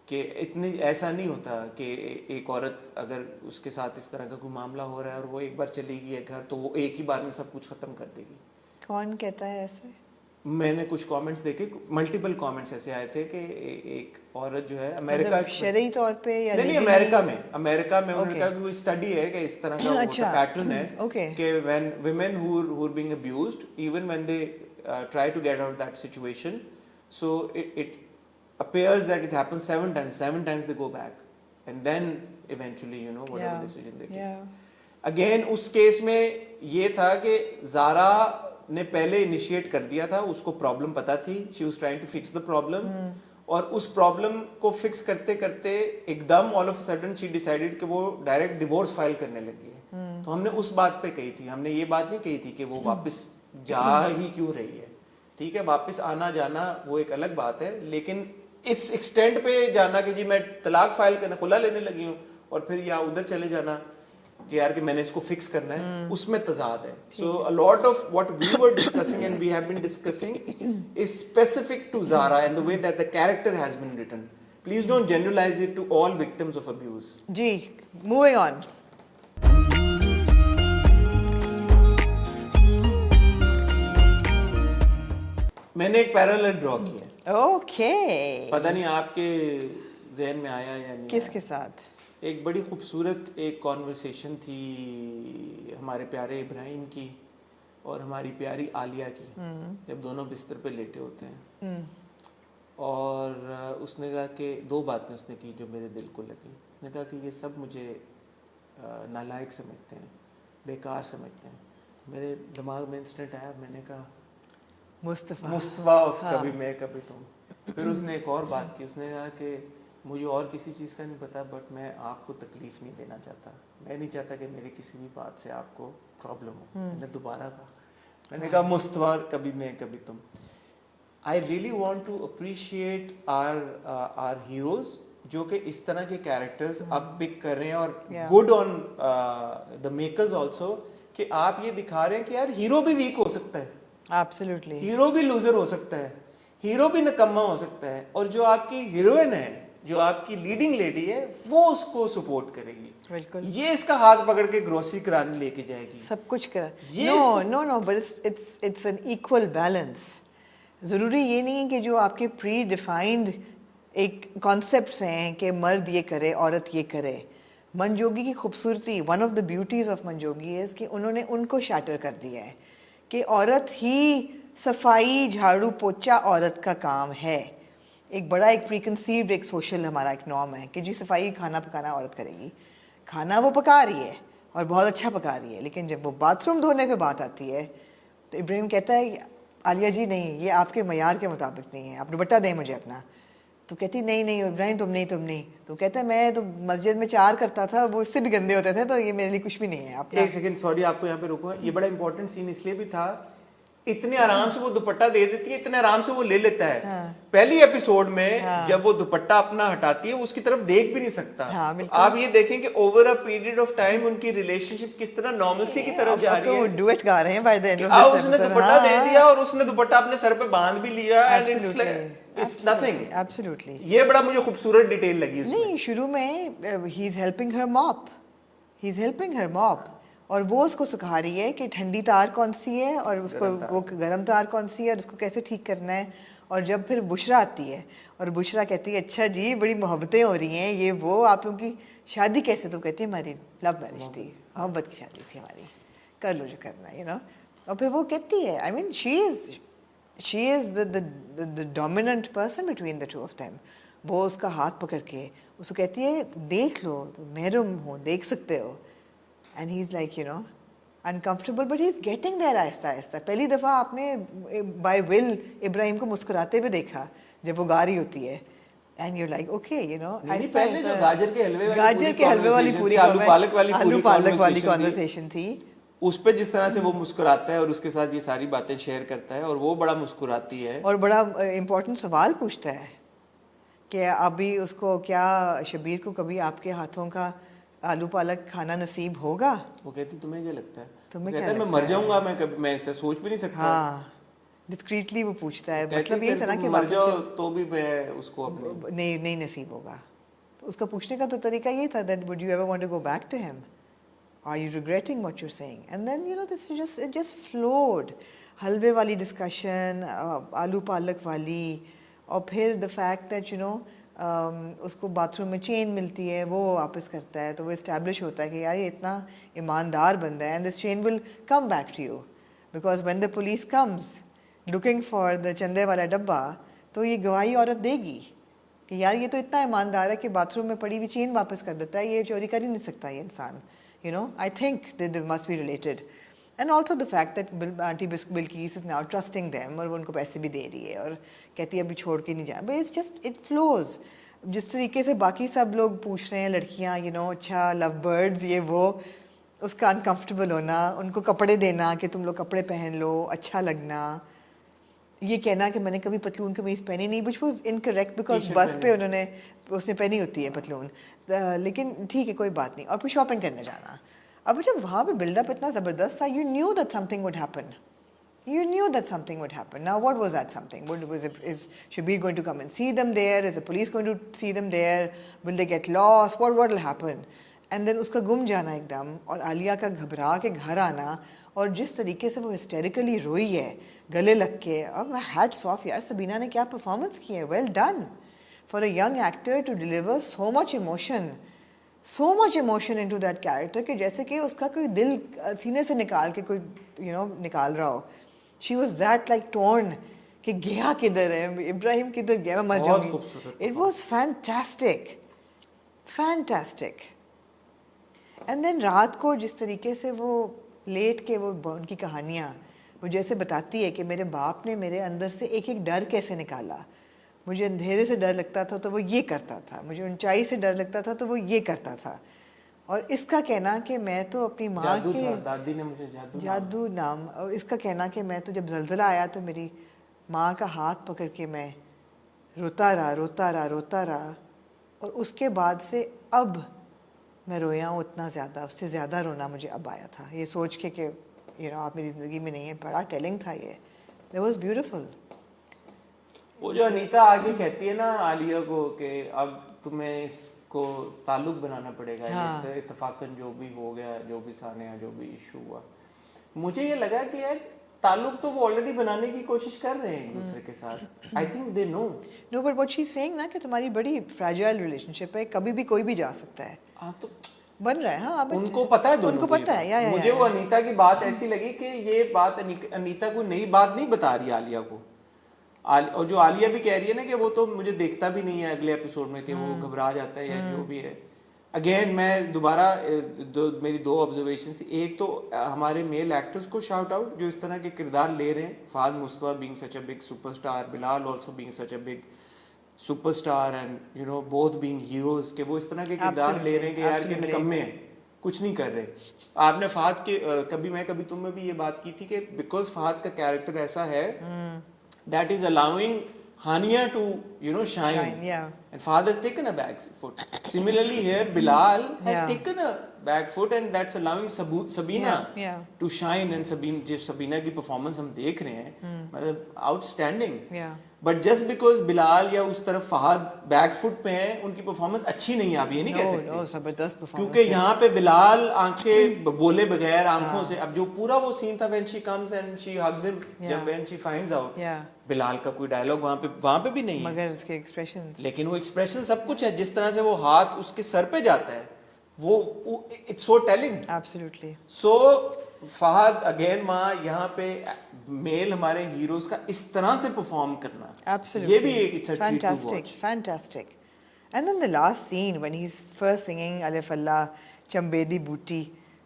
कि इतनी ऐसा नहीं होता कि एक औरत अगर उसके साथ इस तरह का कोई मामला हो रहा है और वो एक बार चलेगी है घर, तो वो एक ही बार में सब कुछ खत्म कर देगी. कौन कहता है ऐसे? मैंने कुछ कमेंट्स देखे, मल्टीपल कमेंट्स ऐसे आए थे कि एक औरत जो है अमेरिका, शरई तौर पे या नहीं, अमेरिका में उनका कोई स्टडी है कि इस तरह का पैटर्न है कि when women who are being abused, even when they try to get out that situation, so it appears that it happens 7 times they go back and then eventually whatever decision they take. Again उस केस में ये था कि ज़ारा ने पहले इनिशिएट कर दिया था, उसको प्रॉब्लम पता थी, she was trying to fix the problem, और उस प्रॉब्लम को फिक्स करते करते एकदम all of sudden she decided कि वो डायरेक्ट डिवोर्स फाइल करने लगी है. तो हमने उस बात पे कही थी, हमने ये बात नहीं कही थी कि वो वापस जा ही क्यों रही है. ठीक है, वापस आना जाना वो एक अलग बात है, लेकिन इस एक्सटेंट पे जाना कि जी मैं तलाक फाइल करना, खुला लेने लगी हूँ, और फिर या उधर चले जाना कि यार कि मैंने इसको फिक्स करना है, उसमें तजाद है. So a lot of what we were discussing and we have been discussing is specific to Zara and the way that the character has been written. Please don't generalise it to all victims of abuse. जी, मूविंग ऑन. मैंने एक पैरेलल ड्रॉ किया. ओके. पता नहीं आपके जहन में आया या नहीं किसके आया? साथ? एक बड़ी खूबसूरत एक कॉन्वर्सेशन थी हमारे प्यारे इब्राहिम की और हमारी प्यारी आलिया की, जब दोनों बिस्तर पे लेटे होते हैं। और उसने कहा कि दो बातें उसने की जो मेरे दिल को लगी। उसने कहा कि ये सब मुझे नालायक समझते हैं, बेकार समझते हैं। मेरे दिमाग में इंस्टेंट आया, मैंने कहा मुस्तफा कभी मैं कभी तुम। फिर उसने एक और बात की, उसने कहा कि मुझे और किसी चीज़ का नहीं पता, बट मैं आपको तकलीफ़ नहीं देना चाहता। मैं नहीं चाहता कि मेरी किसी भी बात से आपको प्रॉब्लम हो। मैंने दोबारा कहा, मैंने कहा मुस्तफा कभी मैं कभी तुम। I really want to appreciate our heroes जो कि इस तरह के कैरेक्टर्स अब पिक कर रहे हैं, और good on the makers also कि आप ये दिखा रहे हैं कि यार हीरो भी वीक हो सकता है, एब्सोल्युटली, हीरो भी लूजर हो सकता है, हीरो भी निकम्मा हो सकता है, और जो आपकी हीरोइन है, जो आपकी लीडिंग लेडी है, वो उसको सपोर्ट करेगी। बिल्कुल, ये इसका हाथ पकड़ के ग्रोसरी कराने लेके जाएगी, सब कुछ करा। ये no but it's an equal balance. ज़रूरी ये नहीं है कि जो आपके प्री डिफाइंड एक कॉन्सेप्ट्स हैं कि मर्द ये करे औरत ये करे। मनजोगी की खूबसूरती, one of the beauties of Manjogi है कि उन्होंने उनको शैटर कर दिया है कि औरत ही सफाई झाड़ू पोछा औरत का काम है। एक बड़ा एक प्रीकंसीव्ड एक सोशल हमारा एक नॉर्म है कि जी सफाई खाना पकाना औरत करेगी। खाना वो पका रही है और बहुत अच्छा पका रही है, लेकिन जब वो बाथरूम धोने पे बात आती है तो इब्राहिम कहता है आलिया जी नहीं, ये आपके मयार के मुताबिक नहीं है, आप दुपट्टा दें मुझे अपना। तो कहती नहीं इब्राहिम तुम नहीं। तो कहता है मैं तो मस्जिद में 4 करता था, वो इससे भी गंदे होते थे, तो ये मेरे लिए कुछ भी नहीं है। अपना एक सेकंड, सॉरी आपको यहाँ पे रुको। ये बड़ा इंपॉर्टेंट सीन इसलिए भी था, इतने आराम से वो दुपट्टा दे देती है, इतने आराम से वो ले लेता है। पहली एपिसोड में जब वो दुपट्टा अपना हटाती है, वो उसकी तरफ देख भी नहीं सकता। तो आप ये देखें कि over a period of time उनकी रिलेशनशिप किस तरह नॉर्मलसी की तरफ जा रही है। तो डुएट गा रहे हैं by the end of this. उसने दुपट्टा दे दिया और उसने दुपट्टा अपने सर पे बांध भी लिया, एंड इट्स नथिंग। एब्सोल्युटली, ये बड़ा मुझे खूबसूरत डिटेल लगी उसमें। नहीं, शुरू में he is helping her mop, और वो उसको सिखा रही है कि ठंडी तार कौन सी है और उसको वो गर्म तार कौन सी है और उसको कैसे ठीक करना है। और जब फिर बुशरा आती है और बुशरा कहती है अच्छा जी बड़ी मोहब्बतें हो रही हैं, ये वो आप लोगों की शादी कैसे? तो कहती है हमारी लव मैरिज थी, मोहब्बत की शादी थी हमारी, कर लो जो करना है, यू नो। और फिर वो कहती है I mean she is the dominant person between the two of them. वो उसका हाथ पकड़ के उसको कहती है देख लो, तो महरूम हो, देख सकते हो। And he's like, you know, uncomfortable, but he's getting there Aahista Aahista. पहली दफ़ा आपने by will इब्राहिम को मुस्कुराते हुए देखा जब वो गा रही होती है, and you're like, okay, you know, पहले जो गाजर के हलवे वाली पूरी आलू पालक वाली कॉन्वर्सेशन थी, उस पे जिस तरह से वो मुस्कुराता है और उसके साथ ये सारी बातें शेयर करता है, और वो बड़ा मुस्कुराती है और बड़ा इम्पोर्टेंट सवाल पूछता है कि अभी उसको क्या शबीर को कभी आपके हाथों का आलू पालक खाना नसीब होगा? वो कहती तुम्हें क्या लगता है? तुम्हें कहता है मैं मर जाऊंगा, मैं ऐसे सोच भी नहीं सकता। हाँ, डिस्क्रीटली वो पूछता है, मतलब ये था ना कि मर जाओ तो भी मैं उसको अपने नहीं नसीब होगा। तो उसका पूछने का तो तरीका ये था that would you ever want to go back to him? Are you regretting what you're saying? And then you know this it just flowed. हलवे वाली डिस्कशन, आलू पालक वाली, और फिर the fact that you know उसको बाथरूम में चेन मिलती है, वो वापस करता है, तो वो इस्टेब्लिश होता है कि यार ये इतना ईमानदार बंदा है, and this chain will come back to you because when the police comes looking for the चंदे वाला डब्बा, तो ये गवाही औरत देगी कि यार ये तो इतना ईमानदार है कि बाथरूम में पड़ी हुई चेन वापस कर देता है, ये चोरी कर ही नहीं सकता ये इंसान। You know, I think they must be related, and also the fact that aunty Bilkis is now trusting them, और वो उनको पैसे भी दे रही है और कहती है अभी छोड़ के नहीं जाए, but it's just it flows. जिस तरीके से बाकी सब लोग पूछ रहे हैं लड़कियां, यू नो, अच्छा लव बर्ड्स ये वो, उसका अनकम्फर्टेबल होना, उनको कपड़े देना कि तुम लोग कपड़े पहन लो, अच्छा लगना, ये कहना कि मैंने कभी पतलून कमीज पहनी नहीं, विच वॉज इनकरेक्ट बिकॉज बस पे उसने पहनी होती है पतलून, लेकिन ठीक है कोई बात नहीं। और फिर शॉपिंग करने जाना। अब जब वहाँ पे बिल्डअप इतना ज़बरदस्त था, you knew that something would happen, you knew that something would happen. Now what was that something? Is Shabir going to come and see them there? Is the police going to see them there? Will they get lost? What will happen? And then उसका गुम जाना एकदम, और आलिया का घबरा के घर आना, और जिस तरीके से वो हिस्टेरिकली रोई है गले लग के, और hats off यार, सबीना ने क्या परफॉर्मेंस की है, well done. for a young actor to deliver so much emotion into that character कि जैसे कि उसका कोई दिल सीने से निकाल के कोई निकाल रहा हो. She was that like torn कि गया किधर है, इब्राहिम किधर गया, मैं मर जाऊंगी. It was fantastic. And then रात को जिस तरीके से वो लेट के वो उनकी कहानियाँ वो जैसे बताती है कि मेरे बाप ने मेरे अंदर से एक एक डर कैसे निकाला. मुझे अंधेरे से डर लगता था तो वो ये करता था, मुझे ऊंचाई से डर लगता था तो वो ये करता था. और इसका कहना कि मैं तो अपनी माँ के दादी ने मुझे जादू नाम, और इसका कहना कि मैं तो जब ज़लज़ला आया तो मेरी माँ का हाथ पकड़ के मैं रोता रहा और उसके बाद से अब मैं रोया हूँ उतना ज़्यादा, उससे ज़्यादा रोना मुझे अब आया था ये सोच के कि आप मेरी ज़िंदगी में नहीं है. बड़ा टेलिंग था ये. It was beautiful. वो जो अनीता आगे कहती है ना आलिया को कि अब तुम्हें इसको ताल्लुक बनाना पड़ेगा. हाँ. ये इत्तेफाकन जो भी हो गया, जो भी सानिया, जो भी इशू हुआ, मुझे ये लगा कि यार ताल्लुक तो वो ऑलरेडी बनाने की कोशिश कर रहे हैं एक दूसरे के साथ. I think they know but what she is saying ना कि तुम्हारी बड़ी फ्रैजाइल रिलेशनशिप है, कभी भी कोई भी जा सकता है. तो बन रहा है. हाँ, उनको पता है, उनको पता है. या मुझे वो अनीता की बात ऐसी लगी कि ये बात अनीता को नई बात नहीं बता रही आलिया को. और जो आलिया भी कह रही है ना कि वो तो मुझे देखता भी नहीं है अगले एपिसोड में कि वो घबरा जाता है या जो भी है. अगेन मैं दोबारा मेरी दो ऑब्जर्वेशन थी. एक तो हमारे मेल एक्टर्स को शाउट आउट जो इस तरह के किरदार ले रहे हैं. Fahad Mustafa being such a big superstar, Bilal also being such a big superstar and both being heroes के वो इस तरह के किरदार ले रहे हैं कि यार के निकम्मे हैं, कुछ नहीं कर रहे. आपने फहद के कभी तुम में भी ये बात की थी कि बिकॉज फहद का कैरेक्टर ऐसा है that is allowing Hania to shine. Yeah. And Fahad has taken a back foot. Similarly here Bilal has taken a back foot and that's allowing Sabina to shine. And Sabina की performance हम देख रहे हैं मतलब outstanding. But just because Bilal या उस तरफ फहद बैक फुट पे हैं, उनकी परफॉर्मेंस अच्छी नहीं है. आप ये नहीं कह सकते जबरदस्त क्योंकि यहाँ पे बिलाल आंखें बोले बगैर आंखों से. अब जो पूरा वो सीन था when she comes and she hugs him, जब when she finds out, Bilal का कोई डायलॉग वहाँ पे भी नहीं है, मगर उसके एक्सप्रेशंस, लेकिन वो एक्सप्रेशन सब कुछ है. जिस तरह से वो हाथ उसके सर पे जाता है वो it's so telling. Absolutely. So Fahad again माँ यहाँ पे मेल हमारे हीरोज का इस तरह से परफॉर्म करना, absolutely, ये भी एक it's a treat to watch. Fantastic. And then the last scene when he's first singing Alif Allah चंबेदी बूटी,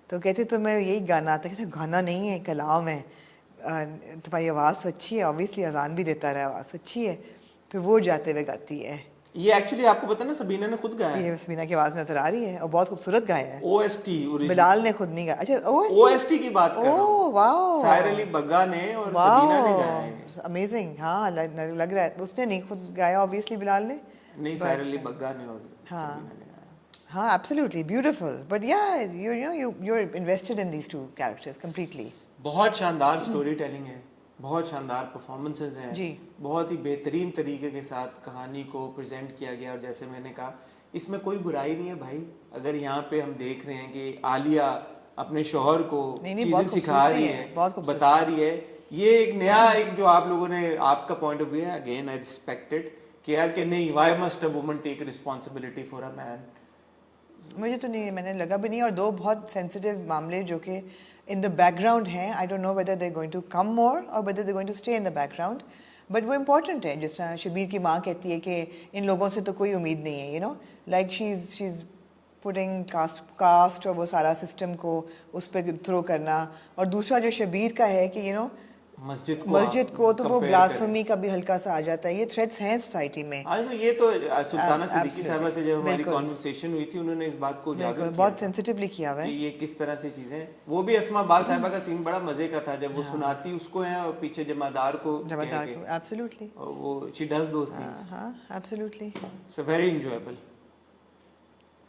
तो कहते तुम्हें यही गाना आता है. कहते गाना नहीं है, कलाम है. तुम्हारी आवाज़ तो अच्छी है, ऑब्वियसली अजान भी देता रहा, आवाज़ तो अच्छी है. फिर वो जाते हुए गाती है. ये एक्चुअली आपको पता ना सबीना ने खुद गाया है. ये सबीना की आवाज़ नजर आ रही है और बहुत खूबसूरत गाया है. OST बिलाल ने खुद नहीं गाया. अच्छा OST की बात कर रहा हूँ. वाओ, साहिर अली बग्गा ने और सबीना ने गाया है. अमेजिंग. हाँ लग रहा है उसने नहीं खुद गाया ऑब्वियसली, बिलाल ने नहीं, साहिर अली बग्गा ने और सबीना ने गाया. हाँ, absolutely beautiful. But yeah, you're invested in these two characters completely. बहुत शानदार स्टोरी टेलिंग है, बहुत शानदार परफॉर्मेंसेज हैं जी. बहुत ही बेहतरीन तरीके के साथ कहानी को प्रेजेंट किया गया. और जैसे मैंने कहा इसमें कोई बुराई नहीं है भाई. अगर यहाँ पे हम देख रहे हैं कि आलिया अपने शौहर को चीजें सिखा रही है, बता रही है, ये एक नया एक जो आप लोगों ने आपका पॉइंट ऑफ व्यू है. अगेन आई रिस्पेक्ट इट कि यार कि नहीं, why must a woman take responsibility for a man. मुझे तो नहीं, मैंने लगा भी नहीं. और दो बहुत सेंसिटिव मामले जो कि in the background हैं. I don't know whether they're going to come more or whether they're going to stay in the background. But वो important है. जिस तरह शबीर की माँ कहती है कि इन लोगों से तो कोई उम्मीद नहीं है, like she's putting caste और वो सारा सिस्टम को उस पर थ्रो करना. और दूसरा जो शबीर का है कि मस्जिद को तो वो ब्लास्फेमी का भी हल्का सा आ जाता है. ये थ्रेट्स हैं सोसाइटी में. ये तो सुल्ताना सिद्दीकी साहबा से जब हमारी कॉन्वर्सेशन हुई थी उन्होंने इस बात को उजागर किया, बहुत सेंसिटिवली किया हुआ है ये किस तरह से चीजें. वो भी अस्मा बाल साहिबा का सीन बड़ा मजे का था जब वो सुनाती उसको है और पीछे जमादार को. एब्सोल्युटली. वो शी डज दोस थिंग्स. हां एब्सोल्युटली. So very enjoyable.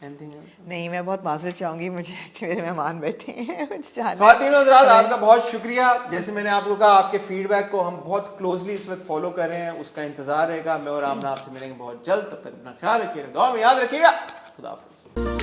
नहीं, मैं बहुत माजरत चाहूंगी, मुझे मेरे मेहमान बैठे हैं. ख्वातीन और हज़रात, आपका बहुत शुक्रिया. जैसे मैंने आपको कहा आपके फीडबैक को हम बहुत क्लोजली इस वक्त फॉलो कर रहे हैं, उसका इंतजार रहेगा. मैं और आमना आपसे मिलेंगे बहुत जल्द. तब तक अपना ख्याल रखिएगा, दुआ में याद रखिएगा. खुदा हाफिज़.